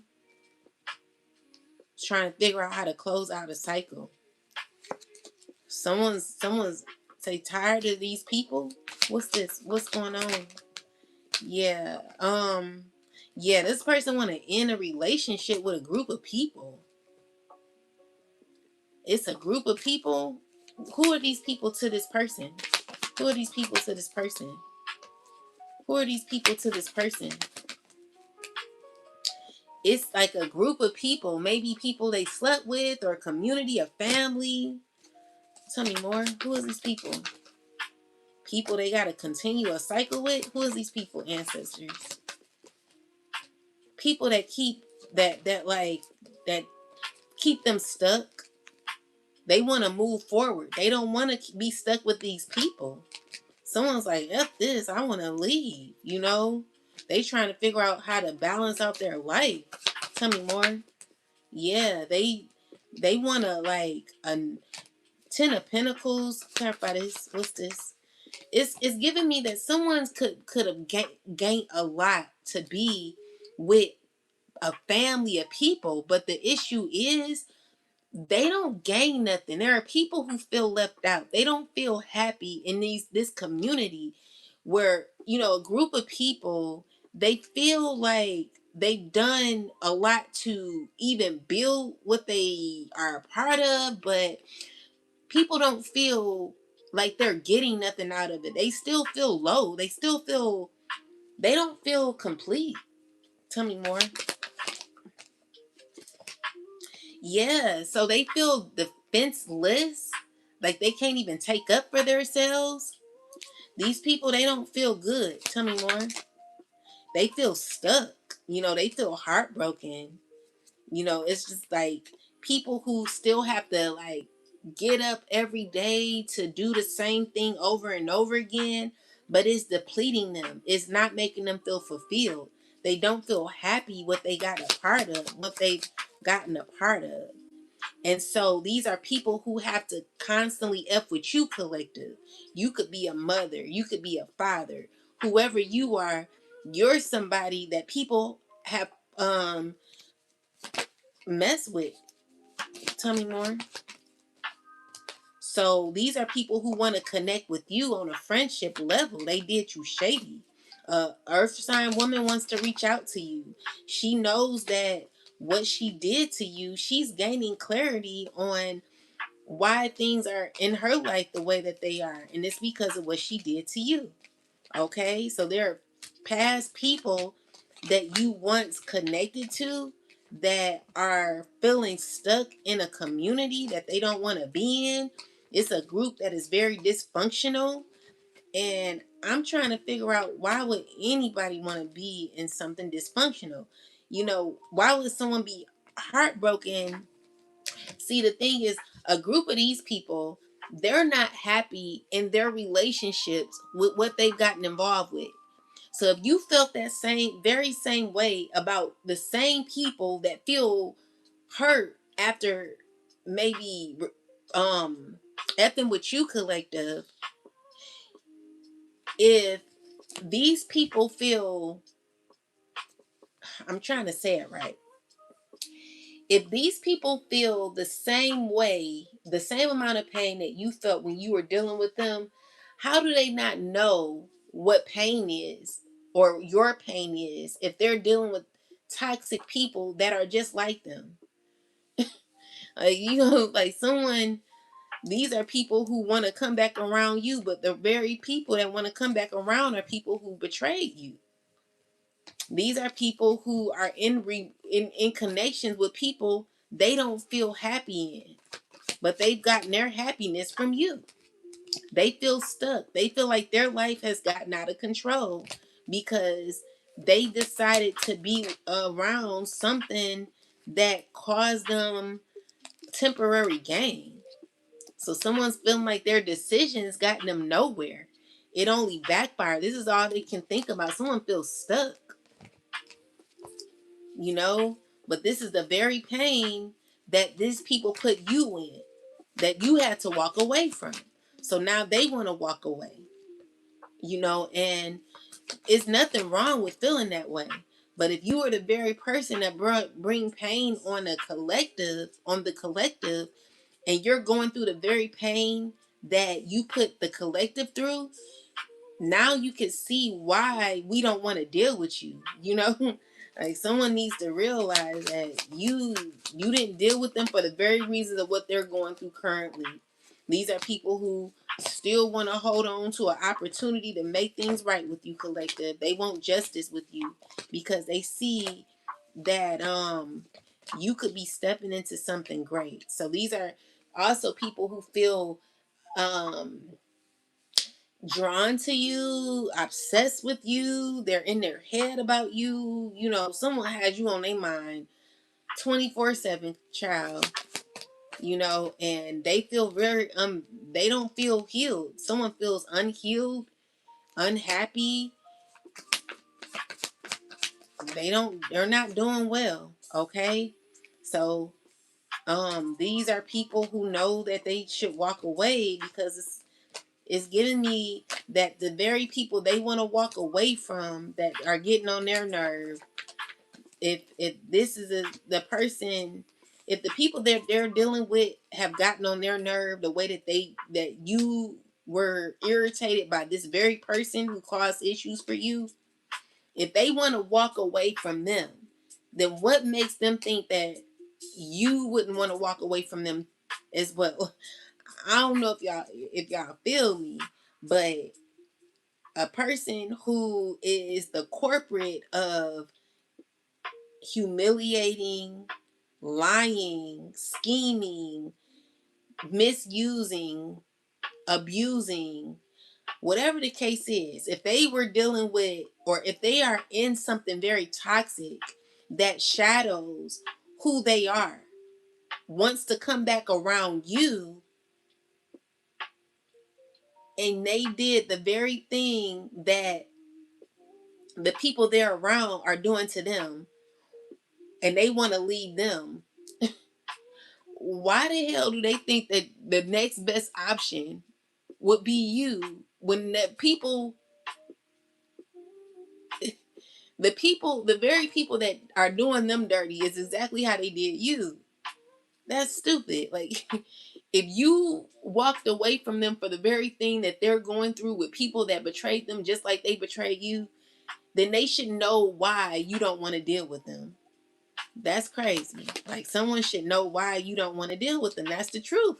Trying to figure out how to close out a cycle. Someone's say tired of these people. What's this? What's going on? Yeah. Yeah, this person want to end a relationship with a group of people. It's a group of people. Who are these people to this person? Who are these people to this person? Who are these people to this person? It's like a group of people, maybe people they slept with or a community, a family. Tell me more. Who is these people? People they gotta continue a cycle with? Who is these people? Ancestors. People that keep that keep them stuck. They want to move forward. They don't want to be stuck with these people. Someone's like, F this, I want to leave, you know? They trying to figure out how to balance out their life. Tell me more. Yeah, they want to like a 10 of Pentacles. Clarify this. What's this? It's giving me that someone could have gained a lot to be with a family of people, but the issue is they don't gain nothing. There are people who feel left out. They don't feel happy in this community where, you know, a group of people, they feel like they've done a lot to even build what they are a part of, but people don't feel like they're getting nothing out of it. They still feel low. They don't feel complete. Tell me more. Yeah, so they feel defenseless, like they can't even take up for themselves. These people, they don't feel good. Tell me more. They feel stuck. You know, they feel heartbroken. You know, it's just like people who still have to like get up every day to do the same thing over and over again, but it's depleting them. It's not making them feel fulfilled. They don't feel happy what they got a part of, what they've gotten a part of. And so these are people who have to constantly F with you, collective. You could be a mother, you could be a father, whoever you are, you're somebody that people have mess with. Tell me more. So these are people who want to connect with you on a friendship level. They did you shady. Earth sign woman wants to reach out to you. She knows that what she did to you, she's gaining clarity on why things are in her life the way that they are. And it's because of what she did to you. Okay? So there are past people that you once connected to that are feeling stuck in a community that they don't want to be in. It's a group that is very dysfunctional. And I'm trying to figure out, why would anybody want to be in something dysfunctional? You know, why would someone be heartbroken? See, the thing is, a group of these people, they're not happy in their relationships with what they've gotten involved with. So if you felt that very same way about the same people that feel hurt after maybe effing with you, collective, if these people feel, I'm trying to say it right. If these people feel the same way, the same amount of pain that you felt when you were dealing with them, How do they not know what pain is or your pain is if they're dealing with toxic people that are just like them? You know, like someone, these are people who want to come back around you, but the very people that want to come back around are people who betrayed you. These are people who are in connections with people they don't feel happy in, but they've gotten their happiness from you. They feel stuck. They feel like their life has gotten out of control because they decided to be around something that caused them temporary gain. So someone's feeling like their decisions gotten them nowhere. It only backfired. This is all they can think about. Someone feels stuck, you know? But this is the very pain that these people put you in, that you had to walk away from. So now they want to walk away, you know, and it's nothing wrong with feeling that way. But if you are the very person that bring pain on the collective, and you're going through the very pain that you put the collective through, now you can see why we don't want to deal with you. You know, like someone needs to realize that you didn't deal with them for the very reasons of what they're going through currently. These are people who still want to hold on to an opportunity to make things right with you, collective. They want justice with you because they see that you could be stepping into something great. So these are also people who feel um drawn to you, obsessed with you. They're in their head about you. You know, someone has you on their mind 24/7, child. You know, and they feel very they don't feel healed. Someone feels unhealed, unhappy. They're not doing well, okay? So these are people who know that they should walk away because it's giving me that the very people they want to walk away from that are getting on their nerve. If this is the person, if the people that they're dealing with have gotten on their nerve the way that you were irritated by this very person who caused issues for you, if they want to walk away from them, then what makes them think that you wouldn't want to walk away from them as well? I don't know if y'all feel me, but a person who is the corporate of humiliating, lying, scheming, misusing, abusing, whatever the case is, if they were dealing with, or if they are in something very toxic that shadows who they are, wants to come back around you, and they did the very thing that the people they're around are doing to them, and they want to leave them, why the hell do they think that the next best option would be you when the very people that are doing them dirty is exactly how they did you? That's stupid. Like, if you walked away from them for the very thing that they're going through with people that betrayed them just like they betrayed you, then they should know why you don't want to deal with them. That's crazy. Like, someone should know why you don't want to deal with them. That's the truth.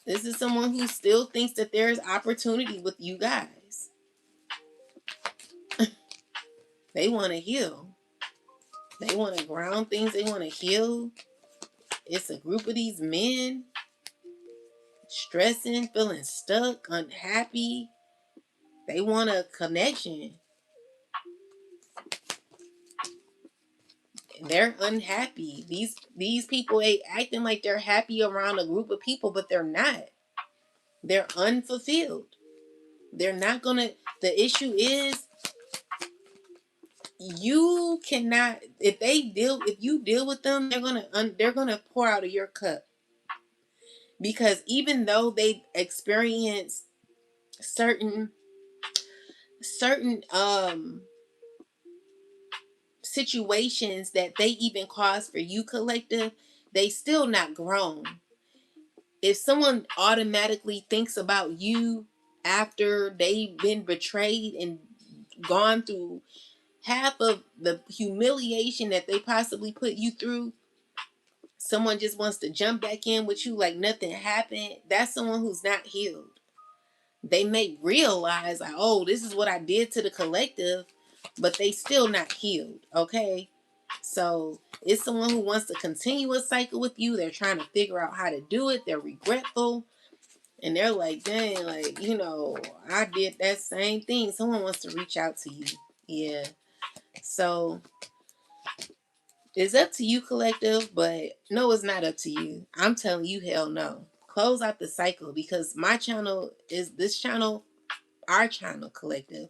This is someone who still thinks that there's opportunity with you guys. They want to heal. They want to ground things. They want to heal. It's a group of these men stressing, feeling stuck, unhappy. They want a connection. They're unhappy. These people ain't acting like they're happy around a group of people, but they're not. They're unfulfilled. They're not gonna. The issue is you cannot. If you deal with them, they're gonna pour out of your cup, because even though they experience certain situations that they even cause for you, collective, they still not grown. if someone automatically thinks about you after they've been betrayed and gone through half of the humiliation that they possibly put you through, someone just wants to jump back in with you like nothing happened, that's someone who's not healed. They may realize, like, oh, this is what I did to the collective, but they still not healed. Okay. So it's someone who wants to continue a cycle with you. They're trying to figure out how to do it. They're regretful. And they're like, dang, like, I did that same thing. Someone wants to reach out to you. Yeah. So it's up to you, collective, but no, it's not up to you. I'm telling you, hell no. Close out the cycle, because our channel, collective,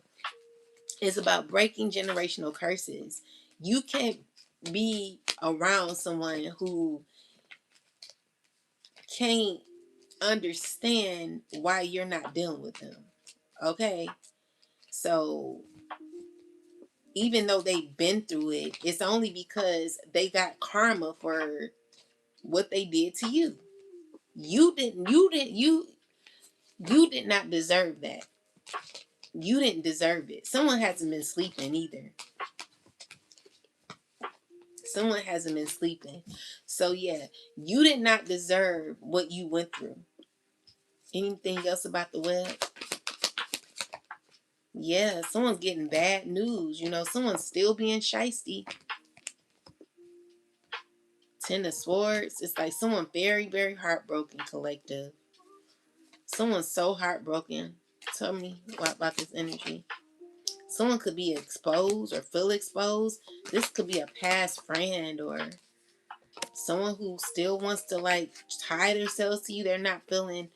is about breaking generational curses. You can't be around someone who can't understand why you're not dealing with them. Okay? So even though they've been through it, it's only because they got karma for what they did to you. You did not deserve that. You didn't deserve it. Someone hasn't been sleeping either. Someone hasn't been sleeping. So yeah, you did not deserve what you went through. Anything else about the web? Yeah, someone's getting bad news. Someone's still being shisty. Ten of Swords. It's like someone very, very heartbroken, collective. Someone's so heartbroken. Tell me what about this energy. Someone could be exposed or feel exposed. This could be a past friend or someone who still wants to like tie themselves to you. They're feeling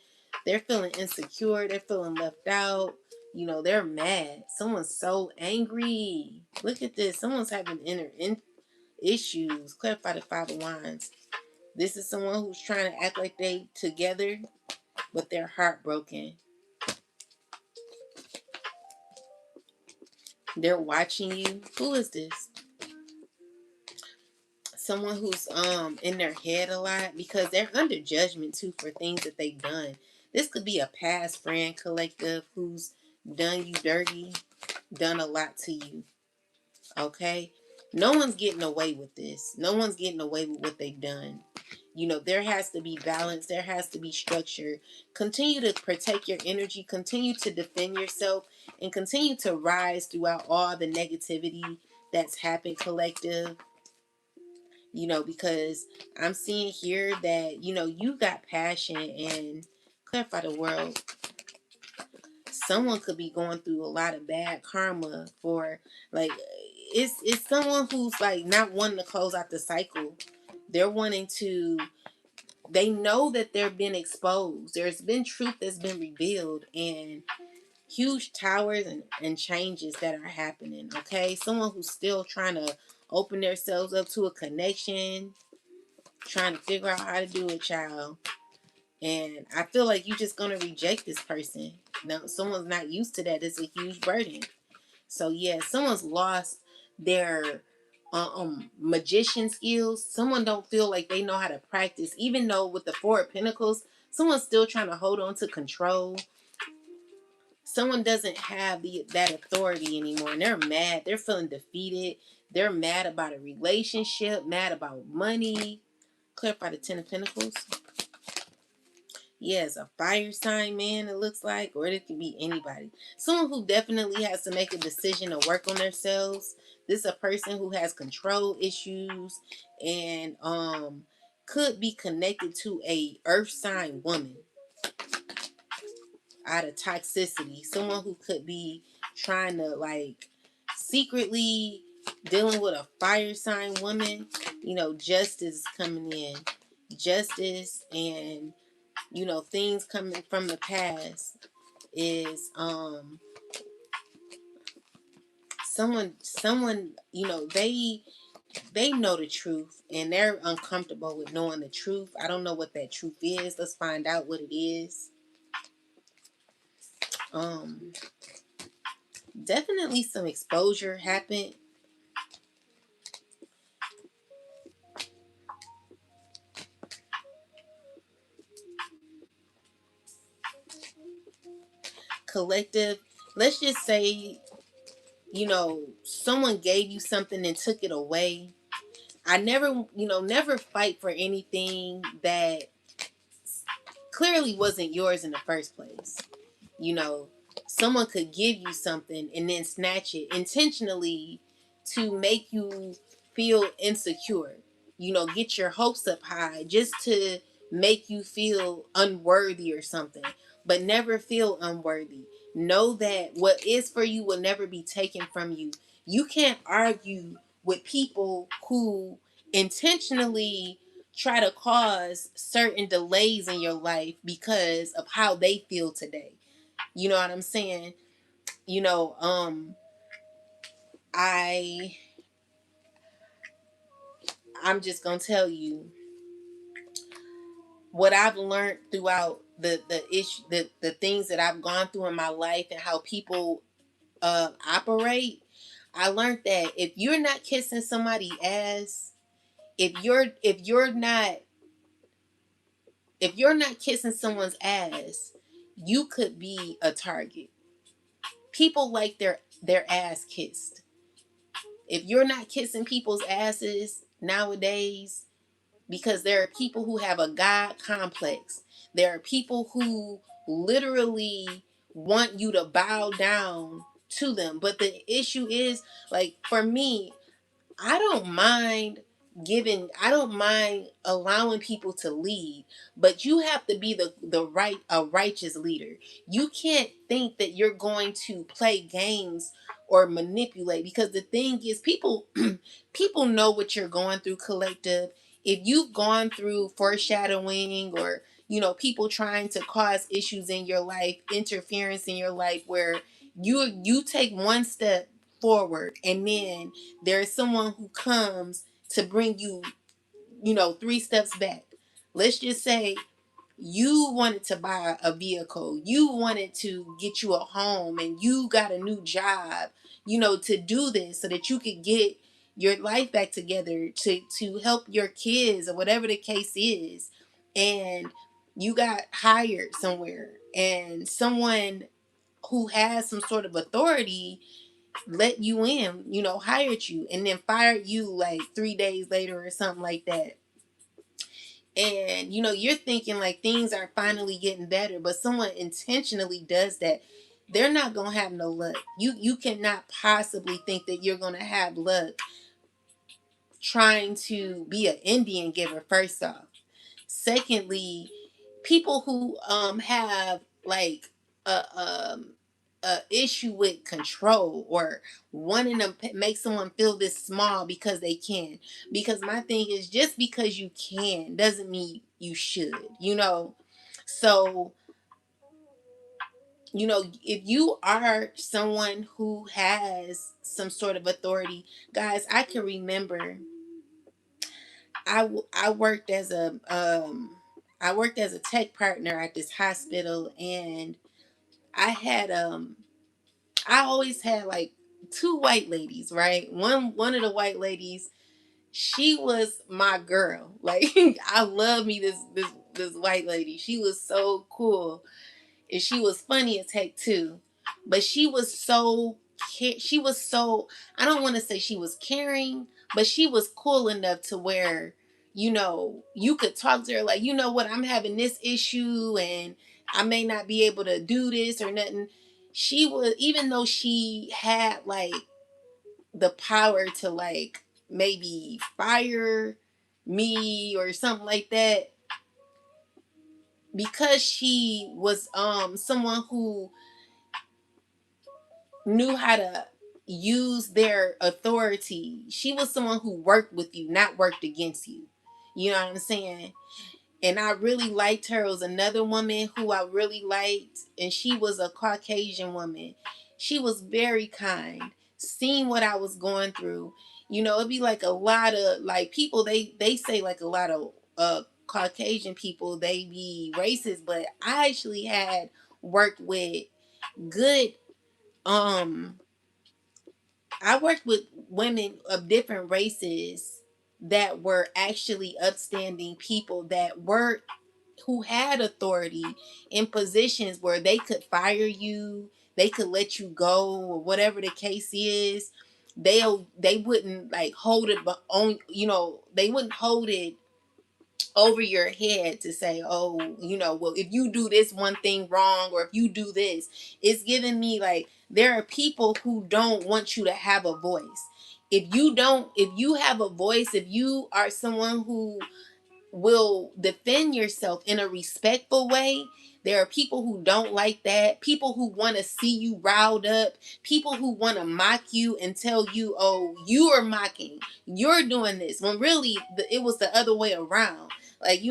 insecure. They're feeling left out. They're mad. Someone's so angry. Look at this. Someone's having inner issues. Clarify the Five of Wands. This is someone who's trying to act like they together, but they're heartbroken. They're watching you. Who is this? Someone who's in their head a lot, because they're under judgment too for things that they've done. This could be a past friend, collective, who's done you dirty, done a lot to you. Okay? No one's getting away with this. No one's getting away with what they've done. There has to be balance. There has to be structure. Continue to protect your energy. Continue to defend yourself. And continue to rise throughout all the negativity that's happened, collective. Because I'm seeing here that, you got passion, and clarify the world. Someone could be going through a lot of bad karma for, like, it's someone who's like not wanting to close out the cycle. They're wanting to, they know that they've been exposed. There's been truth that's been revealed, and huge towers and changes that are happening. Okay. Someone who's still trying to open themselves up to a connection, trying to figure out how to do it, child. And I feel like you're just gonna reject this person. Now, someone's not used to that. It's a huge burden. So yeah, someone's lost their magician skills. Someone don't feel like they know how to practice, even though with the Four of Pentacles, someone's still trying to hold on to control. Someone doesn't have that authority anymore, and they're mad. They're feeling defeated. They're mad about a relationship, mad about money. Clarify the Ten of Pentacles. Yes, a fire sign man, it looks like, or it could be anybody. Someone who definitely has to make a decision to work on themselves. This is a person who has control issues and could be connected to a earth sign woman out of toxicity. Someone who could be trying to like secretly dealing with a fire sign woman. Justice is coming in. Justice and things coming from the past is someone they know the truth and they're uncomfortable with knowing the truth. I don't know what that truth is. Let's find out what it is. Definitely some exposure happened. collective, let's just say, someone gave you something and took it away. I never fight for anything that clearly wasn't yours in the first place. you know Someone could give you something and then snatch it intentionally to make you feel insecure, get your hopes up high just to make you feel unworthy or something. But never feel unworthy. Know that what is for you will never be taken from you. You can't argue with people who intentionally try to cause certain delays in your life because of how they feel today. You know what I'm saying? You know, I I'm just gonna tell you what I've learned throughout the issue, the things that I've gone through in my life and how people operate. I learned that if you're not kissing somebody's ass, if you're not kissing someone's ass, you could be a target. People like their ass kissed. If you're not kissing people's asses nowadays, because there are people who have a God complex, there are people who literally want you to bow down to them. But the issue is, like, for me, I don't mind allowing people to lead, but you have to be a righteous leader. You can't think that you're going to play games or manipulate, because the thing is, people people know what you're going through, collective. If you've gone through foreshadowing, or people trying to cause issues in your life, interference in your life, where you take one step forward and then there's someone who comes to bring you, three steps back. Let's just say you wanted to buy a vehicle, you wanted to get you a home, and you got a new job, to do this so that you could get your life back together, to help your kids, or whatever the case is. And you got hired somewhere, and someone who has some sort of authority let you in, hired you, and then fired you like 3 days later or something like that. And you're thinking like things are finally getting better, but someone intentionally does that, they're not gonna have no luck. You cannot possibly think that you're gonna have luck trying to be an Indian giver, first off. Secondly, people who have like a a issue with control, or wanting to make someone feel this small because they can. Because my thing is, just because you can doesn't mean you should. So if you are someone who has some sort of authority, guys, I can remember I worked as a tech partner at this hospital, and I had I always had like two white ladies, right? One of the white ladies, she was my girl. Like, I love me this white lady. She was so cool, and she was funny as heck too. But she was so, I don't want to say she was caring, but she was cool enough to where you could talk to her like, what, I'm having this issue and I may not be able to do this or nothing. She was, even though she had like the power to like maybe fire me or something like that, because she was someone who knew how to use their authority. She was someone who worked with you, not worked against you. You know what I'm saying? And I really liked her. It was another woman who I really liked, and she was a Caucasian woman. She was very kind, seeing what I was going through. It'd be like a lot of like people, they say like a lot of Caucasian people, they be racist, but I actually had worked with good um I worked with women of different races that were actually upstanding people, that were who had authority in positions where they could fire you, they could let you go, or whatever the case is. They wouldn't like hold it, but on, they wouldn't hold it over your head to say, oh, well, if you do this one thing wrong, or if you do this. It's giving me like there are people who don't want you to have a voice. If you have a voice, if you are someone who will defend yourself in a respectful way, there are people who don't like that. People who want to see you riled up. People who want to mock you and tell you, oh, you are mocking. You're doing this. When really it was the other way around. Like,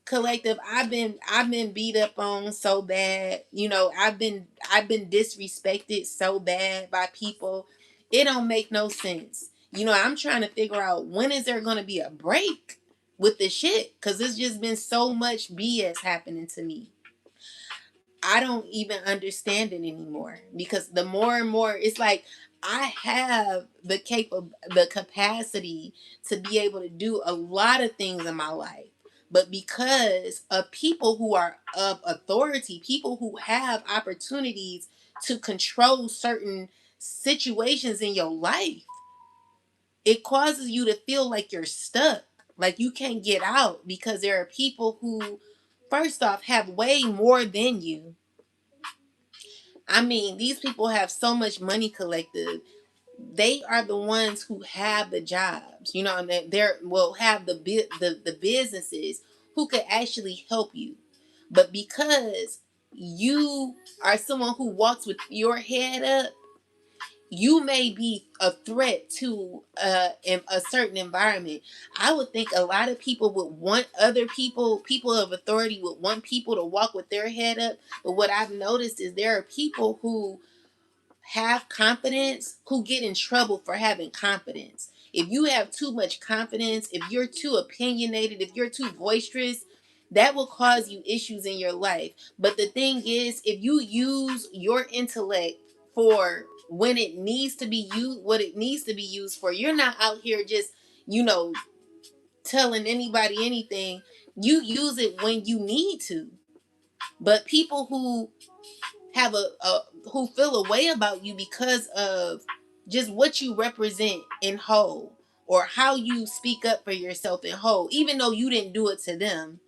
collective, I've been beat up on so bad. I've been disrespected so bad by people. It don't make no sense. I'm trying to figure out, when is there going to be a break with the shit, because it's just been so much BS happening to me. I don't even understand it anymore, because the more and more it's like I have the capacity to be able to do a lot of things in my life, but because of people who are of authority, people who have opportunities to control certain situations in your life, it causes you to feel like you're stuck, like you can't get out, because there are people who, first off, have way more than you. I mean, these people have so much money, collective. They are the ones who have the jobs, and they're will have the businesses who could actually help you. But because you are someone who walks with your head up, you may be a threat to a certain environment. I would think a lot of people would want other people of authority would want people to walk with their head up. But what I've noticed is there are people who have confidence who get in trouble for having confidence. If you have too much confidence, if you're too opinionated, if you're too boisterous, that will cause you issues in your life. But the thing is, if you use your intellect for when it needs to be used, what it needs to be used for, you're not out here just, you know, telling anybody anything. You use it when you need to. But people who have who feel a way about you because of just what you represent in whole, or how you speak up for yourself in whole, even though you didn't do it to them.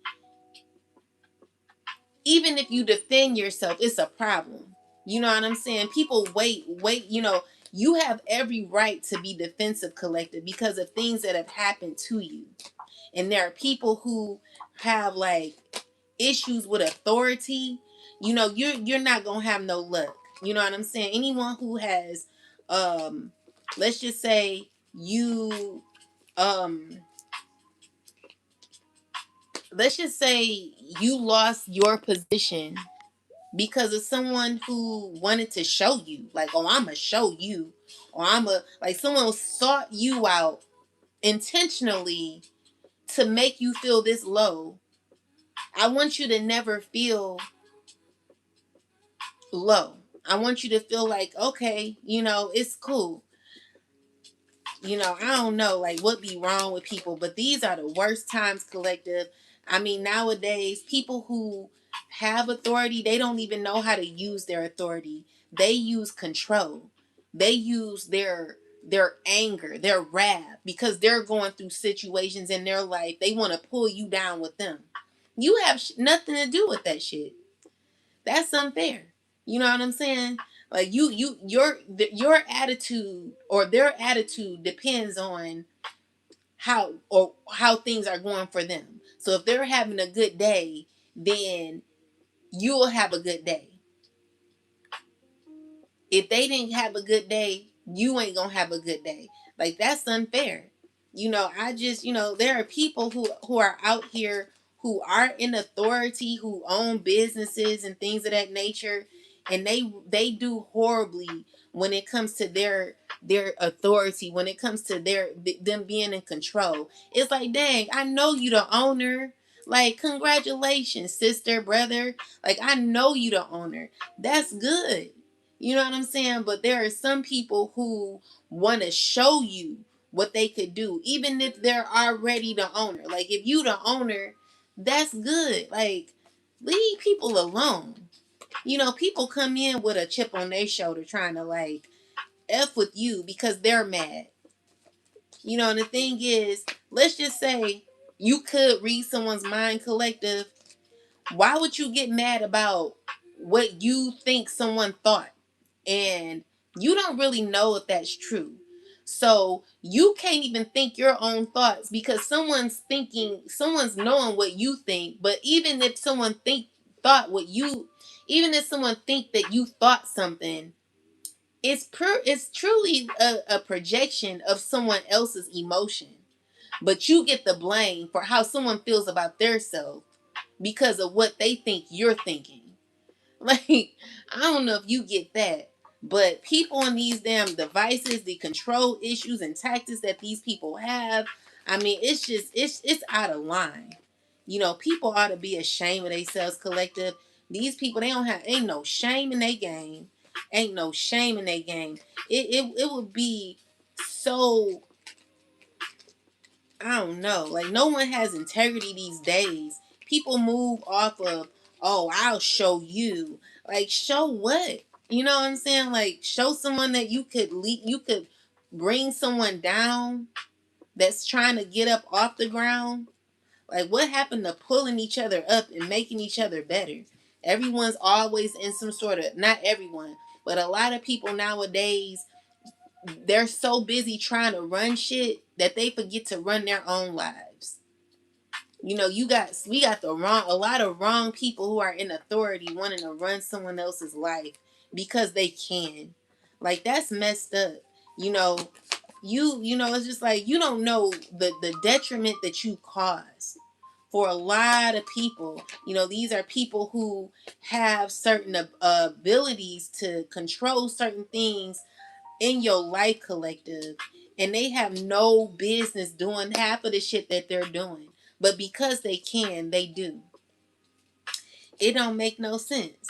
Even if you defend yourself, it's a problem. You know what I'm saying? People wait, you have every right to be defensive, collective, because of things that have happened to you. And there are people who have like issues with authority. You're not gonna have no luck. You know what I'm saying? Anyone who has let's just say um let's just say you lost your position because of someone who wanted to show you, like, oh, I'ma show you, or I'ma, like, someone sought you out intentionally to make you feel this low. I want you to never feel low. I want you to feel like, okay, it's cool. I don't know like what be wrong with people, but these are the worst times, collective. I mean, nowadays, people who have authority, they don't even know how to use their authority. They use control. They use their anger, their wrath, because they're going through situations in their life. They want to pull you down with them. You have nothing to do with that shit. That's unfair. You know what I'm saying? Like your attitude or their attitude depends on how things are going for them. So if they're having a good day, then you'll have a good day. If they didn't have a good day, you ain't gonna have a good day. Like, that's unfair. I just, there are people who are out here who are in authority, who own businesses and things of that nature, and they do horribly when it comes to their authority, when it comes to them being in control. It's like, dang, I know you the owner. Like, congratulations, sister, brother. Like, I know you the owner. That's good. You know what I'm saying? But there are some people who want to show you what they could do, even if they're already the owner. Like, if you the owner, That's good. Like, leave people alone. You know, people come in with a chip on their shoulder trying to like F with you because they're mad. You know, and the thing is, let's just say you could read someone's mind, collective. Why would you get mad about what you think someone thought? And you don't really know if that's true. So you can't even think your own thoughts because someone's knowing what you think. But even if someone even if someone think that you thought something, it's truly a projection of someone else's emotion. But you get the blame for how someone feels about their self because of what they think you're thinking. Like, I don't know if you get that, but people on these damn devices, the control issues and tactics that these people have, I mean, it's out of line. You know, people ought to be ashamed of themselves, collective. These people, they don't have ain't no shame in their game. Ain't no shame in their game. It would be so, I don't know. Like, no one has integrity these days. People move off of, oh, I'll show you. Like, show what? You know what I'm saying? Like, show someone that you could bring someone down that's trying to get up off the ground. Like, what happened to pulling each other up and making each other better? Everyone's always in some sort of, not everyone, but a lot of people nowadays, they're so busy trying to run shit that they forget to run their own lives. You know, we got a lot of wrong people who are in authority wanting to run someone else's life because they can. Like, that's messed up. You know, you know, it's just like you don't know the detriment that you cause for a lot of people. You know, these are people who have certain abilities to control certain things in your life, collective, and they have no business doing half of the shit that they're doing, but because they can, they do. It don't make no sense.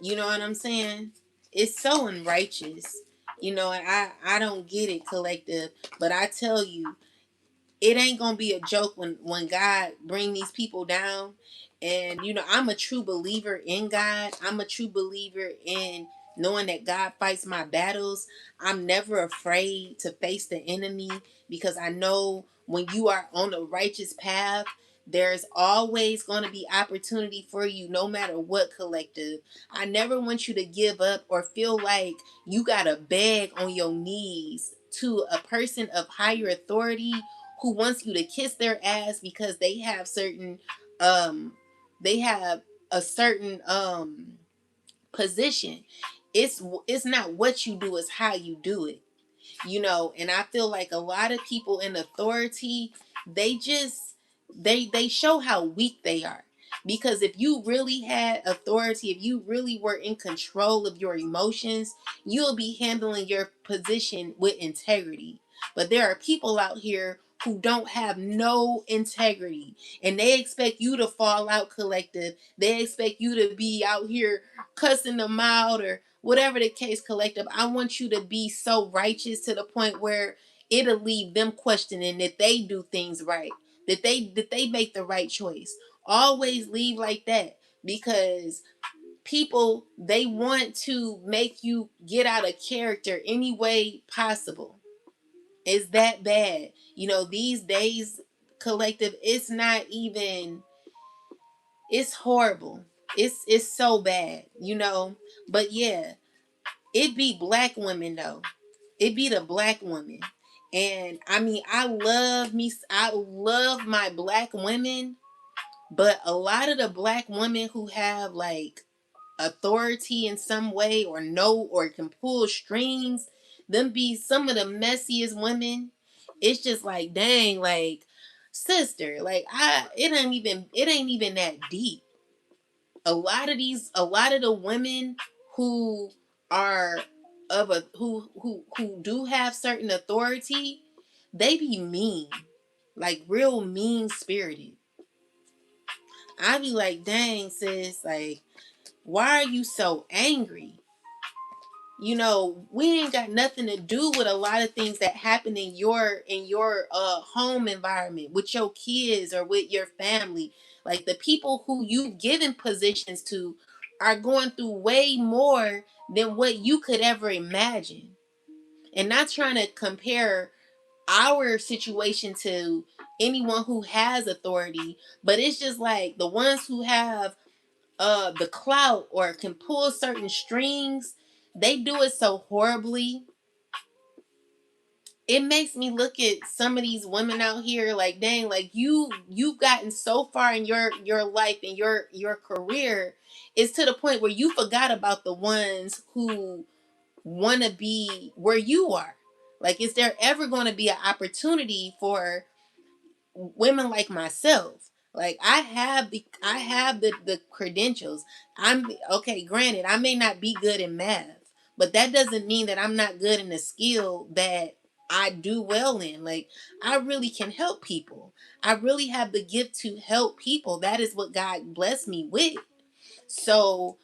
You know what I'm saying? It's so unrighteous. You know, and I don't get it, collective, but I tell you, it ain't gonna be a joke when God bring these people down. And you know, I'm a true believer in God. I'm a true believer in knowing that God fights my battles. I'm never afraid to face the enemy because I know when you are on the righteous path, there's always going to be opportunity for you no matter what, collective. I never want you to give up or feel like you got to beg on your knees to a person of higher authority who wants you to kiss their ass because um they have a certain position. It's not what you do, it's how you do it. You know, and I feel like a lot of people in authority, they just they show how weak they are. Because if you really had authority, if you really were in control of your emotions, you'll be handling your position with integrity. But there are people out here who don't have no integrity, and they expect you to fall out, collective. They expect you to be out here cussing them out or whatever the case, collective. I want you to be so righteous to the point where it'll leave them questioning that they do things right, that they make the right choice. Always leave like that, because people, they want to make you get out of character any way possible. It's that bad. You know, these days, collective, it's not even, it's horrible. It's so bad, you know. But yeah, it be black women though. It be the black women. And I mean, I love my black women, but a lot of the black women who have like authority in some way or know or can pull strings, them be some of the messiest women. It's just like, dang, like, sister, like, it ain't even that deep. A lot of the women who are who do have certain authority, they be mean, like real mean spirited. I be like, dang, sis, like, why are you so angry? we ain't got nothing to do with a lot of things that happen in your home environment with your kids or with your family. Like, the people who you've given positions to are going through way more than what you could ever imagine. And not trying to compare our situation to anyone who has authority, but it's just like the ones who have the clout or can pull certain strings, they do it so horribly. It makes me look at some of these women out here like, dang, like you've gotten so far in your life and your career. It's to the point where you forgot about the ones who want to be where you are. Like, is there ever going to be an opportunity for women like myself? Like, I have the credentials. I'm okay, granted I may not be good in math, but that doesn't mean that I'm not good in a skill that I do well in. Like, I really can help people. I really have the gift to help people. That is what God blessed me with. So,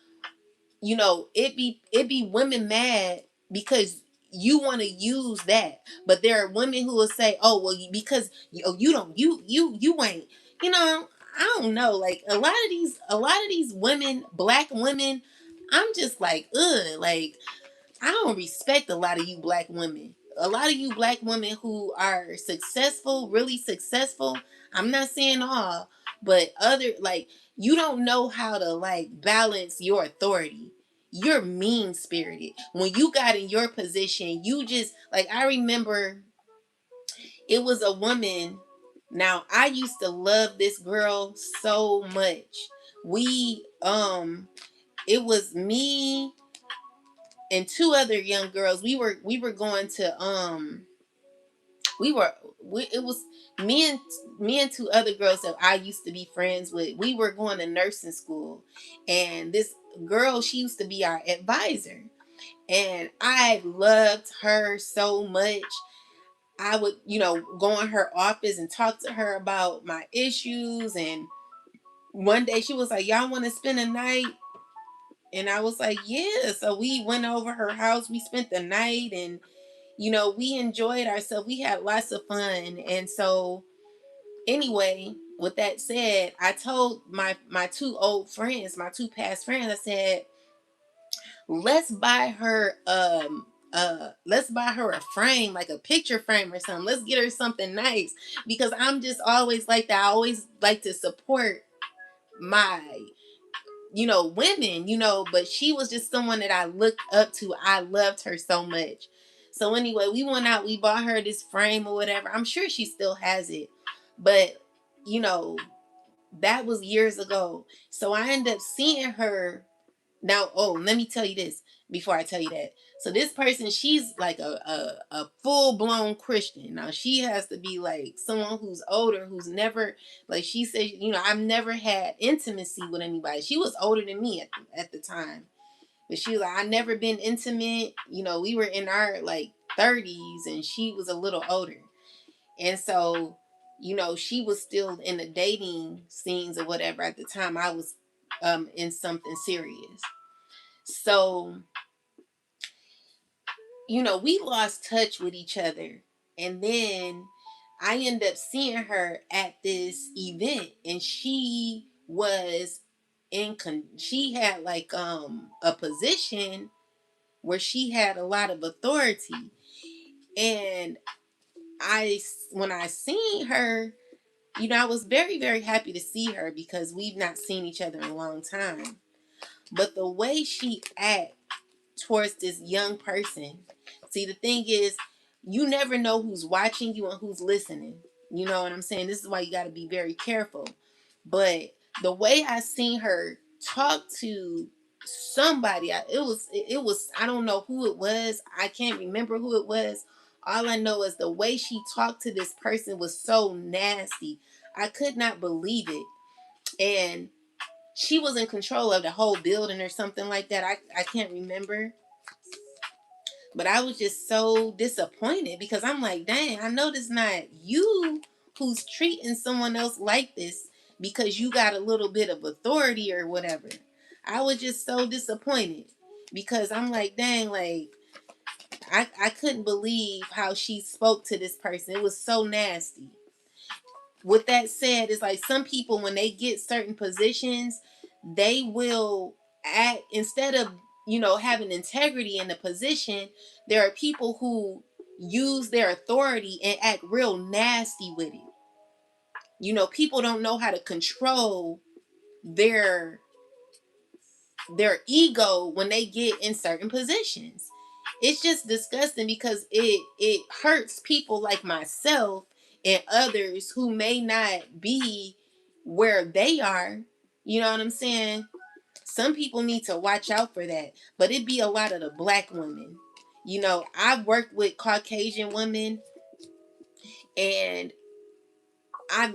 it be women mad because you want to use that, but there are women who will say, oh well, because you don't you ain't, I don't know, like a lot of these women, black women, I'm just like, ugh, like, I don't respect a lot of you black women. A lot of you black women who are successful, really successful. I'm not saying all, but other, like, you don't know how to, like, balance your authority. You're mean spirited. When you got in your position, you just, like, I remember it was a woman. Now, I used to love this girl so much. It was me and two other young girls. We were going to we were it was me and two other girls that I used to be friends with. We were going to nursing school, and this girl, she used to be our advisor, and I loved her so much. I would, go in her office and talk to her about my issues. And one day she was like, y'all want to spend a night? And I was like, yeah. So we went over her house. We spent the night, and we enjoyed ourselves. We had lots of fun. And so, anyway, with that said, I told my two old friends, my two past friends, I said, let's buy her a frame, like a picture frame or something. Let's get her something nice, because I'm just always like that. I always like to support my women, but she was just someone that I looked up to. I loved her so much. So anyway, we went out, we bought her this frame or whatever. I'm sure she still has it. But, you know, that was years ago. So I ended up seeing her. Now, oh, let me tell you this before I tell you that. So this person, she's like a full blown Christian. Now she has to be like someone who's older, who's never, like she said, I've never had intimacy with anybody. She was older than me at the time, but she was like, I never been intimate. We were in our like 30s, and she was a little older, and so she was still in the dating scenes or whatever at the time. I was in something serious. So, we lost touch with each other. And then I ended up seeing her at this event, and she was she had like a position where she had a lot of authority. And when I seen her, I was very, very happy to see her because we've not seen each other in a long time. But the way she acted towards this young person. See, the thing is, you never know who's watching you and who's listening. You know what I'm saying? This is why you got to be very careful. But the way I seen her talk to somebody, it was I don't know who it was. I can't remember who it was. All I know is the way she talked to this person was so nasty. I could not believe it. And she was in control of the whole building or something like that. I can't remember. But I was just so disappointed because I'm like, dang, I know this not you who's treating someone else like this because you got a little bit of authority or whatever. I was just so disappointed. because I'm like, dang, like I couldn't believe how she spoke to this person. It was so nasty. With that said, it's like some people, when they get certain positions, they will act, instead of, having integrity in the position, there are people who use their authority and act real nasty with it. People don't know how to control their ego when they get in certain positions. It's just disgusting because it hurts people like myself and others who may not be where they are. You know what I'm saying? Some people need to watch out for that, but it be a lot of the black women. I've worked with Caucasian women, and I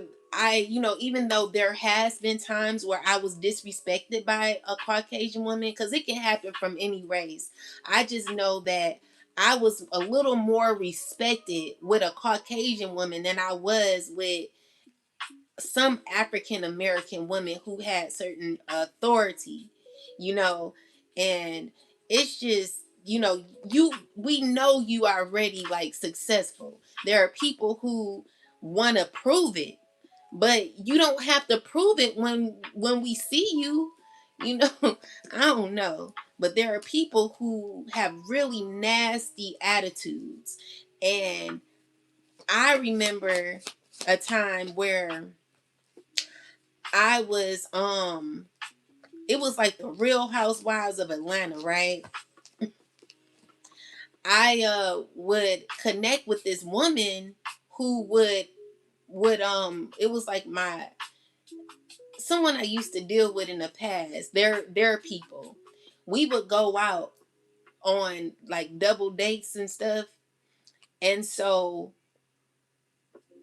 even though there has been times where I was disrespected by a Caucasian woman, because it can happen from any race, I just know that I was a little more respected with a Caucasian woman than I was with some African American women who had certain authority, you know, and it's just, we know you are already like successful. There are people who want to prove it, but you don't have to prove it when we see you. you know I don't know, but there are people who have really nasty attitudes. And I remember a time where I was it was like the Real Housewives of Atlanta, right? I would connect with this woman who would it was like my someone I used to deal with in the past. They're people. We would go out on like double dates and stuff. And so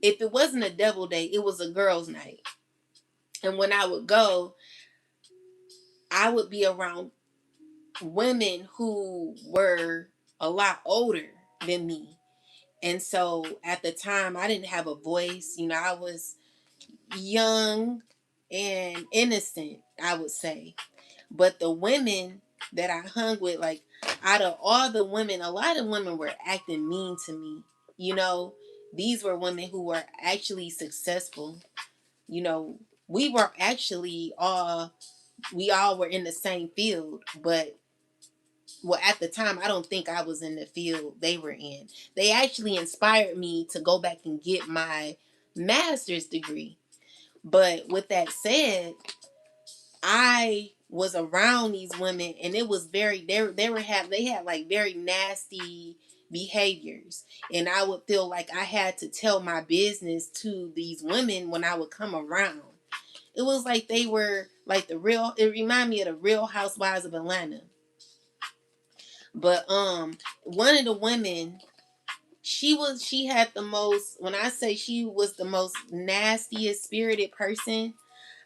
if it wasn't a double date, it was a girls' night. And when I would go, I would be around women who were a lot older than me. And so at the time, I didn't have a voice. I was young and innocent, I would say. But the women that I hung with, like, out of all the women, a lot of women were acting mean to me. You know, these were women who were actually successful. You know, we were actually we all were in the same field, but well, at the time, I don't think I was in the field they were in. They actually inspired me to go back and get my master's degree. But with that said, I was around these women, and it was very they had like very nasty behaviors, and I would feel like I had to tell my business to these women when I would come around. It was like they were like it reminded me of the Real Housewives of Atlanta. But one of the women, she had the most, when I say she was the most nastiest spirited person,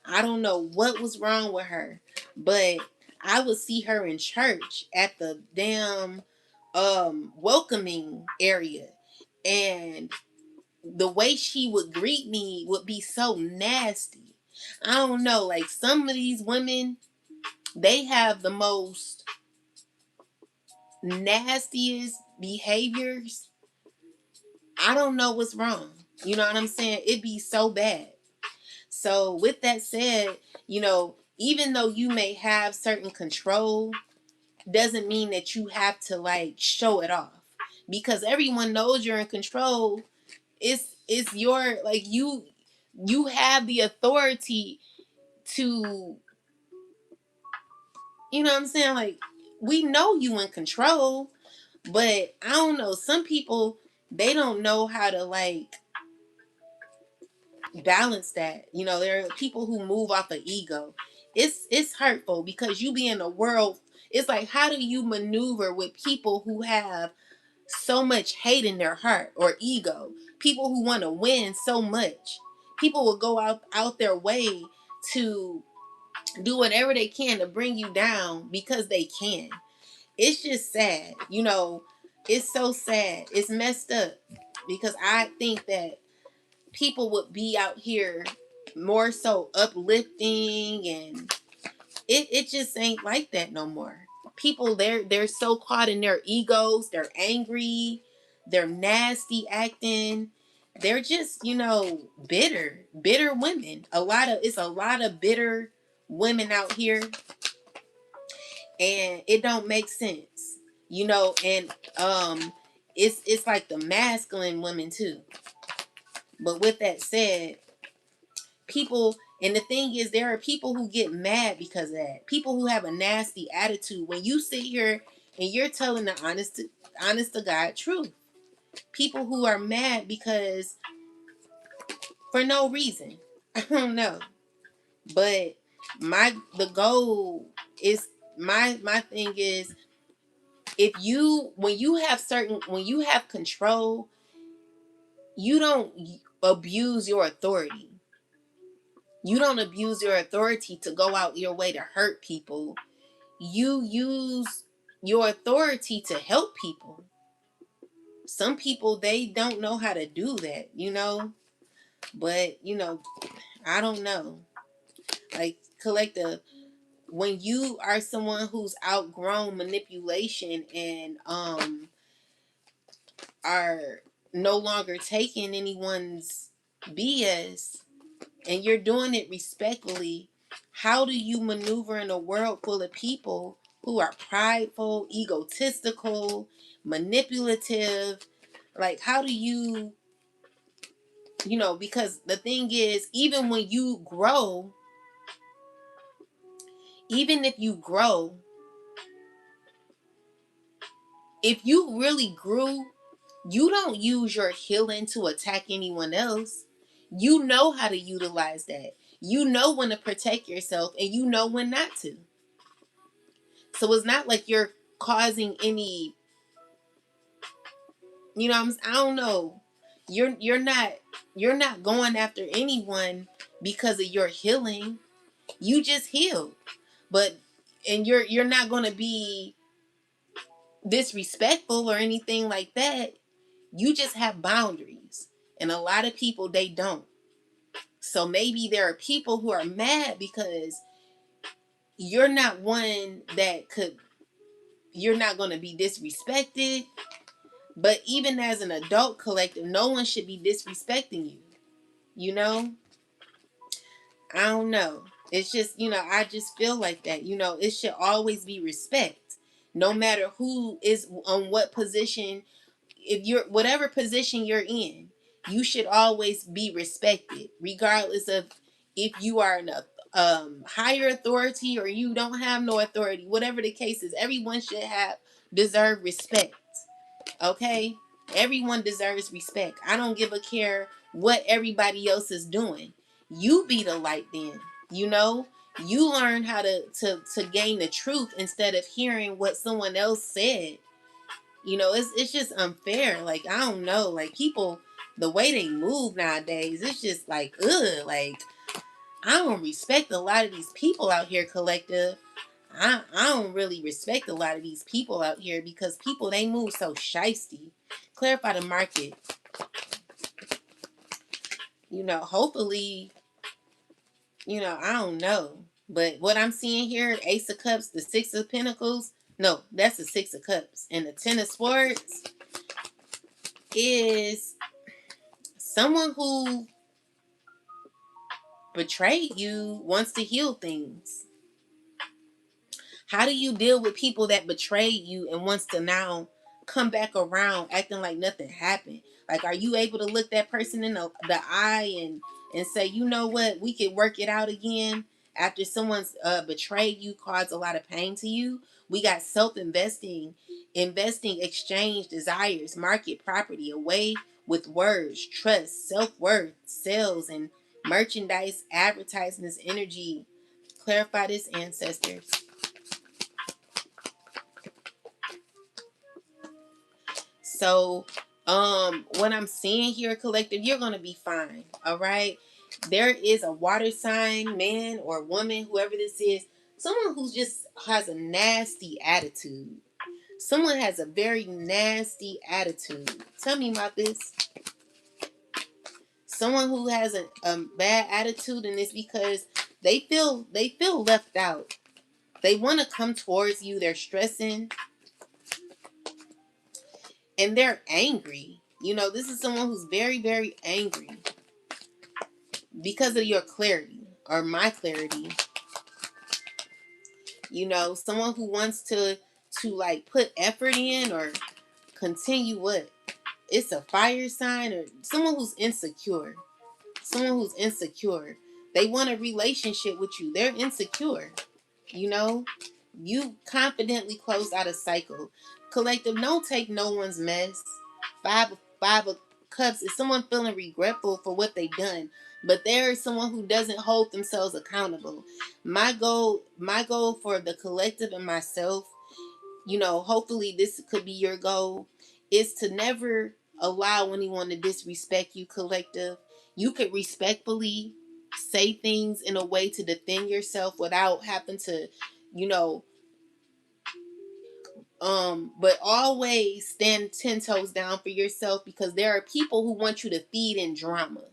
I don't know what was wrong with her, but I would see her in church at the damn welcoming area, and the way she would greet me would be so nasty. I don't know, like some of these women, they have the most nastiest behaviors. I don't know what's wrong. You know what I'm saying? It'd be so bad. So with that said, even though you may have certain control, doesn't mean that you have to like show it off. Because everyone knows you're in control. It's your, like, you have the authority to, you know what I'm saying? Like, we know you in control, but I don't know, some people, they don't know how to like balance that. There are people who move off of ego. It's hurtful because you be in a world. It's like, how do you maneuver with people who have so much hate in their heart or ego? People who want to win so much. People will go out their way to do whatever they can to bring you down because they can. It's just sad. It's so sad. It's messed up because I think that people would be out here more so uplifting, and it just ain't like that no more. people, they're so caught in their egos, they're angry, they're nasty acting, they're just, bitter women. It's a lot of bitter women out here, and it don't make sense, and it's like the masculine women too. But with that said, people, and the thing is, there are people who get mad because of that. People who have a nasty attitude. When you sit here and you're telling the honest to God truth, people who are mad because for no reason. I don't know, but the goal is, my thing is, when you have control, you don't abuse your authority. You don't abuse your authority to go out your way to hurt people. You use your authority to help people. Some people, they don't know how to do that, but I don't know. Like, collective, when you are someone who's outgrown manipulation and are no longer taking anyone's BS, and you're doing it respectfully, how do you maneuver in a world full of people who are prideful, egotistical, manipulative? Like, how do you, because the thing is, even when you grow, even if you grow, if you really grew, you don't use your healing to attack anyone else. You know how to utilize that. You know when to protect yourself, and you know when not to. So it's not like you're causing any, I don't know. You're not going after anyone because of your healing. You just healed. But and you're not going to be disrespectful or anything like that. You just have boundaries. And a lot of people, they don't. So maybe there are people who are mad because you're not one that you're not going to be disrespected. But even as an adult collective, no one should be disrespecting you. I don't know. It's just, I just feel like that. It should always be respect. No matter who is on what position, if you're whatever position you're in, you should always be respected, regardless of if you are in a higher authority or you don't have no authority. Whatever the case is, everyone should deserve respect. Okay? Everyone deserves respect. I don't give a care what everybody else is doing. You be the light then. You learn how to gain the truth instead of hearing what someone else said. It's just unfair. Like, I don't know. Like, people, the way they move nowadays, it's just like, ugh. Like, I don't respect a lot of these people out here, collective. I don't really respect a lot of these people out here because people, they move so shisty. Clarify the market. Hopefully, I don't know. But what I'm seeing here, Ace of Cups, the Six of Pentacles. No, that's the Six of Cups. And the Ten of Swords is someone who betrayed you wants to heal things. How do you deal with people that betrayed you and wants to now come back around acting like nothing happened? Like, are you able to look that person in the eye and say, you know what, we could work it out again after someone's betrayed you, caused a lot of pain to you? We got investing, exchange, desires, market, property, away with words, trust, self-worth, sales, and merchandise, advertisements, energy. Clarify this, ancestors. So, what I'm seeing here, collective, you're going to be fine. All right. There is a water sign, man or woman, whoever this is, someone who just has a nasty attitude. Someone has a very nasty attitude. Tell me about this. Someone who has a bad attitude, and it's because they feel left out. They want to come towards you. They're stressing and they're angry. You know, this is someone who's very, very angry because of your clarity or my clarity. You know, someone who wants to like put effort in or continue what? It's a fire sign, or someone who's insecure. Someone who's insecure. They want a relationship with you. They're insecure. You know, you confidently closed out a cycle. Collective, don't take no one's mess. Five of cups is someone feeling regretful for what they've done, but there is someone who doesn't hold themselves accountable. My goal for the collective and myself, you know, hopefully this could be your goal, is to never allow anyone to disrespect you, collective. You could respectfully say things in a way to defend yourself without having to, you know, but always stand 10 toes down for yourself, because there are people who want you to feed in drama.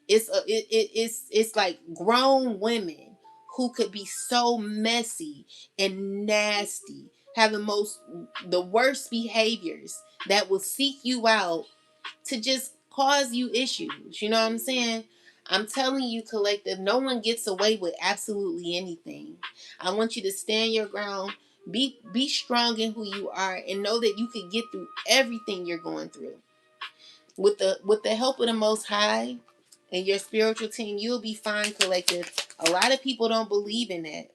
It's like grown women who could be so messy and nasty, have the worst behaviors, that will seek you out to just cause you issues. You know what I'm saying? I'm telling you, collective, no one gets away with absolutely anything. I want you to stand your ground, be strong in who you are, and know that you can get through everything you're going through. With the help of the Most High and your spiritual team, you'll be fine, collective. A lot of people don't believe in that.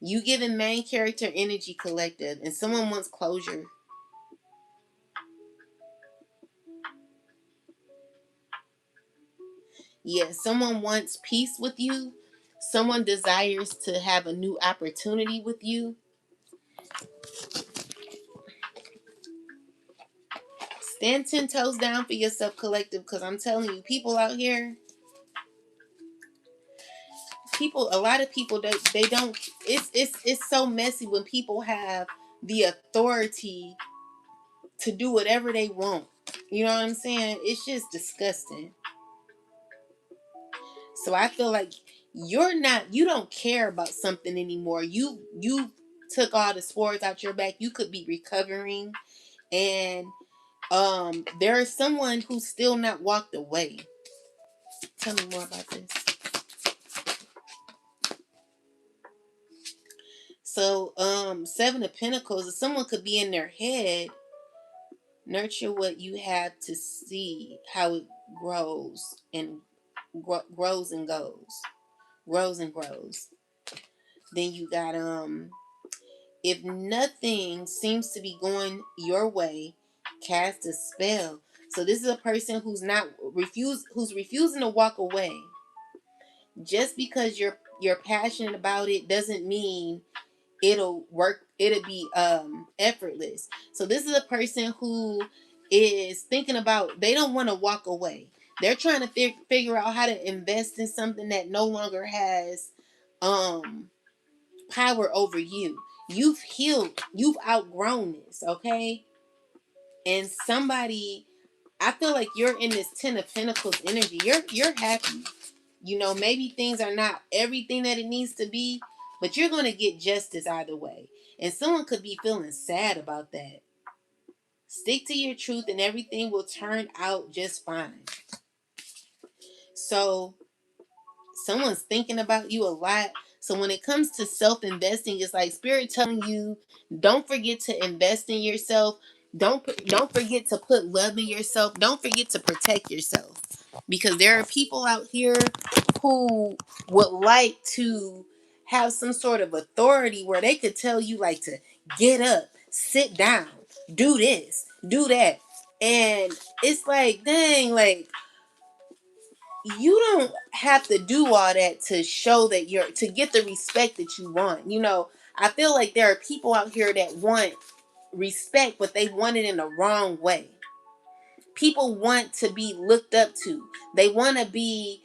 You giving main character energy, collective, and someone wants closure. Yeah, someone wants peace with you. Someone desires to have a new opportunity with you. Stand 10 toes down for yourself, collective, because I'm telling you, people out here, a lot of people, they don't, it's so messy when people have the authority to do whatever they want. You know what I'm saying? It's just disgusting. So I feel like you don't care about something anymore. You took all the spores out your back. You could be recovering, and there is someone who's still not walked away. Tell me more about this. So, Seven of Pentacles, someone could be in their head. Nurture what you have to see how it grows and grows and goes, grows and grows. Then you got if nothing seems to be going your way, cast a spell. So this is a person who's refusing to walk away. Just because you're passionate about it doesn't mean it'll work, it'll be effortless. So this is a person who is thinking about, they don't want to walk away. They're trying to figure out how to invest in something that no longer has power over you. You've healed, you've outgrown this, okay? And somebody, I feel like you're in this 10 of Pentacles energy. You're happy. You know, maybe things are not everything that it needs to be, but you're going to get justice either way. And someone could be feeling sad about that. Stick to your truth and everything will turn out just fine. So someone's thinking about you a lot. So when it comes to self-investing, it's like Spirit telling you, don't forget to invest in yourself. Don't forget to put love in yourself. Don't forget to protect yourself. Because there are people out here who would like to have some sort of authority where they could tell you like to get up, sit down, do this, do that. And it's like, dang, like, you don't have to do all that to show that to get the respect that you want. You know, I feel like there are people out here that want respect, but they want it in the wrong way. People want to be looked up to. They want to be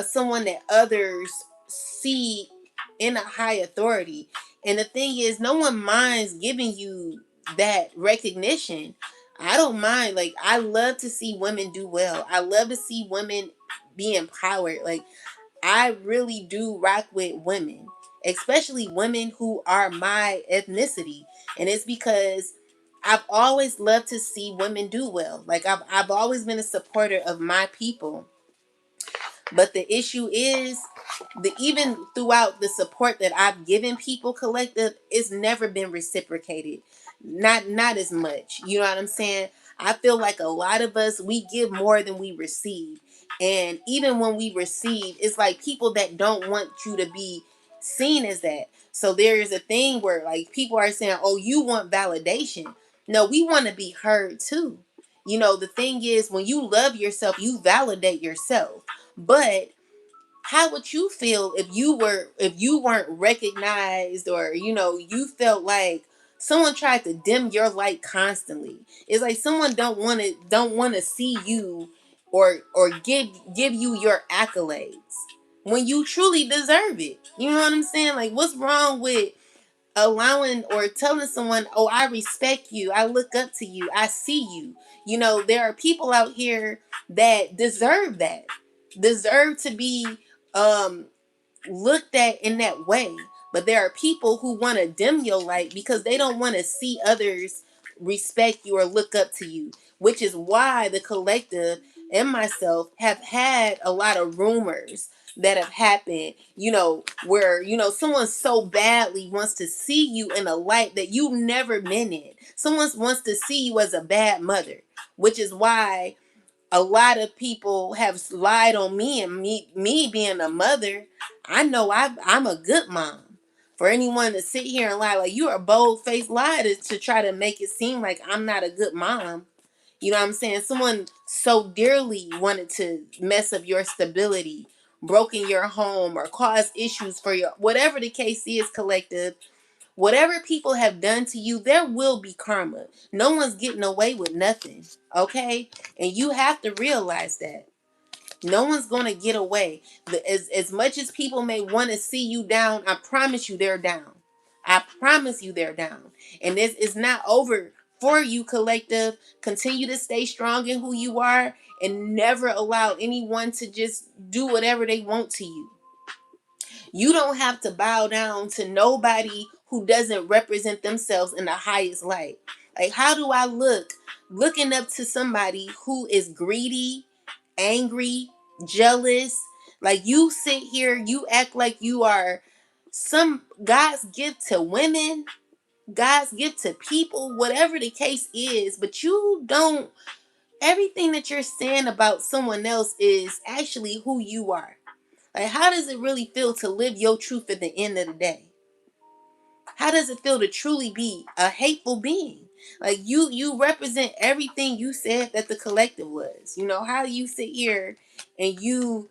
someone that others see in a high authority. And the thing is, no one minds giving you that recognition. I don't mind. Like, I love to see women do well. I love to see women be empowered. Like, I really do rock with women. especially women who are my ethnicity. And it's because I've always loved to see women do well. Like I've always been a supporter of my people. But the issue is, the even throughout the support that I've given people collective, it's never been reciprocated. Not as much. You know what I'm saying? I feel like a lot of us, we give more than we receive. And even when we receive, it's like people that don't want you to be seen as that. So there is a thing where like people are saying, "Oh, you want validation." No, we want to be heard too. You know, the thing is, when you love yourself, you validate yourself. But how would you feel if you weren't recognized, or you felt like someone tried to dim your light constantly? It's like someone don't want to see you, or give you your accolades when you truly deserve it. You know what I'm saying? Like, what's wrong with allowing or telling someone, "Oh, I respect you, I look up to you, I see you"? There are people out here that deserve to be um looked at in that way. But there are people who want to dim your light because they don't want to see others respect you or look up to you, which is why the collective and myself have had a lot of rumors that have happened, where someone so badly wants to see you in a light that you never meant it. Someone wants to see you as a bad mother, which is why a lot of people have lied on me, and me being a mother, I know I'm a good mom. For anyone to sit here and lie, like, you're a bold-faced lie to try to make it seem like I'm not a good mom. You know what I'm saying? Someone so dearly wanted to mess up your stability, broken your home, or cause issues for your, whatever the case is, collective. Whatever people have done to you, there will be karma. No one's getting away with nothing, okay? And you have to realize that. No one's going to get away. As much as people may want to see you down, I promise you they're down. I promise you they're down. And this is not over for you, collective. Continue to stay strong in who you are, and never allow anyone to just do whatever they want to you. You don't have to bow down to nobody who doesn't represent themselves in the highest light. Like, how do I look looking up to somebody who is greedy, angry, jealous? Like, you sit here, you act like you are some God's gift to women, God's gift to people, whatever the case is, but you don't, everything that you're saying about someone else is actually who you are. Like, how does it really feel to live your truth at the end of the day? How does it feel to truly be a hateful being? Like, you represent everything you said that the collective was. How do you sit here and you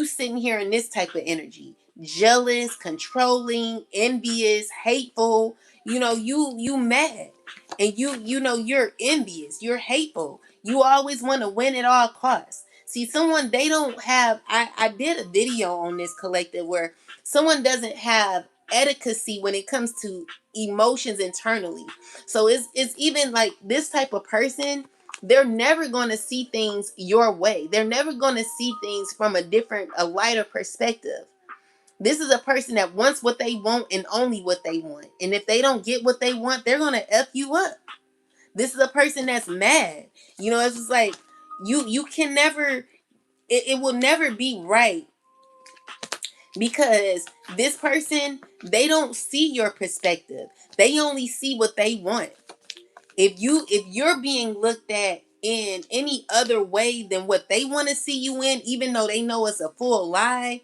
sitting here in this type of energy? Jealous, controlling, envious, hateful. You mad. And you're envious, you're hateful. You always want to win at all costs. See, someone, they don't have, I did a video on this collective where someone doesn't have etiquette when it comes to emotions internally. So it's even like this type of person, they're never going to see things your way. They're never going to see things from a lighter perspective. This is a person that wants what they want and only what they want. And if they don't get what they want, they're going to F you up. This is a person that's mad. It's just like you can never, it will never be right, because this person, they don't see your perspective. They only see what they want. If you're being looked at in any other way than what they want to see you in, even though they know it's a full lie,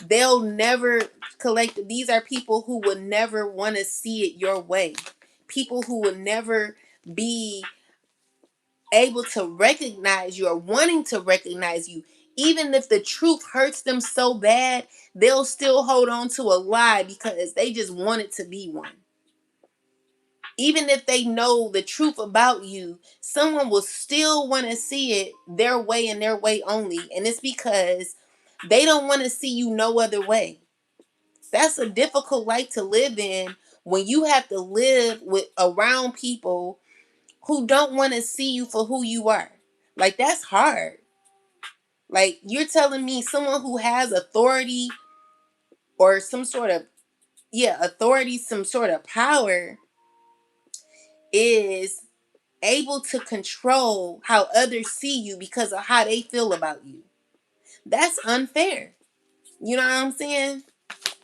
they'll never collect. These are people who would never want to see it your way. People who would never be able to recognize you, or wanting to recognize you. Even if the truth hurts them so bad, they'll still hold on to a lie because they just want it to be one. Even if they know the truth about you, someone will still want to see it their way and their way only. And it's because they don't want to see you no other way. That's a difficult life to live in, when you have to live with around people who don't want to see you for who you are. Like, that's hard. Like, you're telling me someone who has authority or some sort of yeah, authority, some sort of power, is able to control how others see you because of how they feel about you. That's unfair. You know what I'm saying?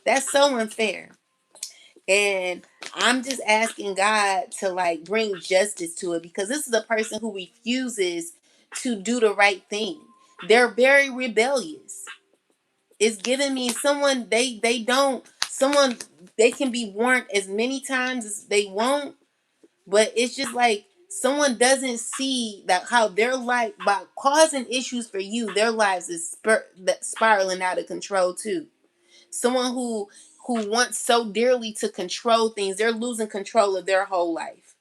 That's so unfair. And I'm just asking God to like bring justice to it, because this is a person who refuses to do the right thing. They're very rebellious. It's giving me someone they don't someone they can be warned as many times as they want, but it's just like someone doesn't see that how their life, by causing issues for you, their lives is spiraling out of control too. Someone who wants so dearly to control things, they're losing control of their whole life.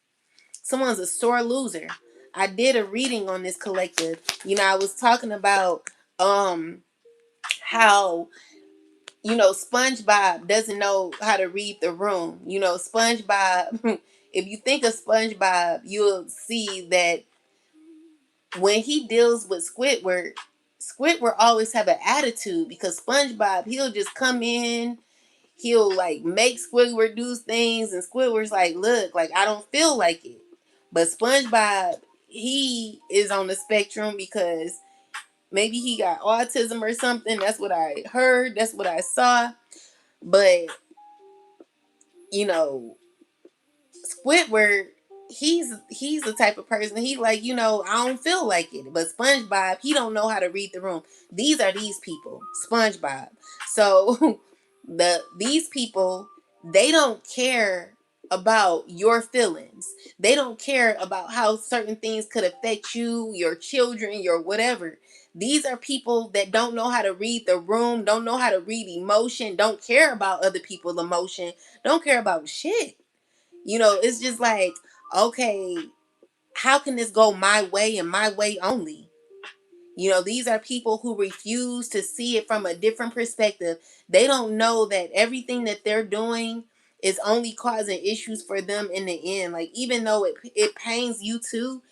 Someone's a sore loser. I did a reading on this collective. I was talking about how SpongeBob doesn't know how to read the room. SpongeBob, if you think of SpongeBob, you'll see that when he deals with Squidward always have an attitude, because SpongeBob, he'll just come in, he'll like make Squidward do things, and Squidward's like, look, like I don't feel like it. But SpongeBob, he is on the spectrum because maybe he got autism or something. That's what I heard. That's what I saw. But you know, Squidward, he's the type of person, he like, I don't feel like it. But SpongeBob, he don't know how to read the room. These people, SpongeBob. So these people, they don't care about your feelings. They don't care about how certain things could affect you, your children, your whatever. These are people that don't know how to read the room, don't know how to read emotion, don't care about other people's emotion, don't care about shit. It's just like, okay, how can this go my way and my way only? These are people who refuse to see it from a different perspective. They don't know that everything that they're doing is only causing issues for them in the end. Like, even though it pains you too,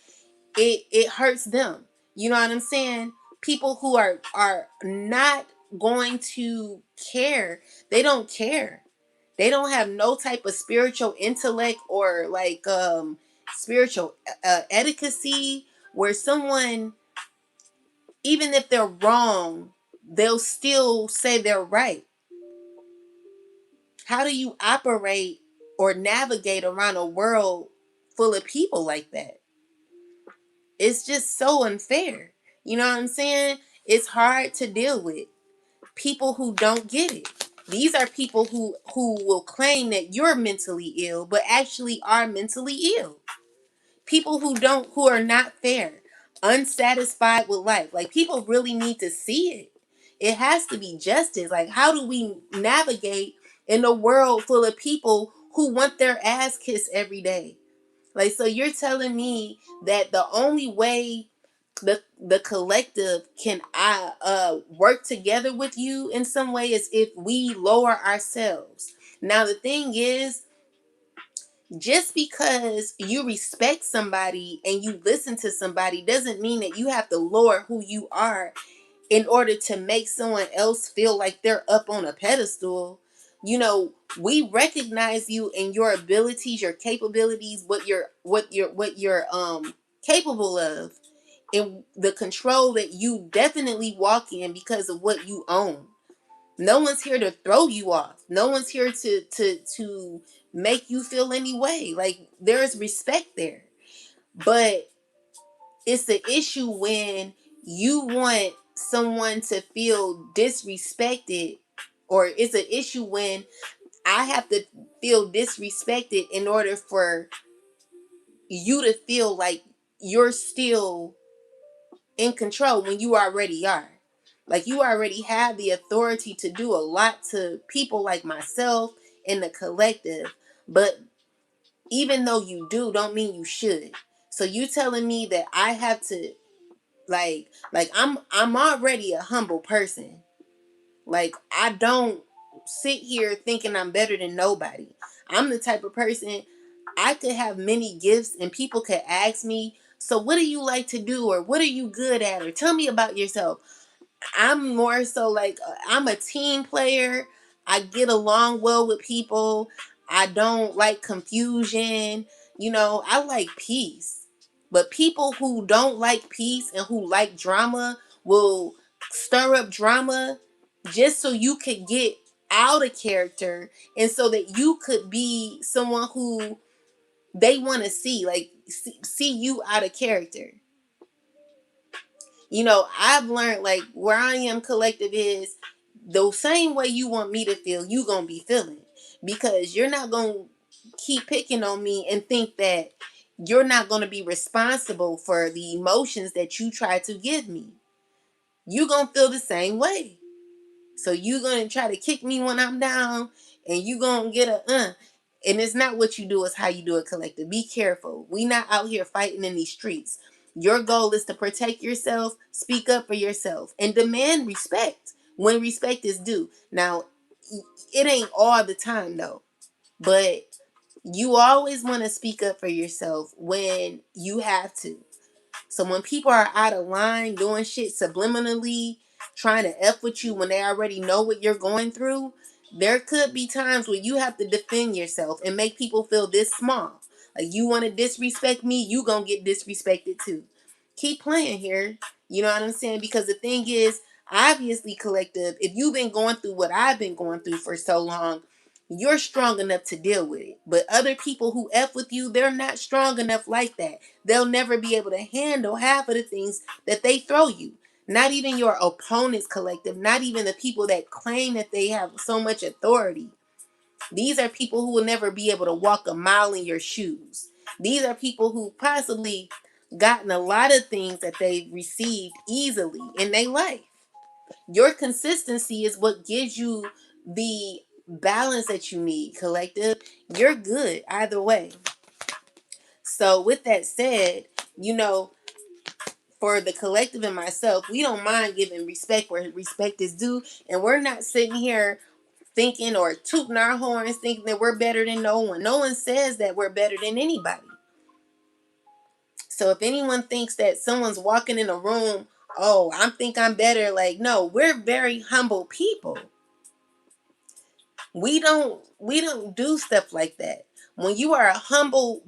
it hurts them. You know what I'm saying? People who are not going to care, they don't care. They don't have no type of spiritual intellect or like spiritual etiquette, where someone, even if they're wrong, they'll still say they're right. How do you operate or navigate around a world full of people like that? It's just so unfair. You know what I'm saying? It's hard to deal with people who don't get it. These are people who will claim that you're mentally ill, but actually are mentally ill. People who are not fair, unsatisfied with life. Like, people really need to see it. It has to be justice. Like, how do we navigate in a world full of people who want their ass kissed every day? Like, so you're telling me that the only way the collective can work together with you in some way is if we lower ourselves. Now the thing is, just because you respect somebody and you listen to somebody doesn't mean that you have to lower who you are in order to make someone else feel like they're up on a pedestal. We recognize you and your abilities, your capabilities, what you're capable of, and the control that you definitely walk in because of what you own. No one's here to throw you off. No one's here to make you feel any way. Like, there's respect there. But it's the issue when you want someone to feel disrespected, or it's an issue when I have to feel disrespected in order for you to feel like you're still in control when you already are. Like, you already have the authority to do a lot to people like myself in the collective. But even though you do, don't mean you should. So you telling me that I have to like I'm already a humble person. Like, I don't sit here thinking I'm better than nobody. I'm the type of person, I could have many gifts and people could ask me, so what do you like to do, or what are you good at, or tell me about yourself. I'm more so like, I'm a team player. I get along well with people. I don't like confusion. I like peace. But people who don't like peace and who like drama will stir up drama just so you could get out of character and so that you could be someone who they want to see, like see you out of character. I've learned, like, where I am collective is the same way you want me to feel, you gonna be feeling. Because you're not gonna keep picking on me and think that you're not gonna be responsible for the emotions that you try to give me. You gonna feel the same way. So you gonna try to kick me when I'm down, and you gonna get and it's not what you do, it's how you do it, collective. Be careful. We not out here fighting in these streets. Your goal is to protect yourself, speak up for yourself, and demand respect when respect is due. Now, it ain't all the time though, but you always want to speak up for yourself when you have to. So when people are out of line, doing shit subliminally, trying to F with you when they already know what you're going through, there could be times where you have to defend yourself and make people feel this small. Like, you want to disrespect me, you gonna get disrespected too. Keep playing here. You know what I'm saying? Because the thing is, obviously, collective, if you've been going through what I've been going through for so long, you're strong enough to deal with it. But other people who F with you, they're not strong enough like that. They'll never be able to handle half of the things that they throw you. Not even your opponents, collective, not even the people that claim that they have so much authority. These are people who will never be able to walk a mile in your shoes. These are people who possibly gotten a lot of things that they've received easily in their life. Your consistency is what gives you the balance that you need, collective. You're good either way. So with that said, for the collective and myself, we don't mind giving respect where respect is due. And we're not sitting here thinking or tooting our horns thinking that we're better than no one. No one says that we're better than anybody. So if anyone thinks that someone's walking in a room, oh, I think I'm better, like, no, we're very humble people. We don't do stuff like that. When you are a humble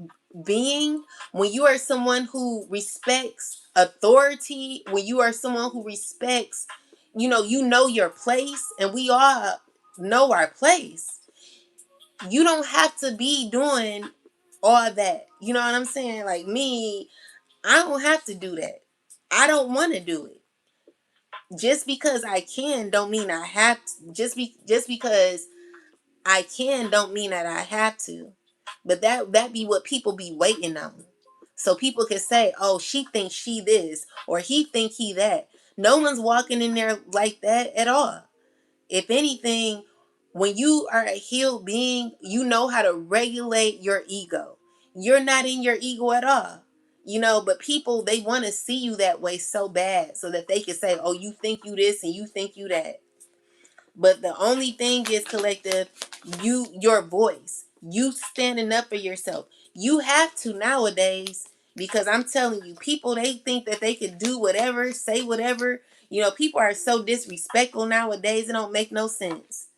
being, when you are someone who respects authority, when you are someone who respects, you know your place, and we all know our place. You don't have to be doing all that. You know what I'm saying? Like me, I don't have to do that. I don't want to do it. Just because I can don't mean I have to. Just because I can don't mean that I have to. But that be what people be waiting on. So people can say, oh, she thinks she this, or he think he that. No one's walking in there like that at all. If anything, when you are a healed being, you know how to regulate your ego. You're not in your ego at all. But people, they want to see you that way so bad so that they can say, oh, you think you this and you think you that. But the only thing is, collective, your voice, you standing up for yourself. You have to nowadays, because I'm telling you, people, they think that they could do whatever, say whatever. People are so disrespectful nowadays, it don't make no sense.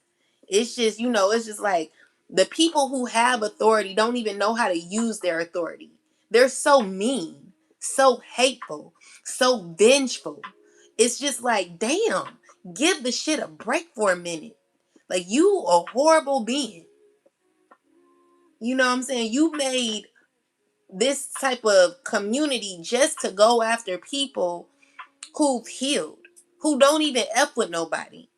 It's just, it's just like the people who have authority don't even know how to use their authority. They're so mean, so hateful, so vengeful. It's just like, damn, give the shit a break for a minute. Like, you a horrible being. You know what I'm saying? You made this type of community just to go after people who've healed, who don't even F with nobody.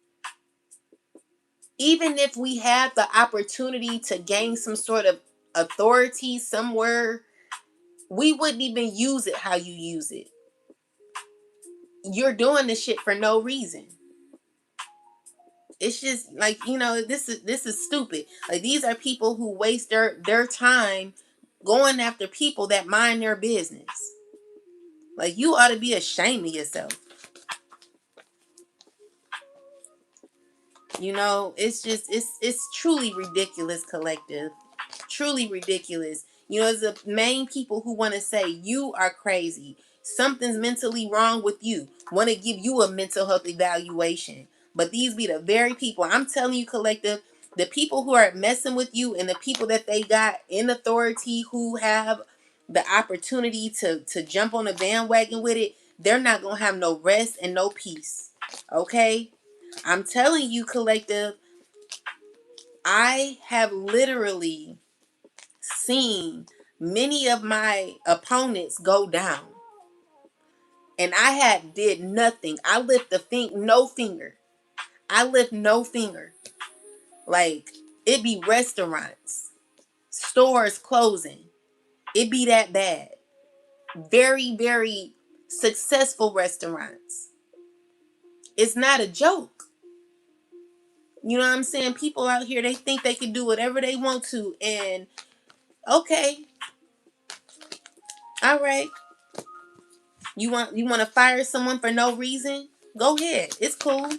Even if we have the opportunity to gain some sort of authority somewhere, we wouldn't even use it how you use it. You're doing this shit for no reason. It's just like, this is stupid. Like, these are people who waste their time going after people that mind their business. Like, you ought to be ashamed of yourself. It's truly ridiculous, collective. Truly ridiculous. It's the main people who want to say you are crazy. Something's mentally wrong with you. Want to give you a mental health evaluation. But these be the very people, I'm telling you, collective, the people who are messing with you and the people that they got in authority who have the opportunity to jump on a bandwagon with it, they're not going to have no rest and no peace. Okay? I'm telling you, collective, I have literally seen many of my opponents go down. And I had did nothing. I lift no finger. I lift no finger. Like, it be restaurants, stores closing. It be that bad. Very, very successful restaurants. It's not a joke. You know what I'm saying? People out here, they think they can do whatever they want to. And okay, all right. You want to fire someone for no reason? Go ahead. It's cool.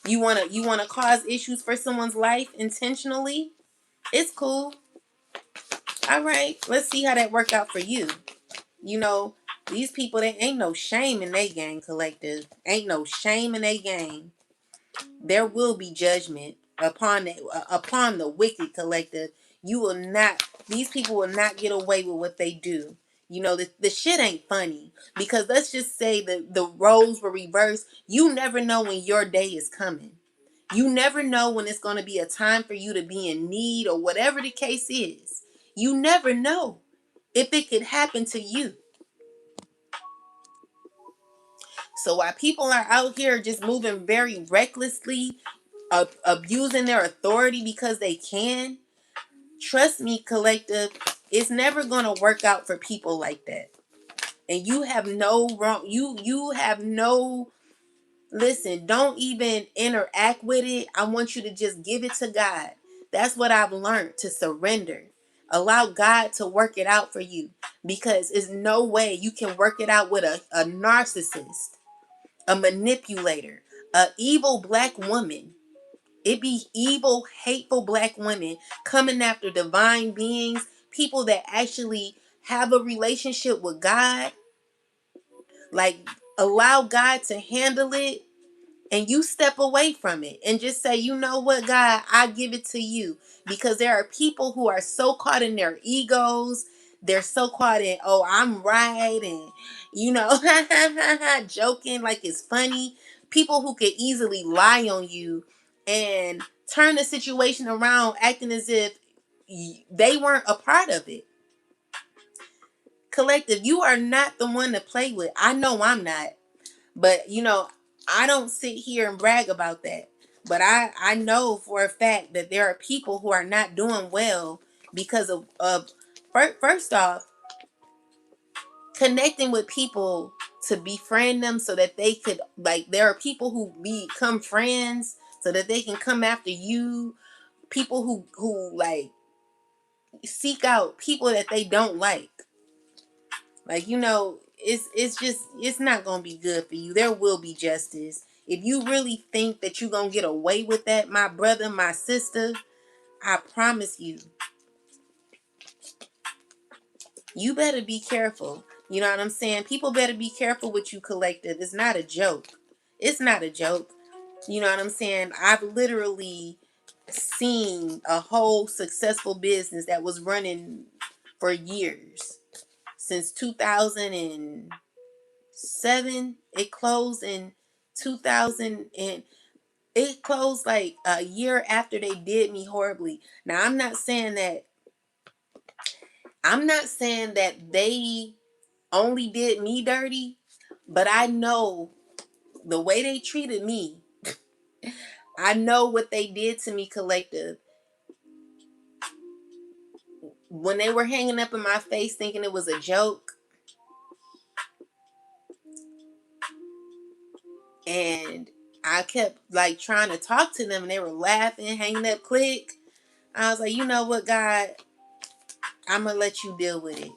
You want to cause issues for someone's life intentionally? It's cool. All right. Let's see how that work out for you. You know, these people, there ain't no shame in they gang, collective. Ain't no shame in they gang. There will be judgment upon the wicked, collective. You will not. These people will not get away with what they do. You know, the shit ain't funny, because let's just say the roles were reversed. You never know when your day is coming. You never know when it's going to be a time for you to be in need, or whatever the case is. You never know if it could happen to you. So while people are out here just moving very recklessly, abusing their authority because they can, trust me, collective, it's never going to work out for people like that. And you have no wrong, you have no, listen, don't even interact with it. I want you to just give it to God. That's what I've learned, to surrender. Allow God to work it out for you, because there's no way you can work it out with a narcissist, a manipulator, a evil black woman. It be evil, hateful black women coming after divine beings, people that actually have a relationship with God. Like, allow God to handle it, and you step away from it and just say, you know what, God, I give it to you. Because there are people who are so caught in their egos. They're so caught in, oh, I'm right. And, you know, joking like it's funny. People who could easily lie on you and turn the situation around, acting as if they weren't a part of it. Collective, you are not the one to play with. I know I'm not. But, you know, I don't sit here and brag about that. But I know for a fact that there are people who are not doing well because of first off, connecting with people to befriend them so that they could, like, there are people who become friends so that they can come after you. People who like seek out people that they don't like. Like, you know, it's just, it's not gonna be good for you. There will be justice. If you really think that you're gonna get away with that, my brother, my sister, I promise you, you better be careful. You know what I'm saying? People better be careful with you, collective. It's not a joke. It's not a joke. You know what I'm saying? I've literally seen a whole successful business that was running for years, since 2007. It closed in 2000, and it closed like a year after they did me horribly. Now, I'm not saying that they only did me dirty, but I know the way they treated me. I know what they did to me, collective. When they were hanging up in my face thinking it was a joke, and I kept like trying to talk to them and they were laughing, hanging up, click. I was like, you know what, God, I'm gonna let you deal with it.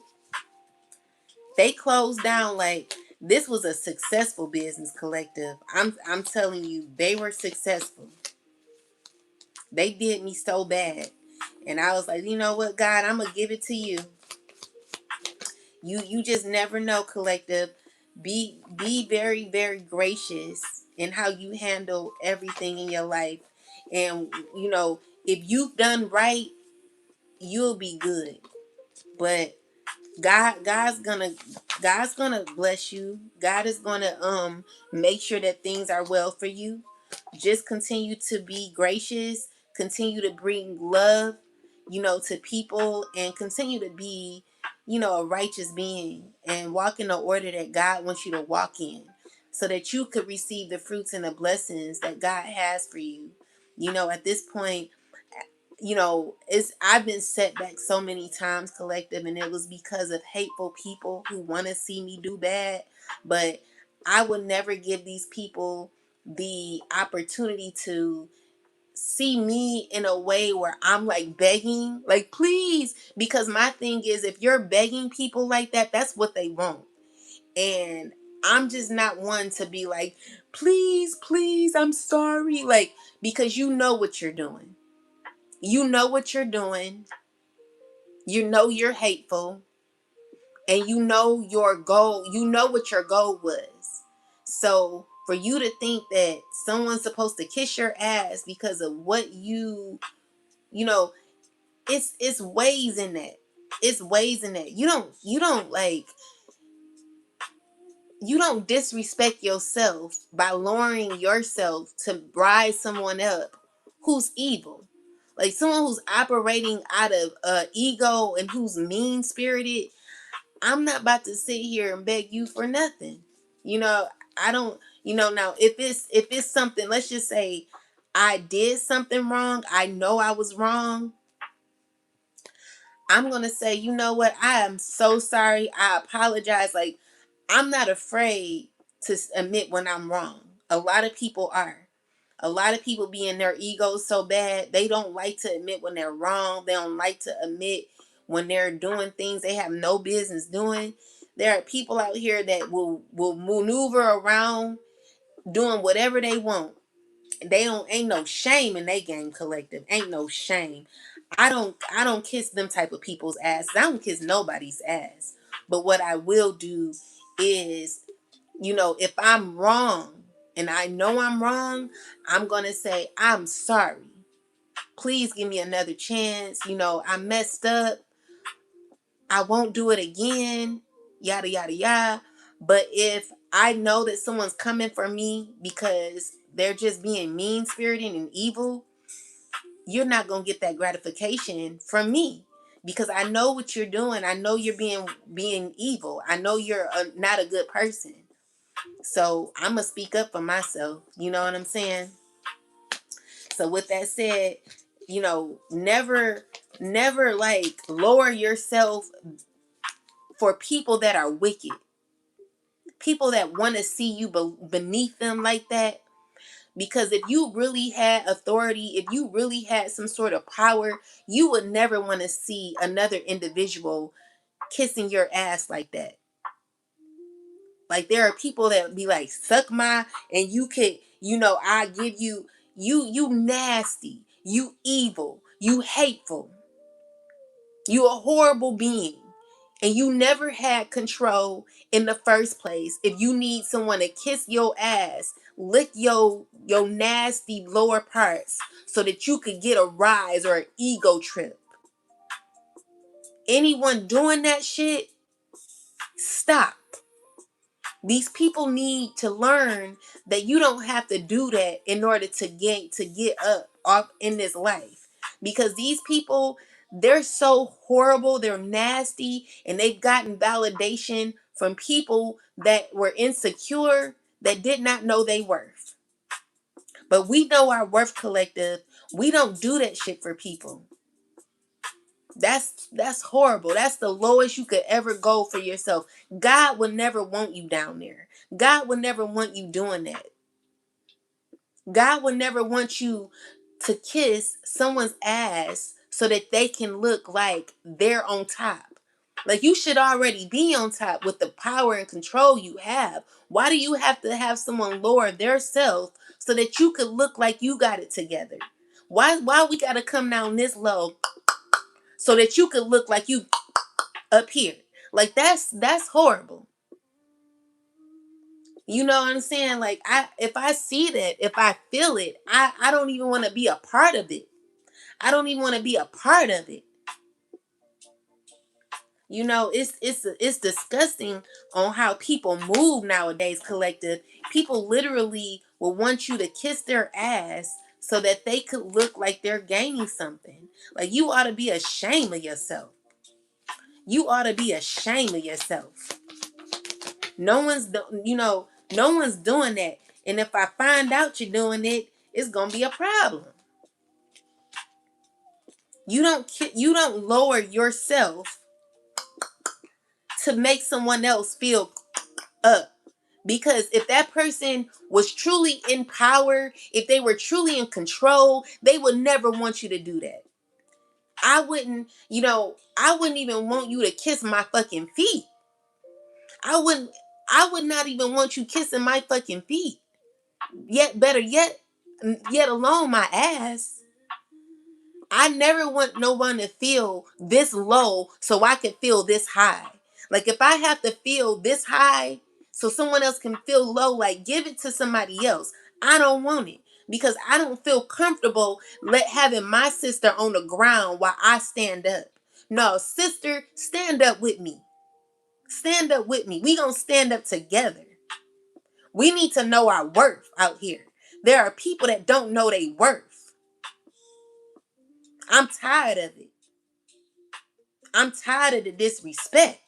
They closed down. Like, this was a successful business, collective. I'm telling you, they were successful. They did me so bad. And I was like, you know what, God, I'm gonna give it to you. You just never know, collective. Be very, very gracious and how you handle everything in your life. And if you've done right, you'll be good. But God's gonna bless you. God is gonna make sure that things are well for you. Just continue to be gracious, continue to bring love, to people, and continue to be, a righteous being, and walk in the order that God wants you to walk in, so that you could receive the fruits and the blessings that God has for you. At this point, it's I've been set back so many times, collective, and it was because of hateful people who want to see me do bad. But I would never give these people the opportunity to see me in a way where I'm like begging, like, please. Because my thing is, if you're begging people like that, that's what they want. And I'm just not one to be like, please, please, I'm sorry. Like, because you know what you're doing. You know what you're doing. You know you're hateful. And you know your goal. You know what your goal was. So for you to think that someone's supposed to kiss your ass because of what you know, it's ways in that. It's ways in that. You don't disrespect yourself by lowering yourself to rise someone up who's evil. Like someone who's operating out of ego and who's mean spirited. I'm not about to sit here and beg you for nothing. You know, I don't. Now if it's something, let's just say I did something wrong. I know I was wrong. I'm gonna say, you know what? I am so sorry. I apologize. Like, I'm not afraid to admit when I'm wrong. A lot of people are. A lot of people be in their egos so bad, they don't like to admit when they're wrong. They don't like to admit when they're doing things they have no business doing. There are people out here that will maneuver around doing whatever they want. They ain't no shame in they game, collective. Ain't no shame. I don't kiss them type of people's ass. I don't kiss nobody's ass. But what I will do is, if I'm wrong and I know I'm wrong, I'm gonna say, I'm sorry. Please give me another chance. I messed up. I won't do it again. Yada yada yada. But if I know that someone's coming for me because they're just being mean spirited and evil, you're not going to get that gratification from me, because I know what you're doing. I know you're being evil. I know you're not a good person. So I'm going to speak up for myself. You know what I'm saying? So with that said, never like lower yourself for people that are wicked. People that want to see you beneath them like that. Because if you really had authority, if you really had some sort of power, you would never want to see another individual kissing your ass like that. Like, there are people that be like, suck my, and you could, I give you nasty, you evil, you hateful, you a horrible being. And you never had control in the first place. If you need someone to kiss your ass, lick your nasty lower parts so that you could get a rise or an ego trip. Anyone doing that shit, stop. These people need to learn that you don't have to do that in order to get up off in this life. Because these people, they're so horrible, they're nasty, and they've gotten validation from people that were insecure, that did not know their worth. But we know our worth, collective. We don't do that shit for people. That's horrible. That's the lowest you could ever go for yourself. God would never want you down there. God would never want you doing that. God would never want you to kiss someone's ass so that they can look like they're on top. Like, you should already be on top with the power and control you have. Why do you have to have someone lower their self so that you could look like you got it together? Why we got to come down this low so that you could look like you up here? Like, that's horrible. You know what I'm saying? Like, if I see that, if I feel it, I don't even want to be a part of it. I don't even want to be a part of it. You know, it's disgusting on how people move nowadays, collective. People literally will want you to kiss their ass so that they could look like they're gaining something. Like, you ought to be ashamed of yourself. You ought to be ashamed of yourself. No one's no one's doing that. And if I find out you're doing it, it's gonna be a problem. You don't lower yourself to make someone else feel up. Because if that person was truly in power, if they were truly in control, they would never want you to do that. I wouldn't even want you to kiss my fucking feet. I wouldn't I would not even want you kissing my fucking feet. Yet better yet alone my ass. I never want no one to feel this low so I can feel this high. Like, if I have to feel this high so someone else can feel low, like, give it to somebody else. I don't want it because I don't feel comfortable having my sister on the ground while I stand up. No, sister, stand up with me. Stand up with me. We gonna stand up together. We need to know our worth out here. There are people that don't know their worth. I'm tired of it. I'm tired of the disrespect.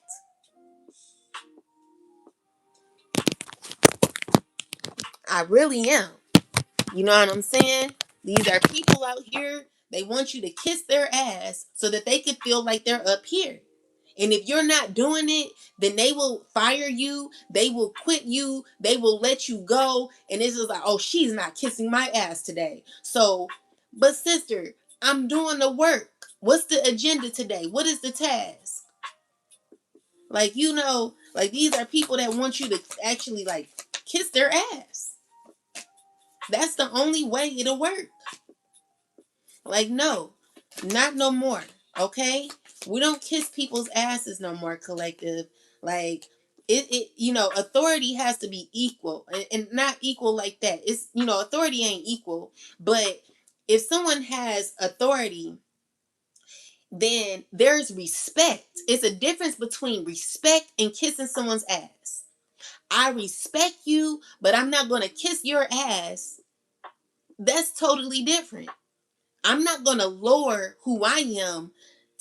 I really am. You know what I'm saying? These are people out here, they want you to kiss their ass so that they can feel like they're up here. And if you're not doing it, then they will fire you, they will quit you, they will let you go. And it's just like, oh, she's not kissing my ass today. So, but sister, I'm doing the work. What's the agenda today? What is the task? Like, like, these are people that want you to actually, like, kiss their ass. That's the only way it'll work. Like, no, not no more. Okay? We don't kiss people's asses no more, collective. Like, authority has to be equal, and not equal like that. It's, authority ain't equal, but if someone has authority, then there's respect. It's a difference between respect and kissing someone's ass. I respect you, but I'm not going to kiss your ass. That's totally different. I'm not going to lower who I am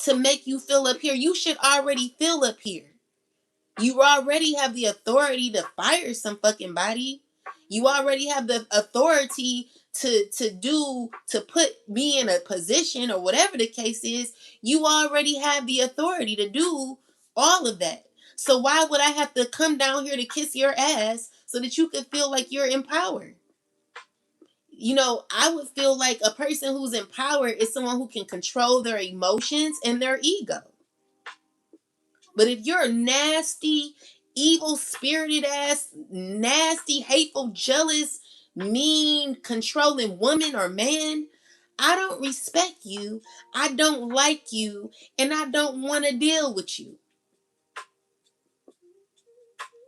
to make you feel up here. You should already feel up here. You already have the authority to fire some fucking body. You already have the authority to put me in a position, or whatever the case is. You already have the authority to do all of that. So why would I have to come down here to kiss your ass so that you could feel like you're empowered? I would feel like a person who's in power is someone who can control their emotions and their ego. But if you're a nasty, evil spirited ass, nasty, hateful, jealous, mean, controlling woman or man, I don't respect you, I don't like you, and I don't want to deal with you.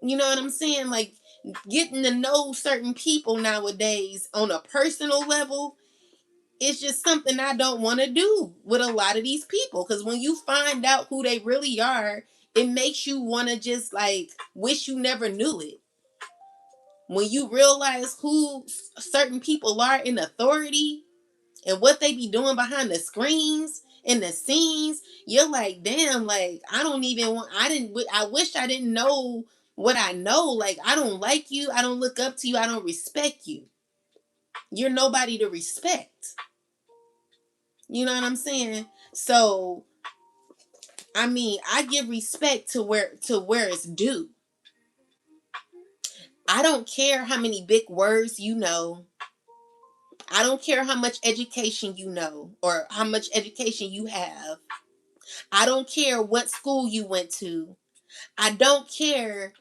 You know what I'm saying? Like, getting to know certain people nowadays on a personal level, it's just something I don't want to do with a lot of these people. Because when you find out who they really are, it makes you want to just, like, wish you never knew it. When you realize who certain people are in authority and what they be doing behind the screens and the scenes, you're like, damn, like, I wish I didn't know what I know. Like, I don't like you. I don't look up to you. I don't respect you. You're nobody to respect. You know what I'm saying? So, I mean, I give respect to where it's due. I don't care how many big words you know. I don't care how much education you know or how much education you have. I don't care what school you went to. I don't care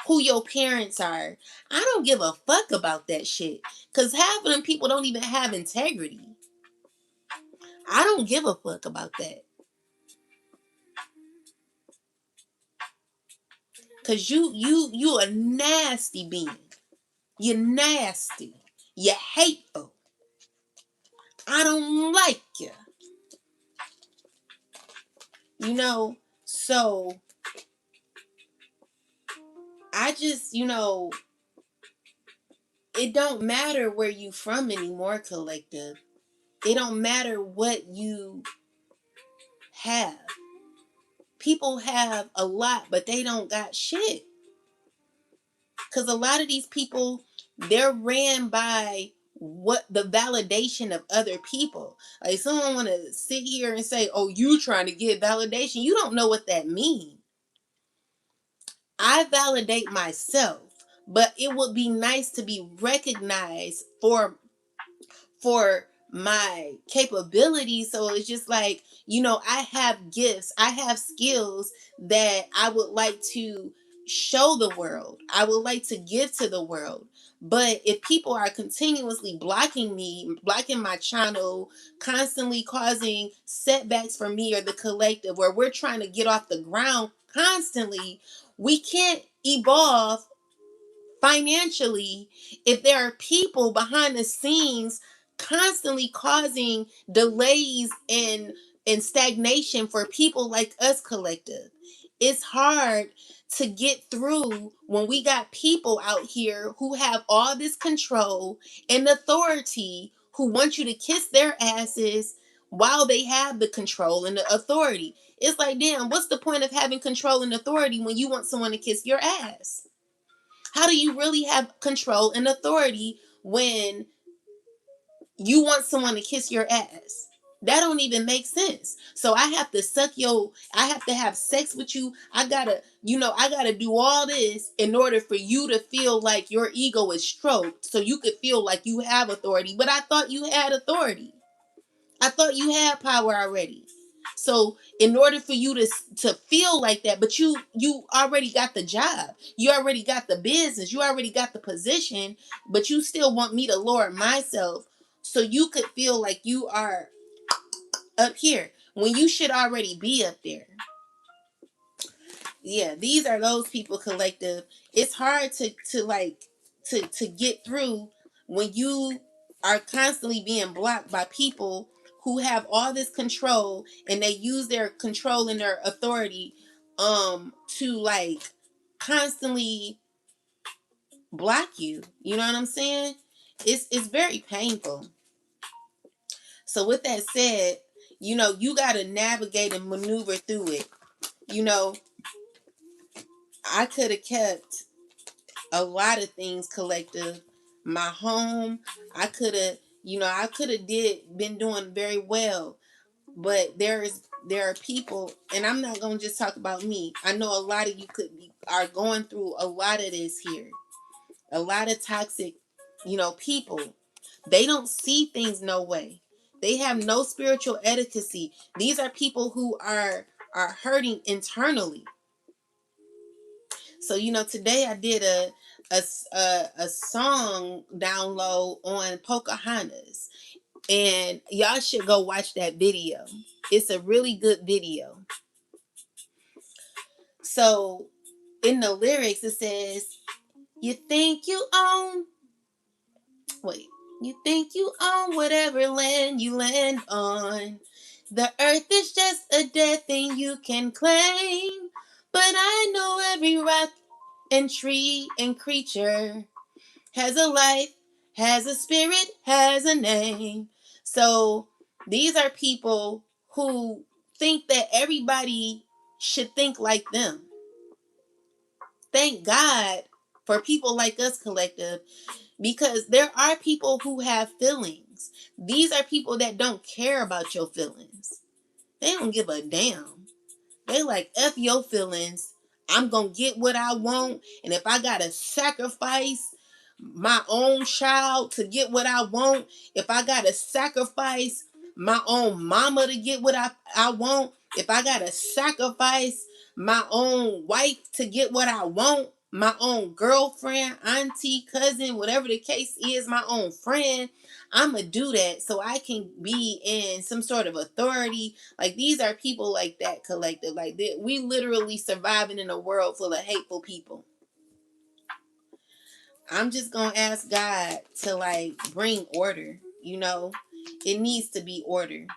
who your parents are. I don't give a fuck about that shit. Because half of them people don't even have integrity. I don't give a fuck about that. Cause you a nasty being. You're nasty. You're hateful. I don't like you. You know, so I just, it don't matter where you from anymore, collective. It don't matter what you have. People have a lot, but they don't got shit. Because a lot of these people, they're ran by what the validation of other people. Like someone want to sit here and say, oh, you trying to get validation. You don't know what that means. I validate myself, but it would be nice to be recognized for my capabilities. So it's just like, I have gifts, I have skills that I would like to show the world. I would like to give to the world. But if people are continuously blocking me, blocking my channel, constantly causing setbacks for me or the collective, where we're trying to get off the ground constantly, we can't evolve financially if there are people behind the scenes constantly causing delays and stagnation for people like us, collective. It's hard to get through when we got people out here who have all this control and authority, who want you to kiss their asses while they have the control and the authority. It's like, damn, what's the point of having control and authority when you want someone to kiss your ass? How do you really have control and authority when you want someone to kiss your ass? That don't even make sense. So I have to I have to have sex with you. I gotta do all this in order for you to feel like your ego is stroked, so you could feel like you have authority. But I thought you had authority. I thought you had power already. So in order for you to feel like that, but you already got the job, you already got the business, you already got the position, but you still want me to lower myself so you could feel like you are up here when you should already be up there. Yeah, these are those people, collective. It's hard to get through when you are constantly being blocked by people who have all this control, and they use their control and their authority to like constantly block you. You know what I'm saying? It's very painful. So with that said, you got to navigate and maneuver through it. You know, I could have kept a lot of things, collective. My home, I could have been doing very well. But there are people, and I'm not gonna just talk about me. I know a lot of you are going through a lot of this here. A lot of toxic, people. They don't see things no way. They have no spiritual etiquette. These are people who are hurting internally. So today I did a song download on Pocahontas, and y'all should go watch that video. It's a really good video. So in the lyrics it says, "You think you own wait, you think you own whatever land you land on. The earth is just a dead thing you can claim. But I know every rock and tree and creature has a life, has a spirit, has a name." So these are people who think that everybody should think like them. Thank God for people like us, collective, because there are people who have feelings. These are people that don't care about your feelings. They don't give a damn. They like, F your feelings. I'm going to get what I want. And if I got to sacrifice my own child to get what I want, if I got to sacrifice my own mama to get what I want, if I got to sacrifice my own wife to get what I want, my own girlfriend, auntie, cousin, whatever the case is, my own friend, I'ma do that so I can be in some sort of authority. Like, these are people like that collective. Like, we literally surviving in a world full of hateful people. I'm just gonna ask God to like bring order. It needs to be order.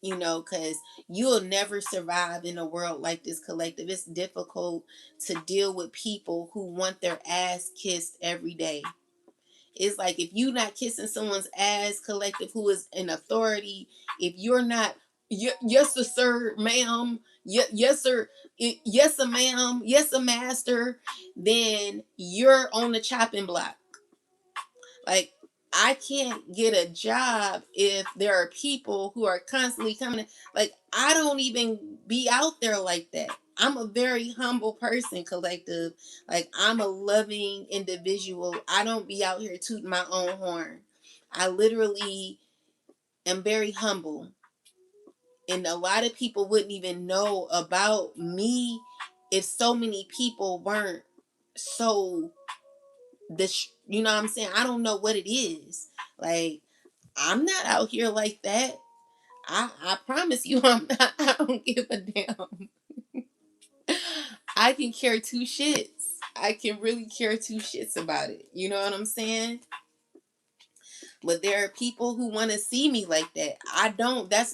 Because you'll never survive in a world like this collective. It's difficult to deal with people who want their ass kissed every day. It's like, if you're not kissing someone's ass, collective, who is in authority, if you're not, yes, sir, ma'am, yes, sir, yes, a ma'am, yes, a master, then you're on the chopping block. Like, I can't get a job if there are people who are constantly coming in. Like, I don't even be out there like that. I'm a very humble person, collective. Like, I'm a loving individual. I don't be out here tooting my own horn. I literally am very humble. And a lot of people wouldn't even know about me if so many people weren't so this, you know what I'm saying? I don't know what it is. Like, I'm not out here like that. I promise you, I'm not. I don't give a damn. I can care two shits. I can really care two shits about it. You know what I'm saying? But there are people who want to see me like that. I don't. That's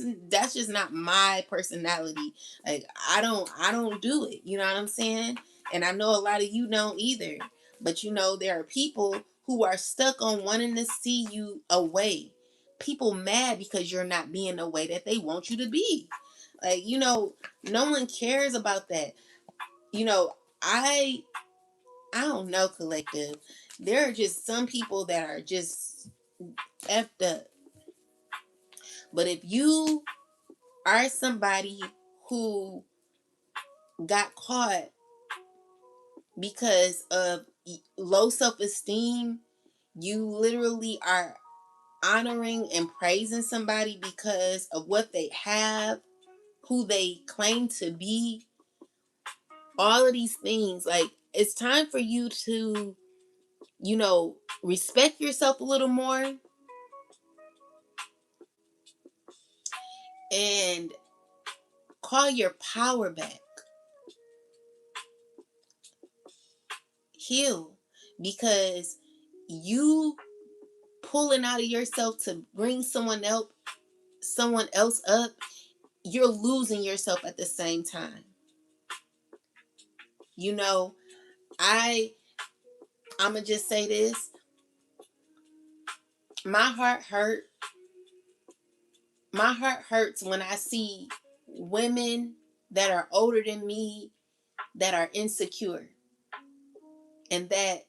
just not my personality. Like, I don't do it. You know what I'm saying? And I know a lot of you don't either. But there are people who are stuck on wanting to see you away. People mad because you're not being the way that they want you to be. Like, no one cares about that. I don't know, collective. There are just some people that are just effed up. But if you are somebody who got caught because of low self-esteem, you literally are honoring and praising somebody because of what they have, who they claim to be, all of these things. Like, it's time for you to, respect yourself a little more and call your power back. Heal. Because you pulling out of yourself to bring someone else up, you're losing yourself at the same time. I'ma just say this. My heart hurts when I see women that are older than me that are insecure and that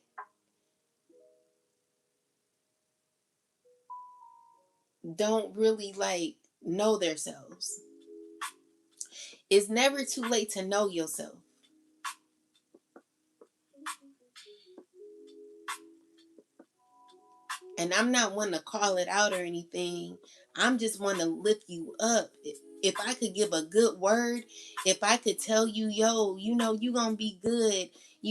don't really like know themselves. It's never too late to know yourself. And I'm not one to call it out or anything. I'm just one to lift you up. If I could give a good word, if I could tell you, yo, you gonna be good,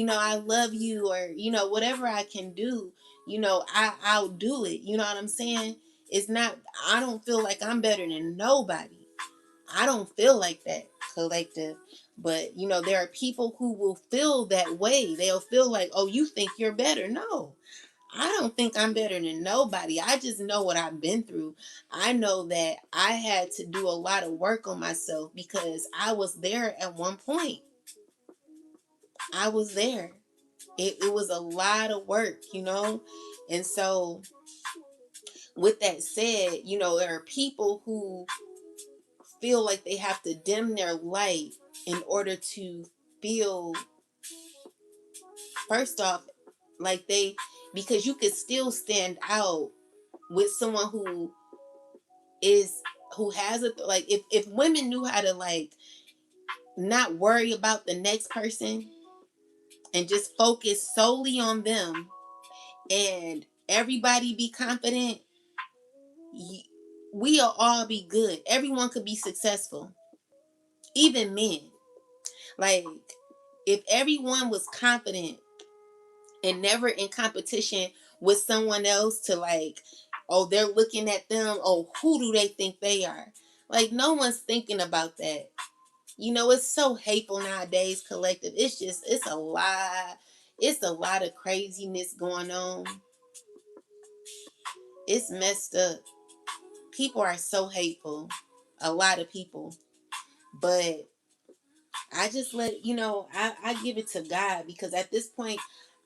I love you, or whatever I can do, I'll do it. You know what I'm saying? It's not, I don't feel like I'm better than nobody. I don't feel like that, collective. But there are people who will feel that way. They'll feel like, oh, you think you're better. No, I don't think I'm better than nobody. I just know what I've been through. I know that I had to do a lot of work on myself because I was there at one point. I was there. It was a lot of work. And so, with that said, there are people who feel like they have to dim their light in order to feel, first off, like because you could still stand out with someone who has a, like, if women knew how to, like, not worry about the next person and just focus solely on them and everybody be confident, we'll all be good. Everyone could be successful, even men. Like, If everyone was confident and never in competition with someone else to like, oh, they're looking at them, oh, who do they think they are? Like, no one's thinking about that. You know, it's so hateful nowadays, collective. It's just, it's a lot. It's a lot of craziness going on. It's messed up. People are so hateful. A lot of people. But I just let, I give it to God, because at this point,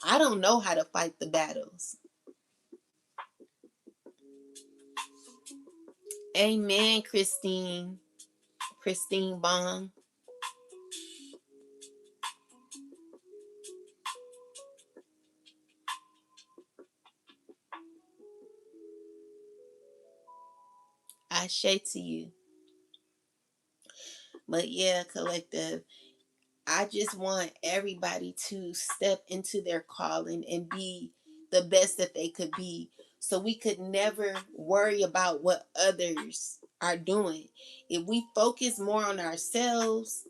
I don't know how to fight the battles. Amen, Christine. Christine Bong. I say to you. But yeah, collective, I just want everybody to step into their calling and be the best that they could be. So we could never worry about what others are doing. If we focus more on ourselves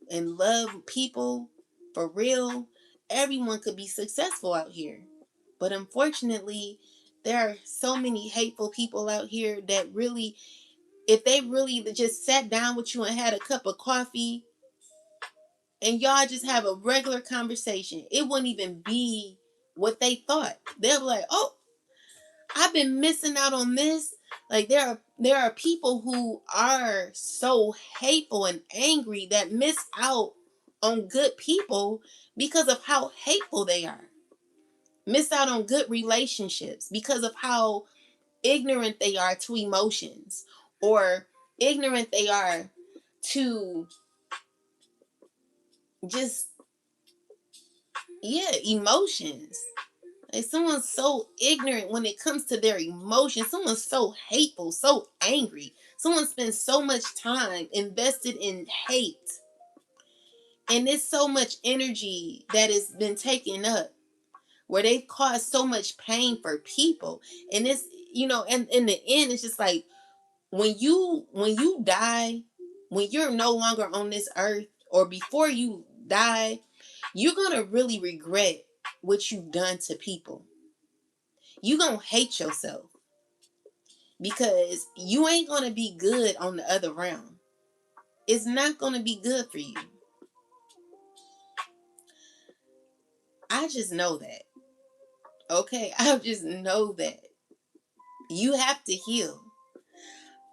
and love people for real, everyone could be successful out here. But unfortunately, there are so many hateful people out here that really, if they really just sat down with you and had a cup of coffee and y'all just have a regular conversation, it wouldn't even be what they thought. They'll be like, oh, I've been missing out on this. Like, there are people who are so hateful and angry that miss out on good people because of how hateful they are. Miss out on good relationships because of how ignorant they are to emotions, or ignorant they are to just, yeah, emotions. Like, someone's so ignorant when it comes to their emotions. Someone's so hateful, so angry. Someone spends so much time invested in hate. And it's so much energy that has been taken up, where they've caused so much pain for people. And it's, and in the end, it's just like, when you die, when you're no longer on this earth, or before you die, you're gonna really regret what you've done to people. You're gonna hate yourself, because you ain't gonna be good on the other realm. It's not gonna be good for you. I just know that. Okay, I just know that. You have to heal.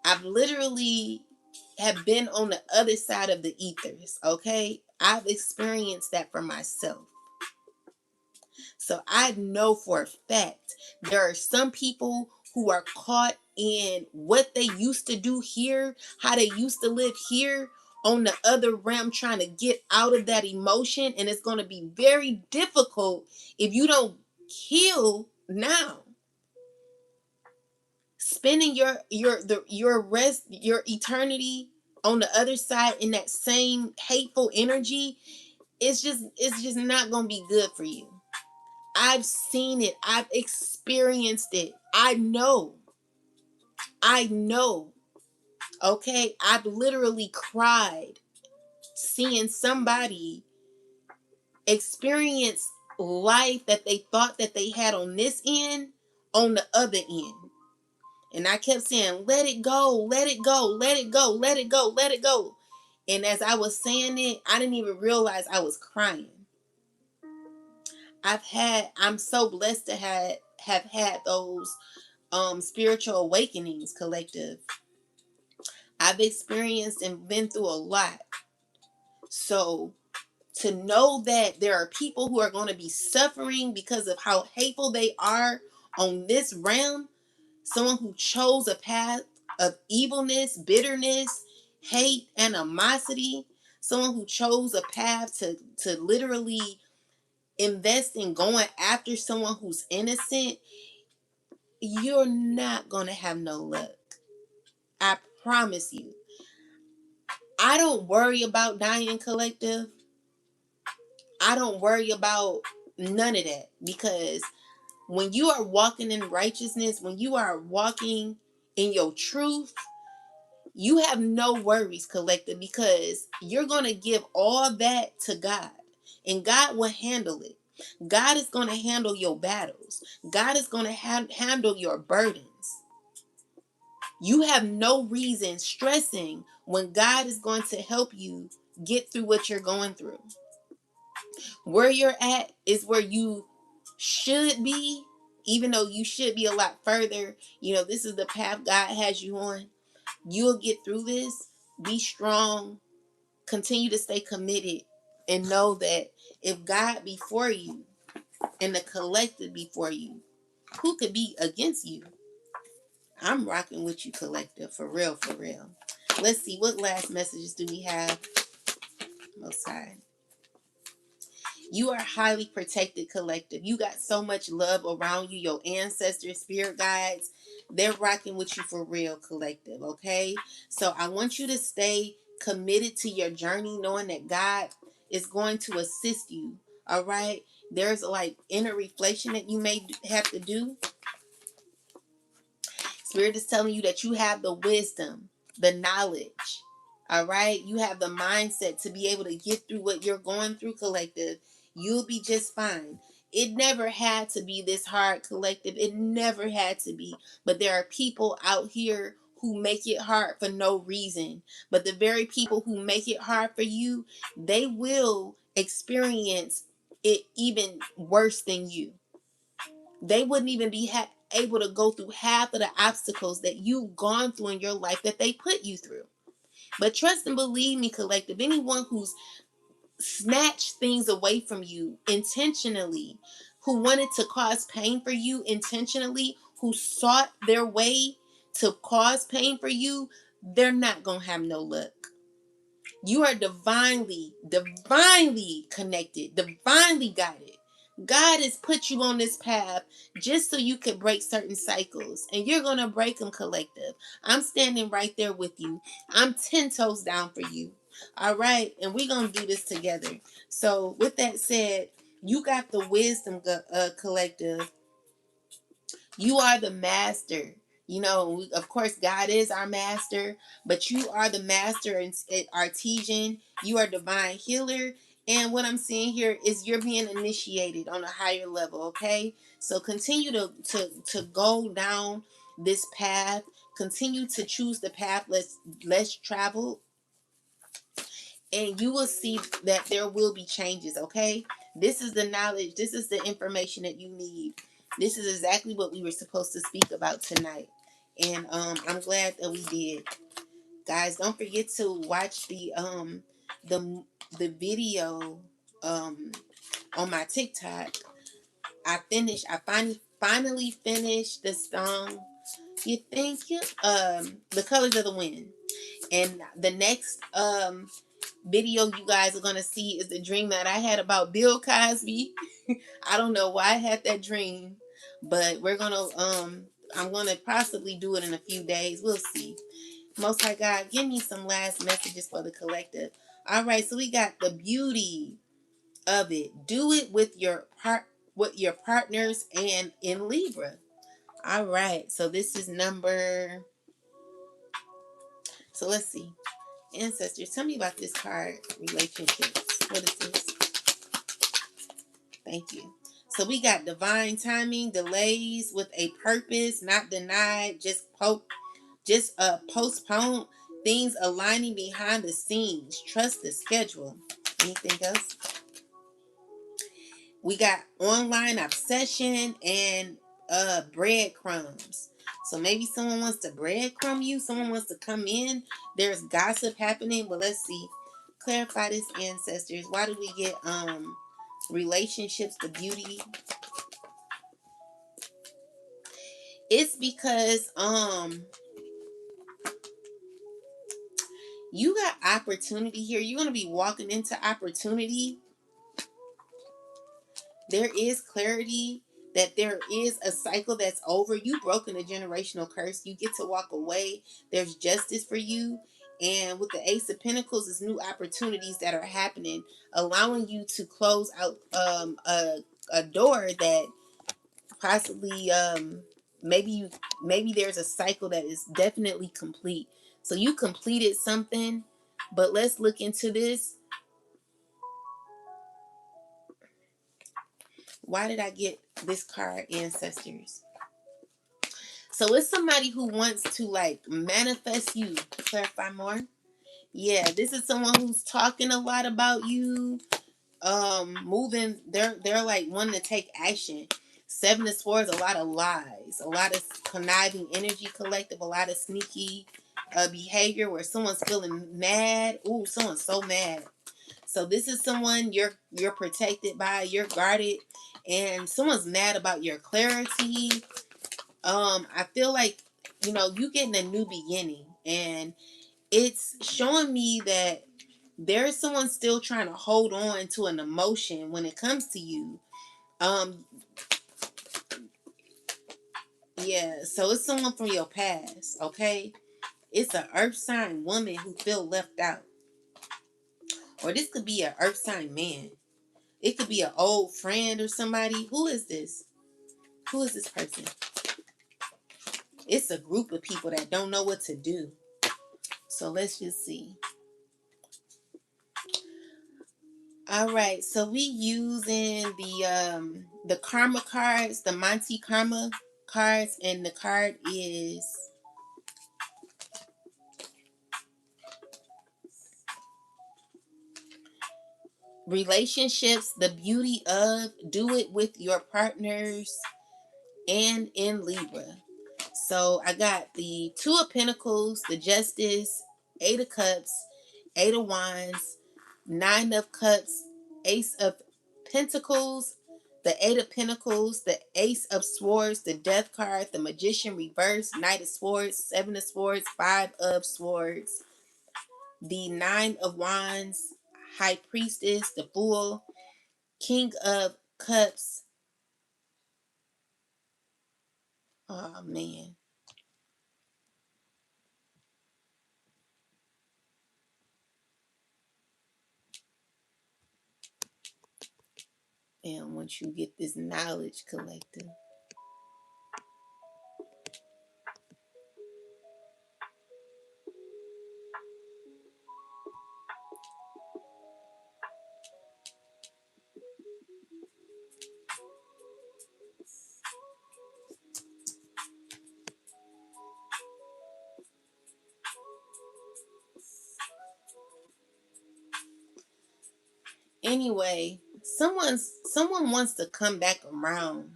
I've literally have been on the other side of the ethers, okay? I've experienced that for myself. So I know for a fact there are some people who are caught in what they used to do here, how they used to live here, on the other realm, trying to get out of that emotion. And it's going to be very difficult if you don't heal now. Spending your rest, your eternity on the other side in that same hateful energy, it's just not going to be good for you. I've seen it. I've experienced it. I know. I know. Okay? I've literally cried seeing somebody experience life that they thought that they had on this end, on the other end. And I kept saying, let it go, let it go, let it go, let it go, let it go. And as I was saying it, I didn't even realize I was crying. I'm so blessed to have had those spiritual awakenings, collective. I've experienced and been through a lot. So to know that there are people who are going to be suffering because of how hateful they are on this realm, someone who chose a path of evilness, bitterness, hate, animosity, someone who chose a path to literally invest in going after someone who's innocent, you're not going to have no luck. I promise you. I don't worry about dying, collective. I don't worry about none of that, because when you are walking in righteousness, when you are walking in your truth, you have no worries, collective, because you're going to give all that to God. and God will handle it. God is going to handle your battles. God is going to handle your burdens. You have no reason stressing when God is going to help you get through what you're going through. Where you're at is where you should be, even though you should be a lot further. This is the path God has you on. You'll get through this. Be strong. Continue to stay committed and know that if God be for you and the collective be for you, who could be against you? I'm rocking with you, collective, for real, for real. Let's see, what last messages do we have? Most High. You are highly protected, collective. You got so much love around you. Your ancestors, spirit guides, they're rocking with you for real, collective, okay? So I want you to stay committed to your journey, knowing that God is going to assist you, all right? There's like inner reflection that you may have to do. Spirit is telling you that you have the wisdom, the knowledge, all right? You have the mindset to be able to get through what you're going through, collective. You'll be just fine. It never had to be this hard, collective. It never had to be. But there are people out here who make it hard for no reason. But the very people who make it hard for you, they will experience it even worse than you. They wouldn't even be able to go through half of the obstacles that you've gone through in your life that they put you through. But trust and believe me, collective, anyone who's snatched things away from you intentionally, who wanted to cause pain for you intentionally, who sought their way to cause pain for you, they're not going to have no luck. You are divinely connected, divinely guided. God has put you on this path just so you can break certain cycles, and you're going to break them, collective. I'm standing right there with you. I'm 10 toes down for you. All right. And we're going to do this together. So with that said, you got the wisdom, collective. You are the master. Of course, God is our master, but you are the master and artisan. You are divine healer. And what I'm seeing here is you're being initiated on a higher level, okay? So continue to go down this path. Continue to choose the path less traveled. And you will see that there will be changes, okay? This is the knowledge. This is the information that you need. This is exactly what we were supposed to speak about tonight. And I'm glad that we did. Guys, don't forget to watch the video on my TikTok. I finally finished the song. You think you The Colors of the Wind. And the next video you guys are gonna see is the dream that I had about Bill Cosby. I don't know why I had that dream, but I'm gonna possibly do it in a few days. We'll see. Most High God, give me some last messages for the collective. All right, so we got the beauty of it. Do it with your partners and in Libra. All right, so this is number. So let's see. Ancestors, tell me about this card, relationships. What is this? Thank you. So we got divine timing, delays with a purpose, not denied, just postpone, things aligning behind the scenes. Trust the schedule. Anything else? We got online obsession and breadcrumbs. So maybe someone wants to breadcrumb you. Someone wants to come in. There's gossip happening. Well, let's see. Clarify this, ancestors. Why do we get relationships, the beauty? It's because you got opportunity here. You're going to be walking into opportunity. There is clarity that there is a cycle that's over. You've broken a generational curse. You get to walk away. There's justice for you. And with the Ace of Pentacles, is new opportunities that are happening, allowing you to close out a door that possibly maybe there's a cycle that is definitely complete. So you completed something, but let's look into this. Why did I get this card, ancestors? So it's somebody who wants to like manifest you. Clarify more. Yeah, this is someone who's talking a lot about you. Moving, they're like wanting to take action. Seven of Swords, a lot of lies, a lot of conniving energy collective, a lot of sneaky behavior where someone's feeling mad. Ooh, someone's so mad. So this is someone you're protected by, you're guarded, and someone's mad about your clarity. I feel like, you getting a new beginning, and it's showing me that there's someone still trying to hold on to an emotion when it comes to you. Yeah, so it's someone from your past, okay? It's an earth sign woman who feel left out. Or this could be an earth sign man. It could be an old friend or somebody. Who is this? Who is this person? It's a group of people that don't know what to do. So let's just see. All right, so we using the karma cards, the Monte Karma cards, and the card is relationships, the beauty of, do it with your partners, and in Libra. So I got the Two of Pentacles, the Justice, Eight of Cups, Eight of Wands, Nine of Cups, Ace of Pentacles, the Eight of Pentacles, the Ace of Swords, the Death card, the Magician reverse, Knight of Swords, Seven of Swords, Five of Swords, the Nine of Wands, High Priestess, the Fool, King of Cups. Oh man. And once you get this knowledge collective. Anyway, someone wants to come back around.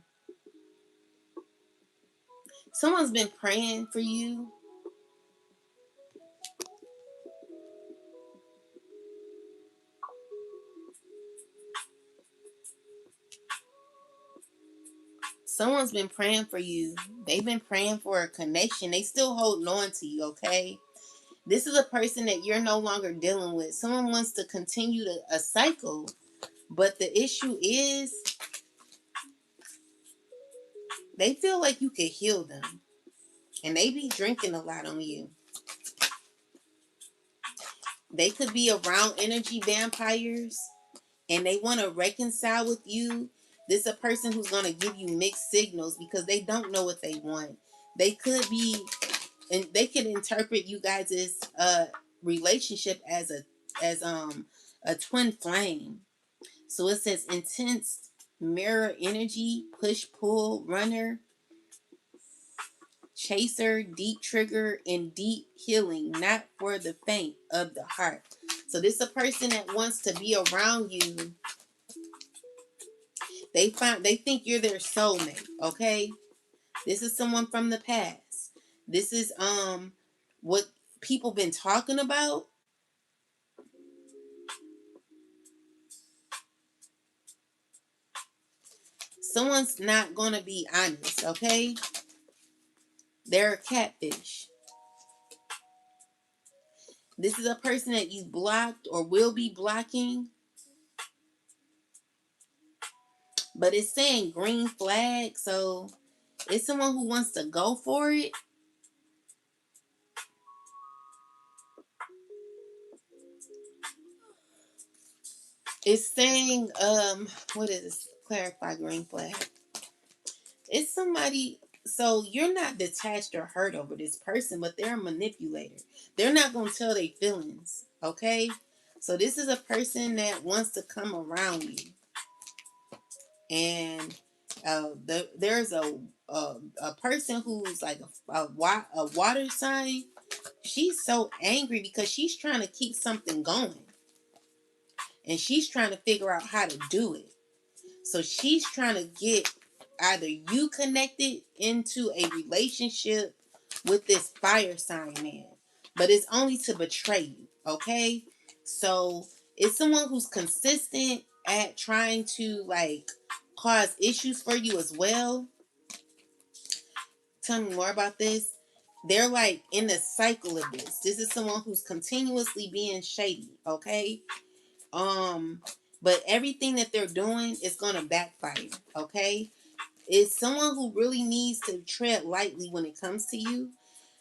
Someone's been praying for you. Someone's been praying for you. They've been praying for a connection. They still holding on to you, okay? This is a person that you're no longer dealing with. Someone wants to continue a cycle, but the issue is they feel like you could heal them. And they be drinking a lot on you. They could be around energy vampires and they want to reconcile with you. This is a person who's going to give you mixed signals because they don't know what they want. They could be, and they can interpret you guys' relationship as a twin flame. So it says intense mirror energy, push pull runner, chaser, deep trigger, and deep healing, not for the faint of the heart. So this is a person that wants to be around you. They think you're their soulmate, okay? This is someone from the past. This is what people been talking about. Someone's not going to be honest, okay? They're a catfish. This is a person that you blocked or will be blocking. But it's saying green flag, so it's someone who wants to go for it. It's saying, what is this? Clarify green flag. It's somebody, so you're not detached or hurt over this person, but they're a manipulator. They're not going to tell their feelings, okay? So this is a person that wants to come around you. And there's a person who's like a water sign. She's so angry because she's trying to keep something going, and she's trying to figure out how to do it. So she's trying to get either you connected into a relationship with this fire sign man, but it's only to betray you, okay? So it's someone who's consistent at trying to like cause issues for you as well. Tell me more about this. They're like in the cycle of this. This is someone who's continuously being shady, okay? Um, but everything that they're doing is gonna backfire, okay? It's someone who really needs to tread lightly when it comes to you.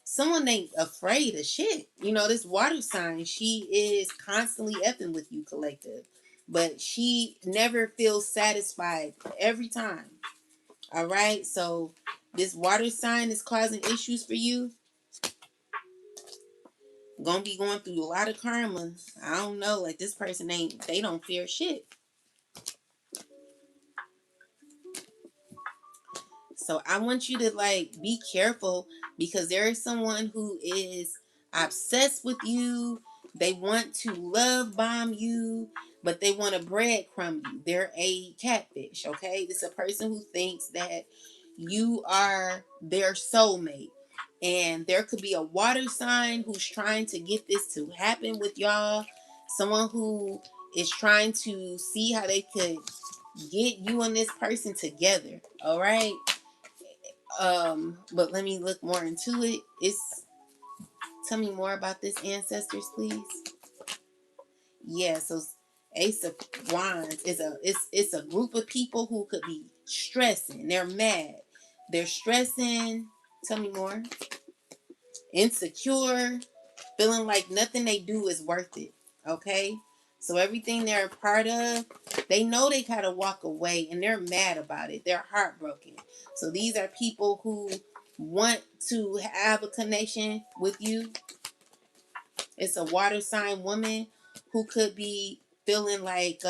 Someone ain't afraid of shit. You know, this water sign, she is constantly effing with you, collective. But she never feels satisfied every time. All right? So this water sign is causing issues for you. Gonna be going through a lot of karma. I don't know. Like this person they don't fear shit. So I want you to like be careful because there is someone who is obsessed with you. They want to love bomb you, but they want to breadcrumb you. They're a catfish, okay? This is a person who thinks that you are their soulmate. And there could be a water sign who's trying to get this to happen with y'all. Someone who is trying to see how they could get you and this person together, all right? But let me look more into it. Tell me more about this, ancestors, please. Yeah, so Ace of Wands is it's a group of people who could be stressing. They're mad. They're stressing. Tell me more. Insecure, feeling like nothing they do is worth it. Okay? So everything they're a part of, they know they gotta walk away and they're mad about it. They're heartbroken. So these are people who want to have a connection with you. It's a water sign woman who could be feeling like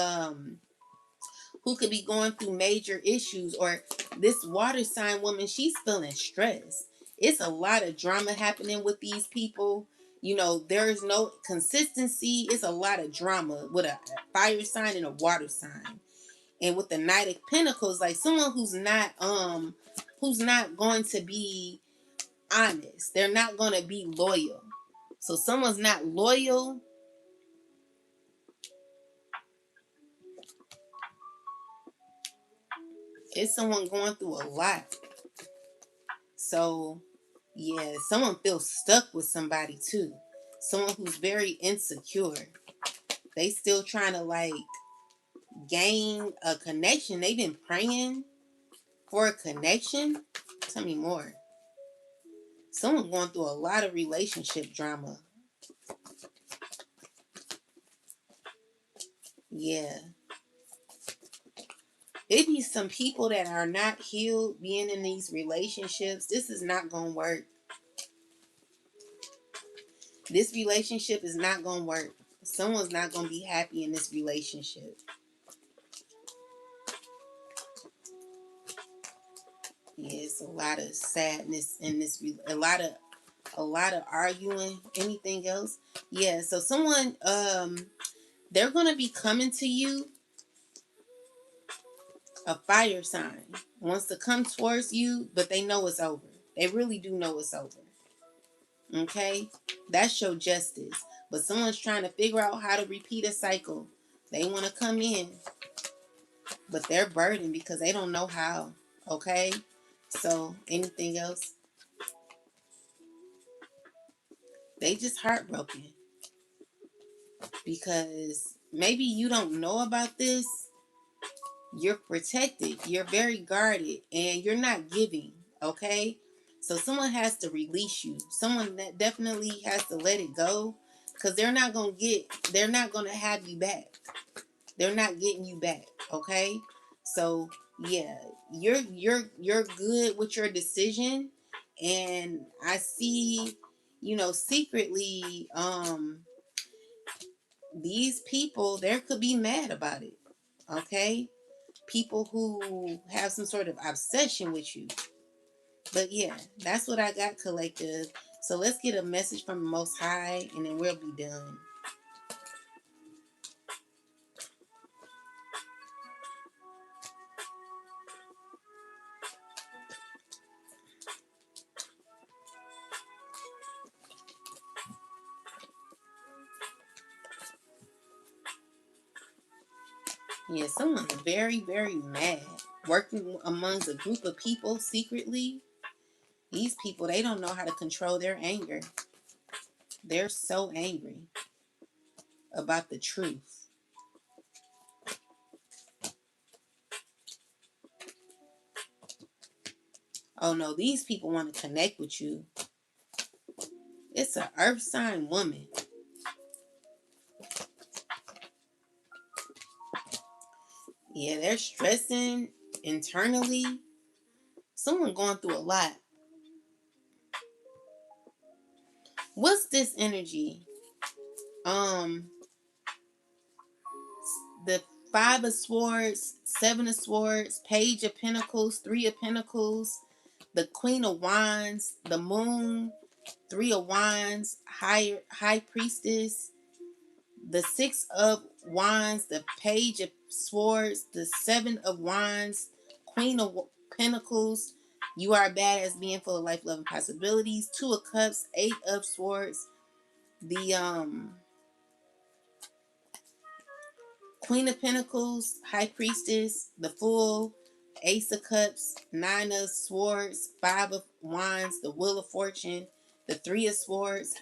who could be going through major issues, or this water sign woman, she's feeling stressed. It's a lot of drama happening with these people. You know, there is no consistency. It's a lot of drama with a fire sign and a water sign. And with the Knight of Pentacles, like someone who's not going to be honest. They're not going to be loyal. So someone's not loyal. It's someone going through a lot. So, yeah, someone feels stuck with somebody too. Someone who's very insecure. They still trying to like gain a connection. They've been praying for a connection. Tell me more. Someone going through a lot of relationship drama. Yeah. It be some people that are not healed being in these relationships. This is not going to work. This relationship is not going to work. Someone's not going to be happy in this relationship. Yeah, it's a lot of sadness in this. A lot of arguing. Anything else? Yeah. So someone, they're gonna be coming to you. A fire sign wants to come towards you, but they know it's over. They really do know it's over. Okay, that's your justice. But someone's trying to figure out how to repeat a cycle. They want to come in, but they're burdened because they don't know how. Okay, so anything else? They just heartbroken because maybe you don't know about this. You're protected, you're very guarded, and you're not giving. Okay, so someone has to release you. Someone that definitely has to let it go, because they're not gonna have you back. They're not getting you back. Okay, so yeah, you're good with your decision, and I see, you know, secretly, these people, there could be mad about it. Okay, people who have some sort of obsession with you. But yeah, that's what I got, collective. So let's get a message from the Most High, and then we'll be done. Yeah, someone's very, very mad. Working amongst a group of people secretly. These people, they don't know how to control their anger. They're so angry about the truth. Oh no, these people want to connect with you. It's an earth sign woman. Yeah, they're stressing internally. Someone going through a lot. What's this energy? The Five of Swords, Seven of Swords, Page of Pentacles, Three of Pentacles, the Queen of Wands, the Moon, Three of Wands, High Priestess, the Six of Wands, the Page of Swords, the Seven of Wands, Queen of Pentacles. You are a badass being full of life, love, and possibilities. Two of Cups, Eight of Swords, the Queen of Pentacles, High Priestess, the Fool, Ace of Cups, Nine of Swords, Five of Wands, the Wheel of Fortune, the Three of Swords,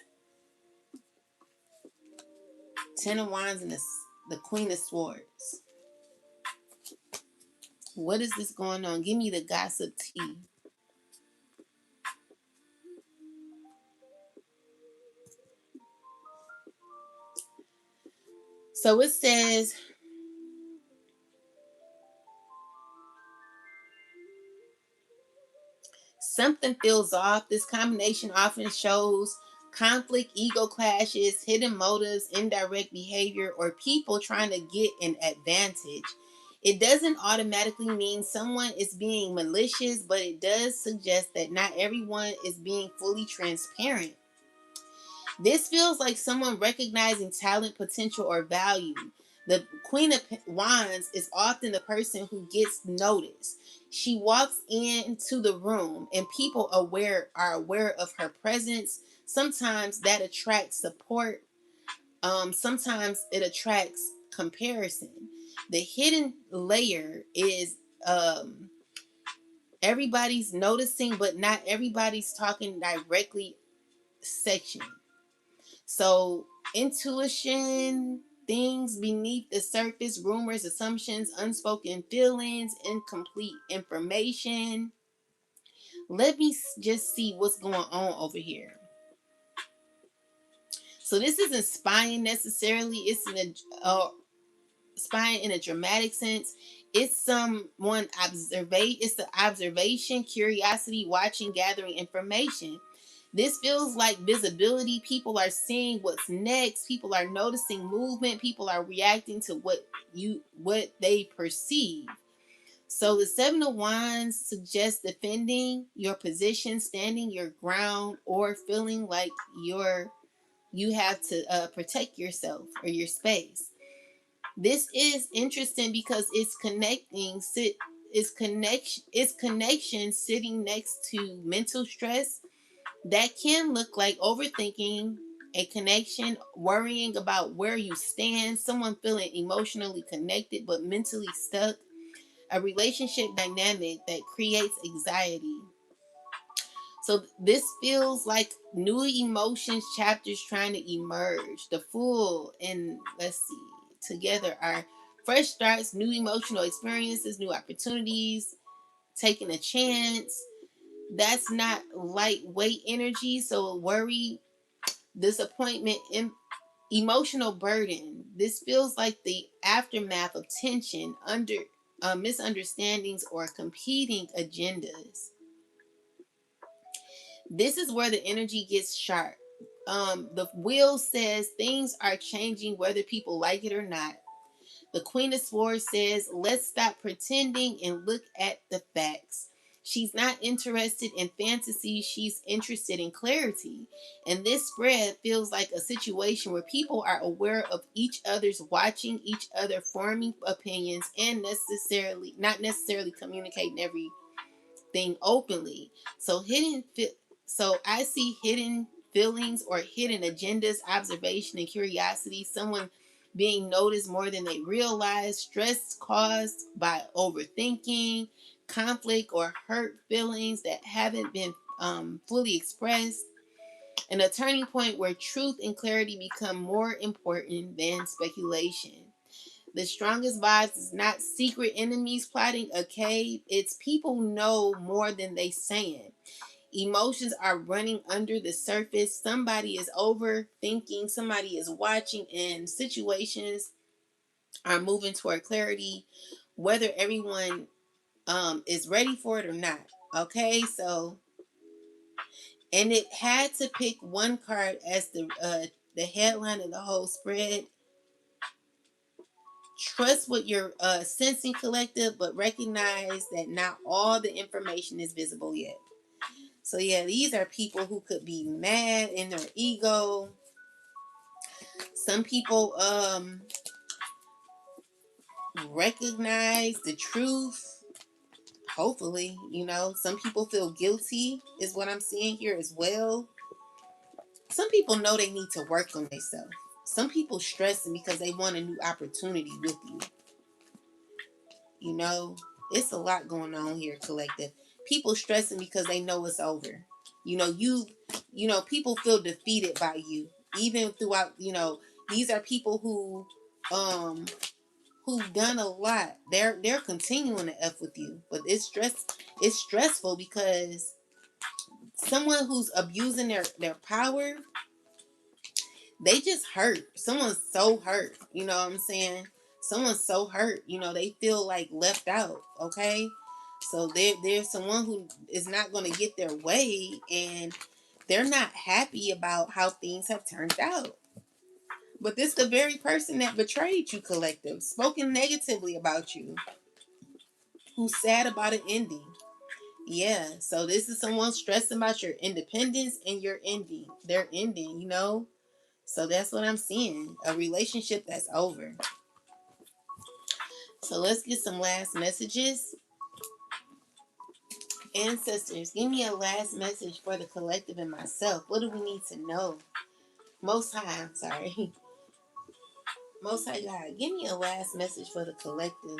Ten of Wands, and the Queen of Swords. What is this going on? Give me the gossip tea. So it says, something feels off. This combination often shows conflict, ego clashes, hidden motives, indirect behavior, or people trying to get an advantage. It doesn't automatically mean someone is being malicious, but it does suggest that not everyone is being fully transparent. This feels like someone recognizing talent, potential, or value. The Queen of Wands is often the person who gets noticed. She walks into the room and people are aware of her presence. Sometimes that attracts support. Sometimes it attracts comparison. The hidden layer is everybody's noticing, but not everybody's talking directly section. So intuition, things beneath the surface, rumors, assumptions, unspoken feelings, incomplete information. Let me just see what's going on over here. So this isn't spying necessarily. It's spying in a dramatic sense. It's someone It's the observation, curiosity, watching, gathering information. This feels like visibility. People are seeing what's next. People are noticing movement. People are reacting to what they perceive. So the Seven of Wands suggests defending your position, standing your ground, or feeling like you have to protect yourself or your space. This is interesting because it's connection sitting next to mental stress that can look like overthinking a connection, worrying about where you stand, someone feeling emotionally connected but mentally stuck, a relationship dynamic that creates anxiety. So this feels like new emotions chapters trying to emerge. The Fool and let's see, together are fresh starts, new emotional experiences, new opportunities, taking a chance. That's not lightweight energy. So worry, disappointment, emotional burden. This feels like the aftermath of tension, under misunderstandings, or competing agendas. This is where the energy gets sharp. The wheel says things are changing whether people like it or not. The Queen of Swords says, let's stop pretending and look at the facts. She's not interested in fantasy, she's interested in clarity. And this spread feels like a situation where people are aware of each other's watching each other, forming opinions, and not necessarily communicating everything openly. So I see hidden feelings or hidden agendas, observation, and curiosity. Someone being noticed more than they realize, stress caused by overthinking, conflict or hurt feelings that haven't been fully expressed, and a turning point where truth and clarity become more important than speculation. The strongest vibes is not secret enemies plotting a cave, it's people know more than they saying. Emotions are running under the surface. Somebody is overthinking, somebody is watching, and situations are moving toward clarity, whether everyone is ready for it or not. Okay, so and it had to pick one card as the headline of the whole spread. Trust what you're sensing, collective, but recognize that not all the information is visible yet. So yeah, these are people who could be mad in their ego. Some people recognize the truth. Hopefully, some people feel guilty is what I'm seeing here as well. Some people know they need to work on themselves. Some people stressing because they want a new opportunity with you. It's a lot going on here, collective. People stressing because they know it's over. People feel defeated by you. Even throughout, these are people who've done a lot. They're continuing to F with you. But it's stressful because someone who's abusing their power, they just hurt. Someone's so hurt. You know what I'm saying? Someone's so hurt. They feel like left out. Okay? So there's someone who is not going to get their way, and they're not happy about how things have turned out. But this is the very person that betrayed you, collective, spoken negatively about you, who's sad about an ending. Yeah, so this is someone stressing about your independence and your ending. Their ending, So that's what I'm seeing. A relationship that's over. So let's get some last messages. Ancestors, give me a last message for the collective and myself. What do we need to know? Most High, I'm sorry. Most High God, give me a last message for the collective.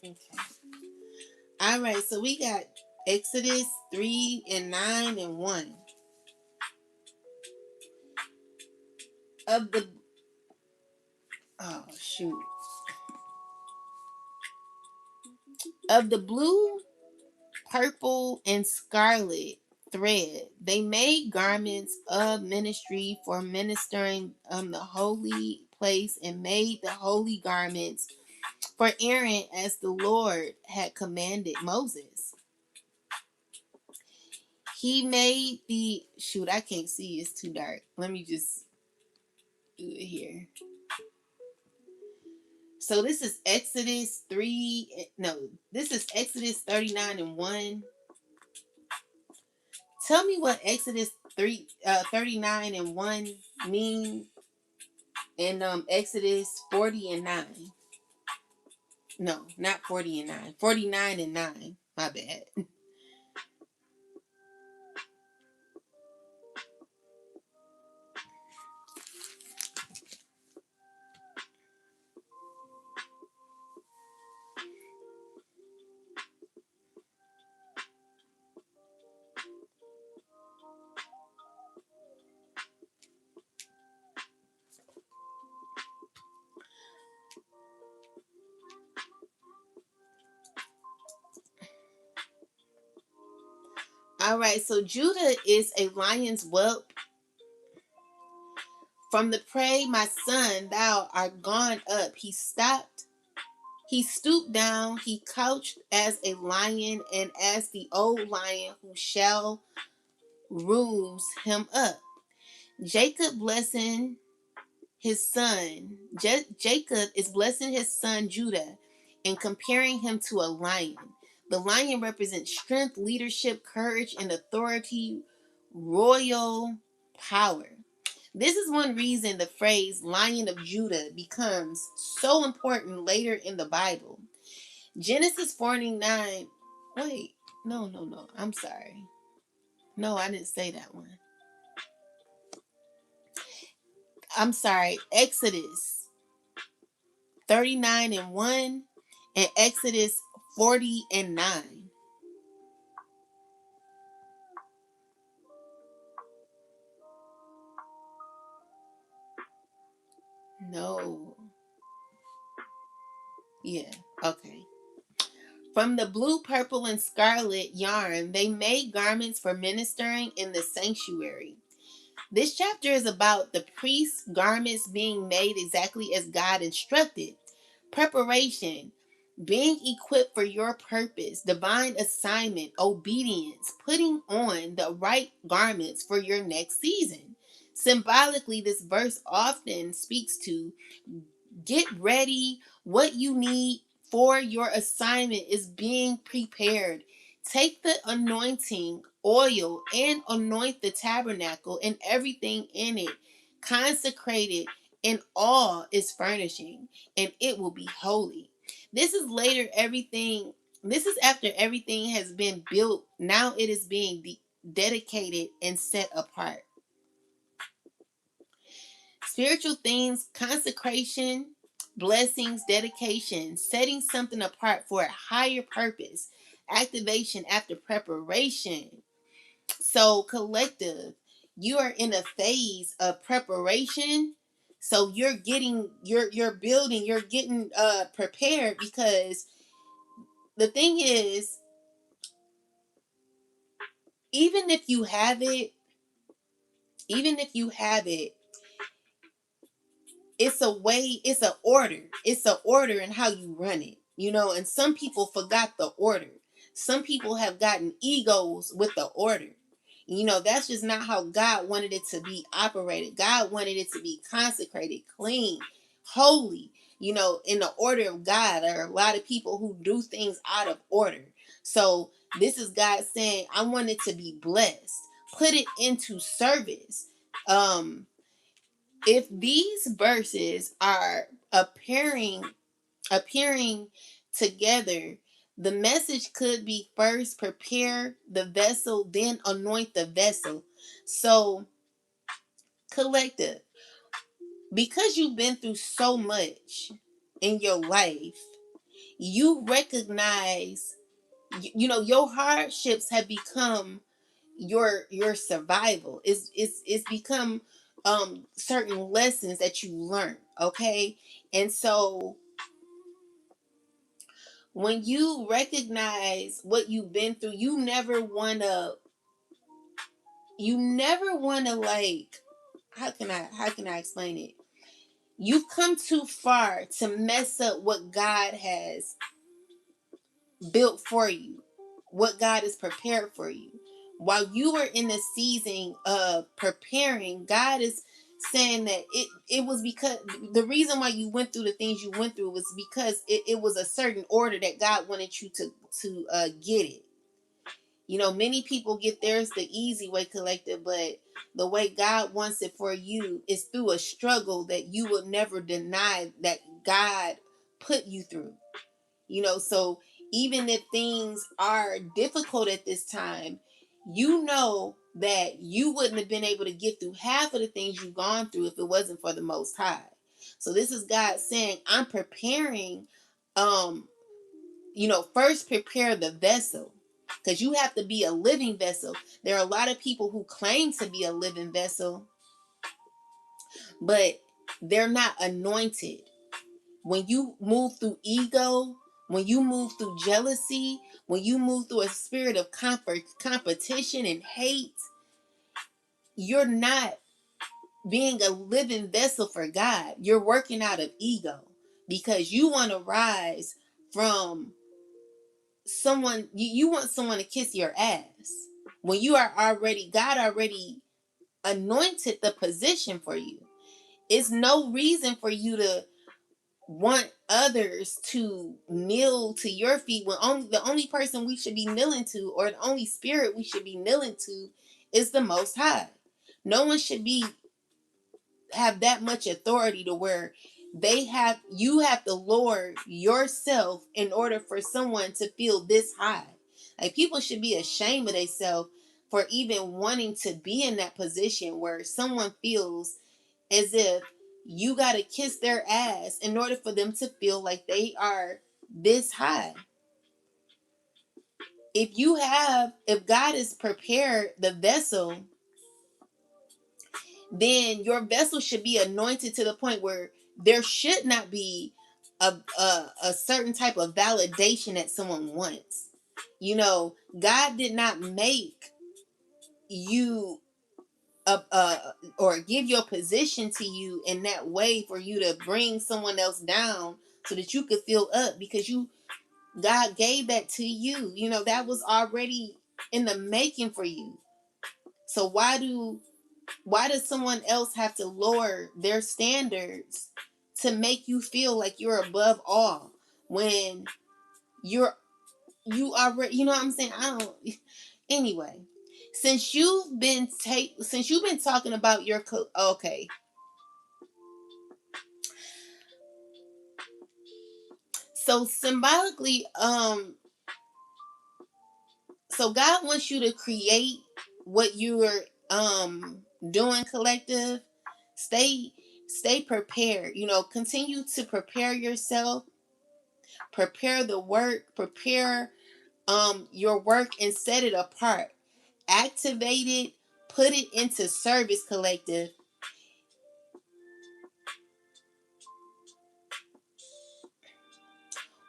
Okay. All right, so we got Exodus 3 and 9 and 1. Of the oh shoot. Of the blue, purple, and scarlet thread, they made garments of ministry for ministering the holy place, and made the holy garments for Aaron as the Lord had commanded Moses. He made the shoot, I can't see, it's too dark. Let me just do it here. So this is Exodus 39 and 1. Tell me what Exodus 39 and 1 mean, and Exodus 40 and 9. No, not 40 and 9. 49 and 9. My bad. All right, so Judah is a lion's whelp. From the prey, my son, thou art gone up. He stooped down, he couched as a lion, and as the old lion who shall rooms him up. Jacob blessing his son. Jacob is blessing his son Judah and comparing him to a lion. The lion represents strength, leadership, courage, and authority, royal power. This is one reason the phrase Lion of Judah becomes so important later in the Bible. Genesis 49. Wait, no. I'm sorry. No, I didn't say that one. I'm sorry. Exodus 39 and 1 and Exodus 40 and 9. No. Yeah, okay. From the blue, purple, and scarlet yarn, they made garments for ministering in the sanctuary. This chapter is about the priest's garments being made exactly as God instructed. Preparation, being equipped for your purpose, divine assignment, obedience, putting on the right garments for your next season. Symbolically, this verse often speaks to get ready. What you need for your assignment is being prepared. Take the anointing oil and anoint the tabernacle and everything in it. Consecrate it, and all is furnishing, and it will be holy. This is later everything. This is after everything has been built. Now it is being dedicated and set apart. Spiritual things, consecration, blessings, dedication, setting something apart for a higher purpose, activation after preparation. So, collective, you are in a phase of preparation. So you're building, you're getting prepared, because the thing is, even if you have it, even if you have it, it's a way, it's an order in how you run it, and some people forgot the order. Some people have gotten egos with the order. That's just not how God wanted it to be operated. God wanted it to be consecrated, clean, holy. In the order of God. There are a lot of people who do things out of order. So this is God saying, I want it to be blessed, put it into service. If these verses are appearing together, the message could be first prepare the vessel, then anoint the vessel. So, collective, because you've been through so much in your life, you recognize, your hardships have become your survival. It's become certain lessons that you learn. Okay. And so when you recognize what you've been through, you never wanna like, how can I explain it? You've come too far to mess up what God has built for you, what God has prepared for you. While you are in the season of preparing, God is saying that it was because the reason why you went through the things you went through was because it was a certain order that God wanted you to get it. Many people get theirs the easy way, collective, but the way God wants it for you is through a struggle that you will never deny that God put you through. So even if things are difficult at this time, that you wouldn't have been able to get through half of the things you've gone through if it wasn't for the Most High. So this is God saying, I'm preparing, first prepare the vessel, because you have to be a living vessel. There are a lot of people who claim to be a living vessel, but they're not anointed. When you move through ego, when you move through jealousy, when you move through a spirit of competition and hate, you're not being a living vessel for God. You're working out of ego because you want to rise from you want someone to kiss your ass when you are already, God already anointed the position for you. It's no reason for you to want others to kneel to your feet when the only person we should be kneeling to, or the only spirit we should be kneeling to, is the Most High. No one should be have that much authority to where you have to lower yourself in order for someone to feel this high. Like, people should be ashamed of themselves for even wanting to be in that position where someone feels as if you got to kiss their ass in order for them to feel like they are this high. If God has prepared the vessel, then your vessel should be anointed to the point where there should not be a certain type of validation that someone wants. God did not make you or give your position to you in that way for you to bring someone else down so that you could feel up, because God gave that to you. That was already in the making for you. So why does someone else have to lower their standards to make you feel like you're above all when you already, you know what I'm saying? I don't. Anyway, since you've been talking about your okay. So symbolically, so God wants you to create what you are doing, collective. Stay prepared. Continue to prepare yourself, prepare the work, prepare your work, and set it apart. Activate it, put it into service, collective.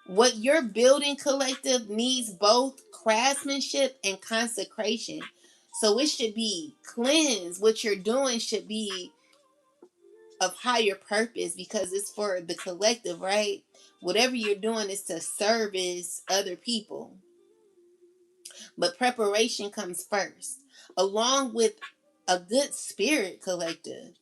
What you're building, collective, needs both craftsmanship and consecration. So it should be cleansed. What you're doing should be of higher purpose because it's for the collective, right? Whatever you're doing is to service other people. But preparation comes first, along with a good spirit, collective.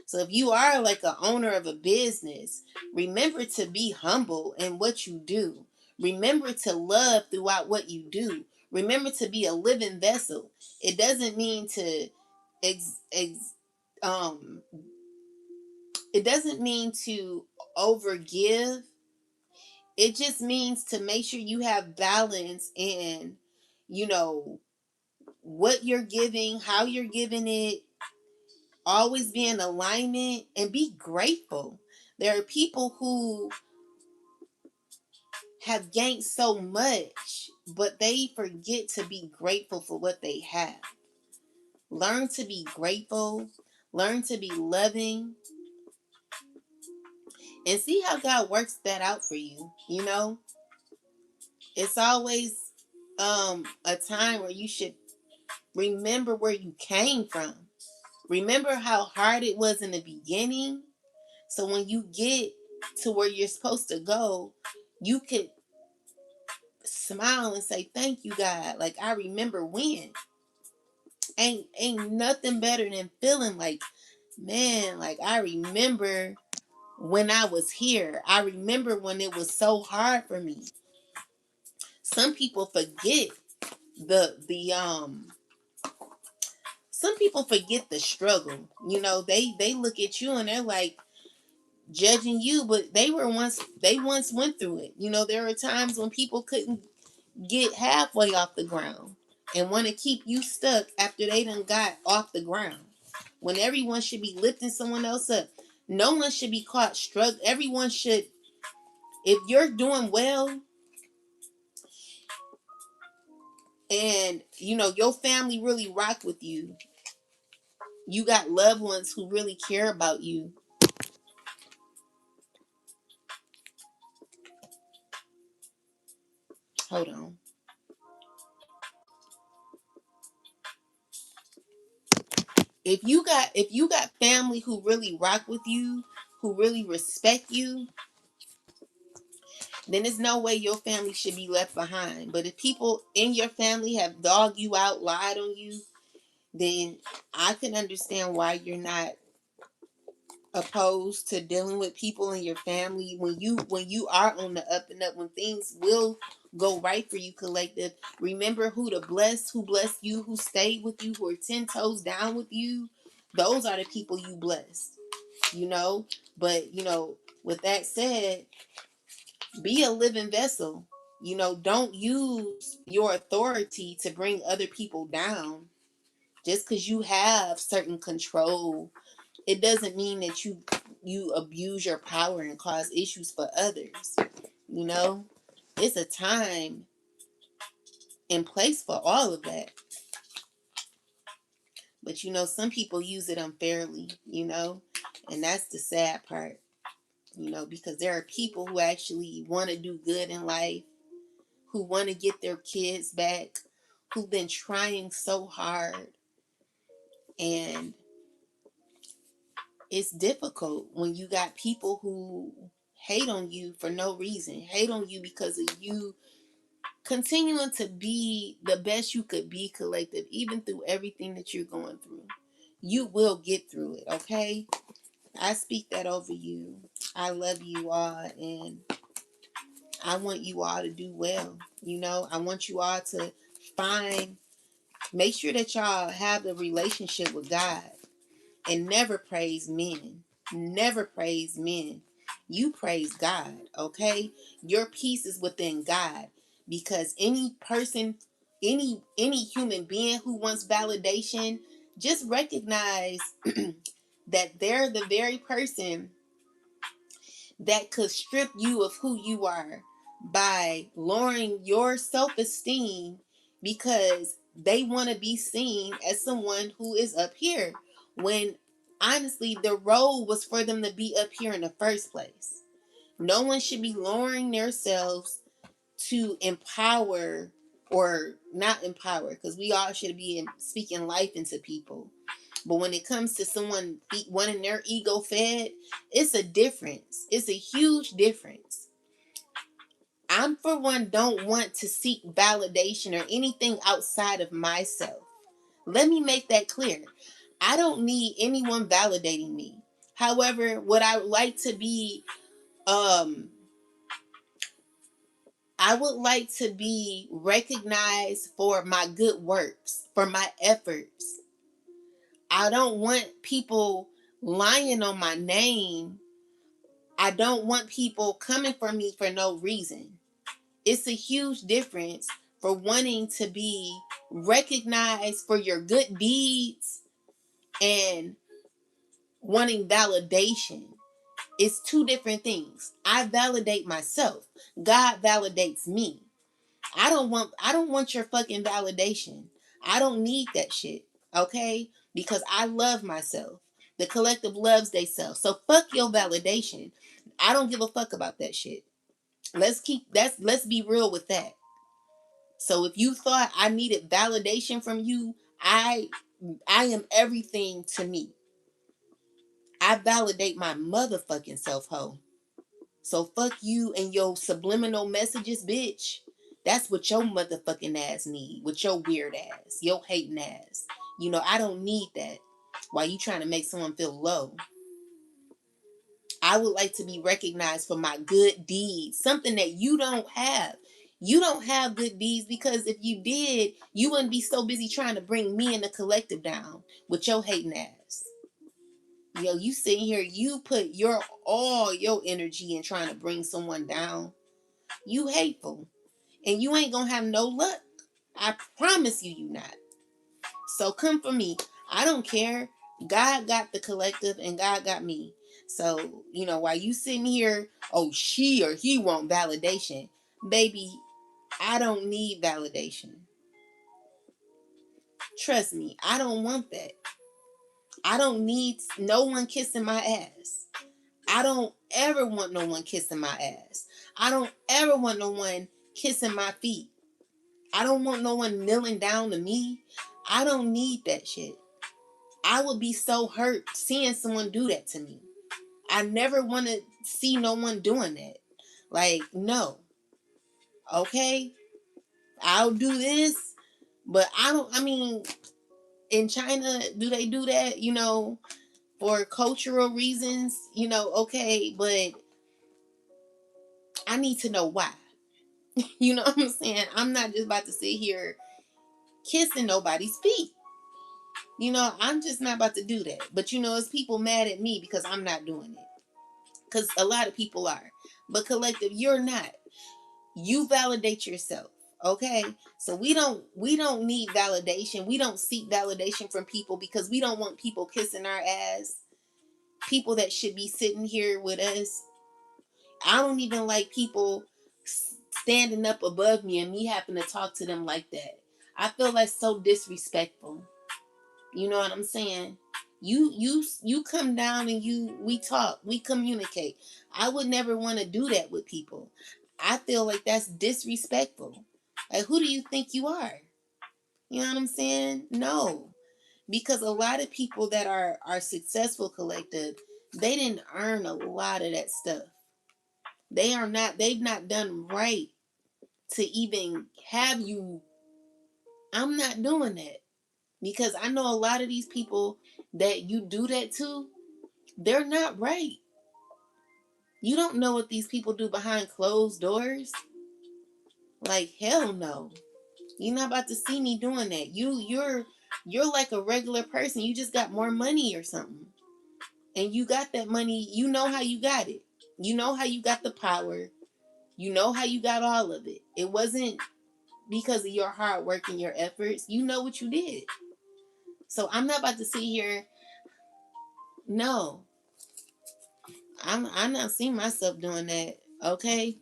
So if you are like an owner of a business, remember to be humble in what you do. Remember to love throughout what you do. Remember to be a living vessel. It doesn't mean to um it doesn't mean to overgive. It just means to make sure you have balance in, what you're giving, how you're giving it, always be in alignment, and be grateful. There are people who have gained so much, but they forget to be grateful for what they have. Learn to be grateful, learn to be loving, and see how God works that out for you. It's always a time where you should remember where you came from. Remember how hard it was in the beginning. So when you get to where you're supposed to go, you could smile and say, "Thank you, God." Like, I remember when. Ain't nothing better than feeling like, man, like, I remember when I was here. I remember when it was so hard for me. Some people forget the some people forget the struggle. They look at you and they're like judging you, but they once went through it. There are times when people couldn't get halfway off the ground and want to keep you stuck after they done got off the ground. When everyone should be lifting someone else up. No one should be caught struggling. Everyone should, if you're doing well and your family really rock with you, you got loved ones who really care about you. Hold on. If you got family who really rock with you, who really respect you, then there's no way your family should be left behind. But if people in your family have dogged you out, lied on you, then I can understand why you're not opposed to dealing with people in your family when you are on the up and up, when things will go right for you, collective. Remember who blessed you, who stayed with you, who are 10 toes down with you. Those are the people you blessed, you know. But with that said, be a living vessel. Don't use your authority to bring other people down. Just because you have certain control, it doesn't mean that you abuse your power and cause issues for others. You know, it's a time and place for all of that. But some people use it unfairly, and that's the sad part, because there are people who actually want to do good in life, who want to get their kids back, who've been trying so hard. And it's difficult when you got people who hate on you for no reason, hate on you because of you continuing to be the best you could be, collective, even through everything that you're going through. You will get through it, okay? I speak that over you. I love you all, and I want you all to do well. I want you all to make sure that y'all have a relationship with God, and never praise men. Never praise men. You praise God, okay? Your peace is within God, because any person, any human being who wants validation, just recognize that they're the very person that could strip you of who you are by lowering your self-esteem, because they want to be seen as someone who is up here, when honestly the role was for them to be up here in the first place. No one should be lowering themselves to empower, or not empower, because we all should be speaking life into people. But when it comes to someone wanting their ego fed, it's a difference. It's a huge difference. I'm, for one, don't want to seek validation or anything outside of myself. Let me make that clear. I don't need anyone validating me. However, what I would like to be, I would like to be recognized for my good works, for my efforts. I don't want people lying on my name. I don't want people coming for me for no reason. It's a huge difference for wanting to be recognized for your good deeds and wanting validation. It's two different things. I validate myself. God validates me. I don't want your fucking validation. I don't need that shit. Okay? Because I love myself. The collective loves theyself. So fuck your validation. I don't give a fuck about that shit. Let's be real with that. So if you thought I needed validation from you, I am everything to me. I validate my motherfucking self, ho. So fuck you and your subliminal messages, bitch. That's what your motherfucking ass need, with your weird ass, your hating ass. I don't need that. Why you trying to make someone feel low? I would like to be recognized for my good deeds, something that you don't have. You don't have good deeds, because if you did, you wouldn't be so busy trying to bring me and the collective down with your hating ass. You sitting here, you put all your energy in trying to bring someone down. You hateful. And you ain't gonna have no luck. I promise you not. So come for me. I don't care. God got the collective and God got me. So, while you sitting here, oh, she or he want validation. Baby, I don't need validation. Trust me, I don't want that. I don't need no one kissing my ass. I don't ever want no one kissing my ass. I don't ever want no one kissing my feet. I don't want no one kneeling down to me. I don't need that shit. I would be so hurt seeing someone do that to me. I never want to see no one doing that. Like, no. Okay? I'll do this, but I mean, In China, do they do that? For cultural reasons, okay, but I need to know why. You know what I'm saying? I'm not just about to sit here kissing nobody's feet. I'm just not about to do that. But it's people mad at me because I'm not doing it. Because a lot of people are. But collective, you're not. You validate yourself. Okay? So we don't need validation. We don't seek validation from people because we don't want people kissing our ass. People that should be sitting here with us. I don't even like people standing up above me and me having to talk to them like that. I feel like so disrespectful. You know what I'm saying? You come down and we talk, we communicate. I would never want to do that with people. I feel like that's disrespectful. Like, who do you think you are? You know what I'm saying? No. Because a lot of people that are successful collective, they didn't earn a lot of that stuff. They've not done right to even have you. I'm not doing that. Because I know a lot of these people that you do that to, they're not right. You don't know what these people do behind closed doors. Like, hell no. You're not about to see me doing that. You're like a regular person. You just got more money or something. And you got that money, you know how you got it. You know how you got the power. You know how you got all of it. It wasn't because of your hard work and your efforts. You know what you did. So I'm not about to sit here. No, I'm not seeing myself doing that. Okay,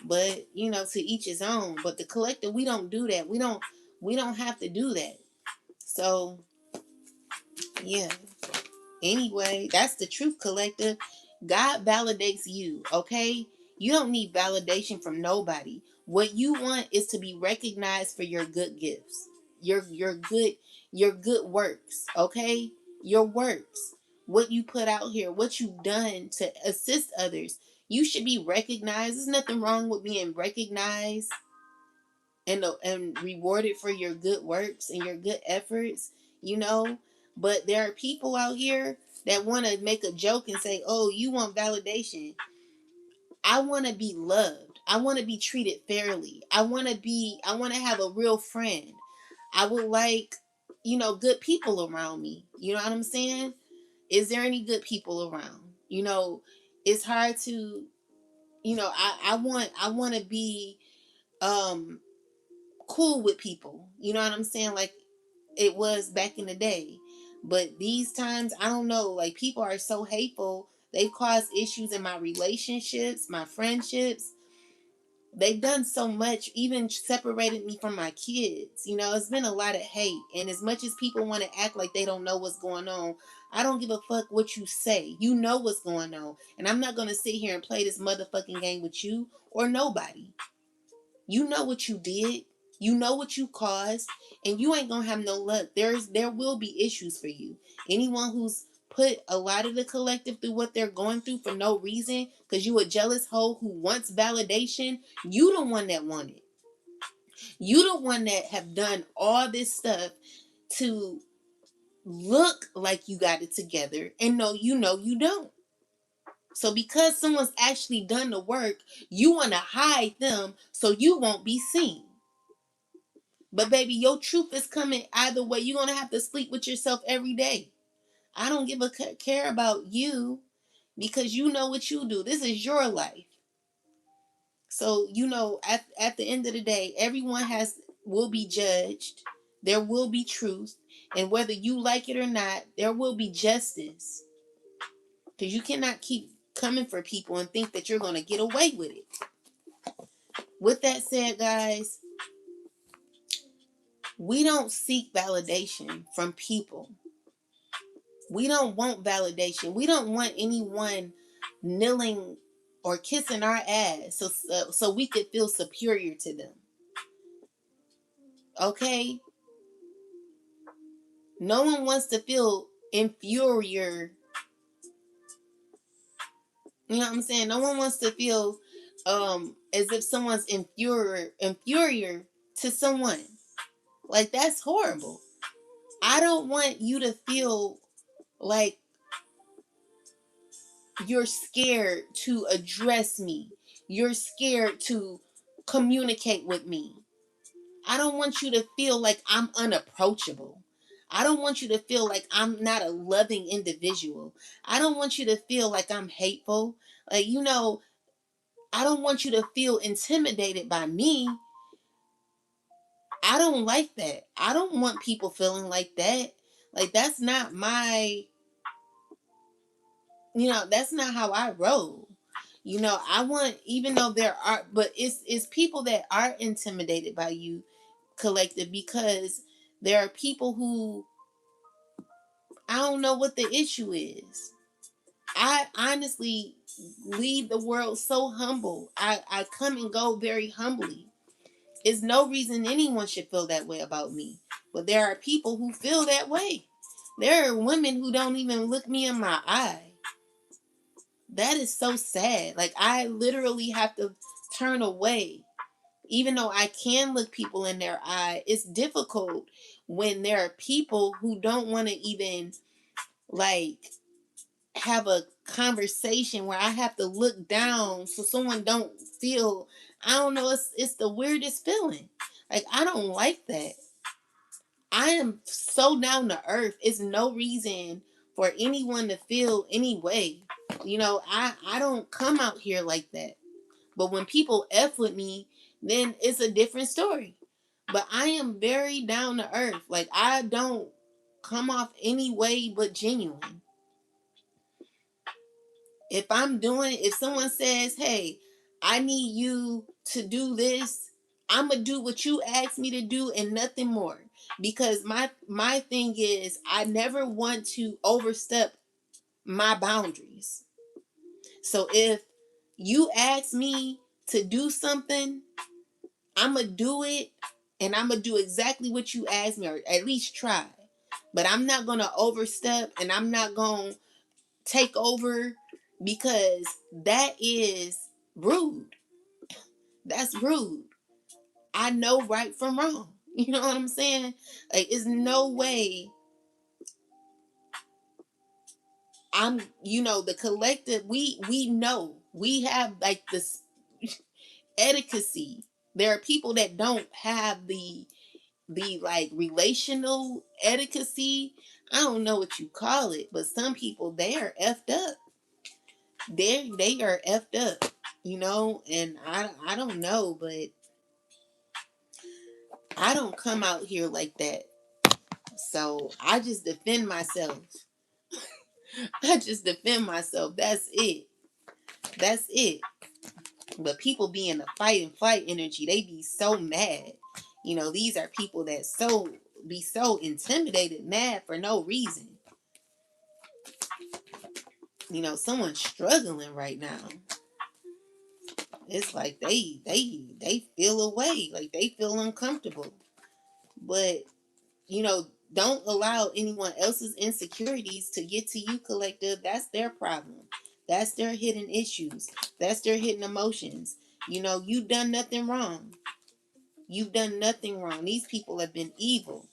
but to each his own. But the collective, we don't do that. We don't have to do that. So yeah. Anyway, that's the truth, collective. God validates you, okay? You don't need validation from nobody. What you want is to be recognized for your good gifts, your good works, okay? Your works, what you put out here, what you've done to assist others. You should be recognized. There's nothing wrong with being recognized and rewarded for your good works and your good efforts, you know. But there are people out here that want to make a joke and say, "Oh, you want validation." I want to be loved. I want to be treated fairly. I want to have a real friend. I would like, good people around me. You know what I'm saying? Is there any good people around? It's hard to, I want to be um cool with people. You know what I'm saying? Like it was back in the day. But these times, I don't know. Like people are so hateful. They've caused issues in my relationships, my friendships. They've done so much, even separated me from my kids. It's been a lot of hate. And as much as people want to act like they don't know what's going on, I don't give a fuck what you say. You know what's going on. And I'm not going to sit here and play this motherfucking game with you or nobody. You know what you did. You know what you caused, and you ain't gonna have no luck. There will be issues for you. Anyone who's put a lot of the collective through what they're going through for no reason, because you a jealous hoe who wants validation, you the one that want it. You the one that have done all this stuff to look like you got it together, and no, you don't. So because someone's actually done the work, you want to hide them so you won't be seen. But baby, your truth is coming either way. You're gonna have to sleep with yourself every day. I don't give a care about you because you know what you do. This is your life. So at the end of the day, everyone will be judged. There will be truth, and whether you like it or not, there will be justice. Because you cannot keep coming for people and think that you're gonna get away with it. With that said, guys, we don't seek validation from people. We don't want validation. We don't want anyone kneeling or kissing our ass so we could feel superior to them. Okay? No one wants to feel inferior. You know what I'm saying? No one wants to feel as if someone's inferior to someone. Like that's horrible. I don't want you to feel like you're scared to address me. You're scared to communicate with me. I don't want you to feel like I'm unapproachable. I don't want you to feel like I'm not a loving individual. I don't want you to feel like I'm hateful. Like, I don't want you to feel intimidated by me. I don't like that. I don't want people feeling like that. Like, that's not my, that's not how I roll. I want, even though there are, but it's people that are intimidated by you, collective, because there are people who, I don't know what the issue is. I honestly leave the world so humble. I come and go very humbly. There's no reason anyone should feel that way about me. But there are people who feel that way. There are women who don't even look me in my eye. That is so sad. Like, I literally have to turn away. Even though I can look people in their eye, it's difficult when there are people who don't want to even, like, have a conversation where I have to look down so someone don't feel, I don't know, it's the weirdest feeling. Like, I don't like that. I am so down to earth. It's no reason for anyone to feel any way. I don't come out here like that. But when people F with me, then it's a different story. But I am very down to earth. Like, I don't come off any way but genuine. If someone says, hey, I need you to do this, I'm going to do what you asked me to do and nothing more. Because my thing is, I never want to overstep my boundaries. So if you ask me to do something, I'm going to do it, and I'm going to do exactly what you asked me, or at least try. But I'm not going to overstep, and I'm not going to take over, because that is rude. That's rude. I know right from wrong. You know what I'm saying? Like, it's no way the collective, we know. We have, like, this etiquette. There are people that don't have the like relational etiquette. I don't know what you call it, but some people, they are effed up. They are effed up, and I don't know, but I don't come out here like that. So I just defend myself. I just defend myself. That's it. That's it. But people be in the fight and flight energy, they be so mad. These are people that be so intimidated, mad for no reason. Someone's struggling right now. It's like they feel away, like they feel uncomfortable. But don't allow anyone else's insecurities to get to you, collective. That's their problem. That's their hidden issues. That's their hidden emotions. You've done nothing wrong. You've done nothing wrong. These people have been evil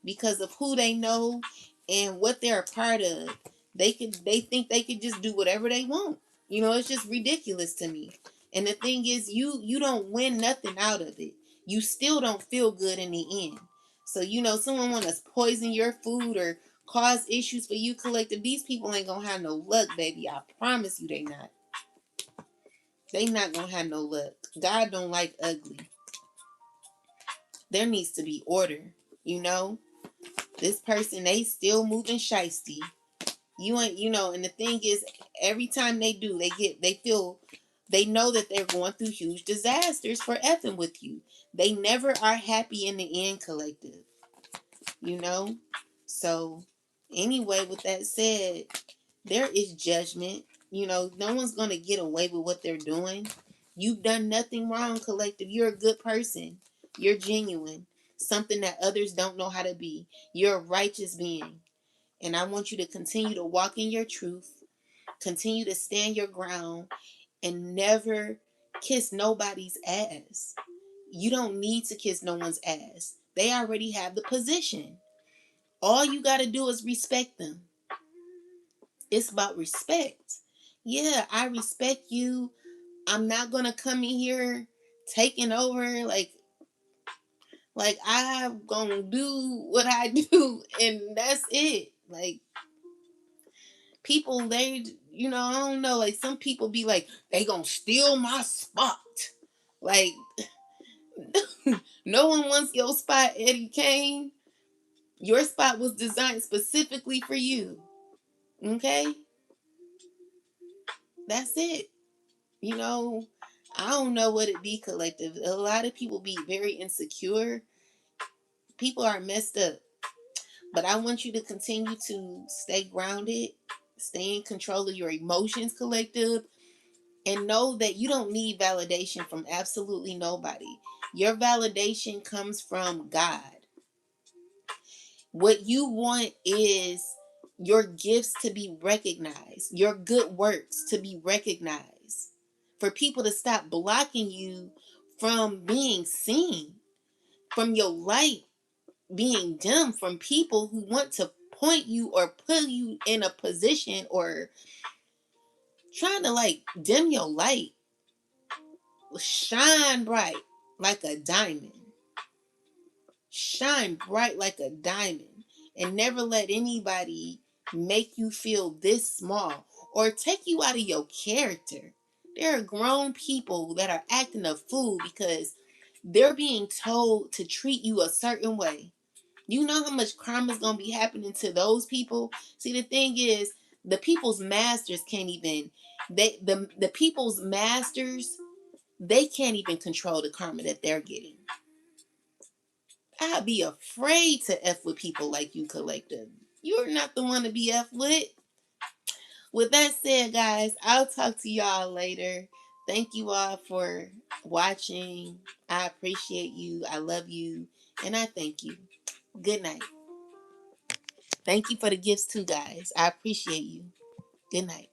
because of who they know and what they're a part of. They think they could just do whatever they want. It's just ridiculous to me. And the thing is, you don't win nothing out of it. You still don't feel good in the end. So someone want to poison your food or cause issues for you, collective. These people ain't gonna have no luck, baby. I promise you, they not. They not gonna have no luck. God don't like ugly. There needs to be order. This person, they still moving shiesty. You ain't, and the thing is, every time they do, they know that they're going through huge disasters for effing with you. They never are happy in the end, collective. So anyway, with that said, there is judgment. No one's gonna get away with what they're doing. You've done nothing wrong, collective. You're a good person. You're genuine. Something that others don't know how to be. You're a righteous being. And I want you to continue to walk in your truth, continue to stand your ground, and never kiss nobody's ass. You don't need to kiss no one's ass. They already have the position. All you got to do is respect them. It's about respect. Yeah, I respect you. I'm not going to come in here taking over like I'm going to do what I do and that's it. Like people, they, I don't know, like some people be like, they going to steal my spot. Like no one wants your spot, Eddie Kane. Your spot was designed specifically for you. Okay? That's it. You know, I don't know what it be, collective. A lot of people be very insecure. People are messed up. But I want you to continue to stay grounded, stay in control of your emotions, collective, and know that you don't need validation from absolutely nobody. Your validation comes from God. What you want is your gifts to be recognized, your good works to be recognized, for people to stop blocking you from being seen, from your light being dim, from people who want to point you or put you in a position or trying to like dim your light. Shine bright like a diamond. Shine bright like a diamond and never let anybody make you feel this small or take you out of your character. There are grown people that are acting a fool because they're being told to treat you a certain way. You know how much crime is going to be happening to those people? See, the thing is, the people's masters can't even, the people's masters, they can't even control the karma that they're getting. I'd be afraid to F with people like you, collective. You're not the one to be F with. With that said, guys, I'll talk to y'all later. Thank you all for watching. I appreciate you. I love you. And I thank you. Good night. Thank you for the gifts too, guys. I appreciate you. Good night.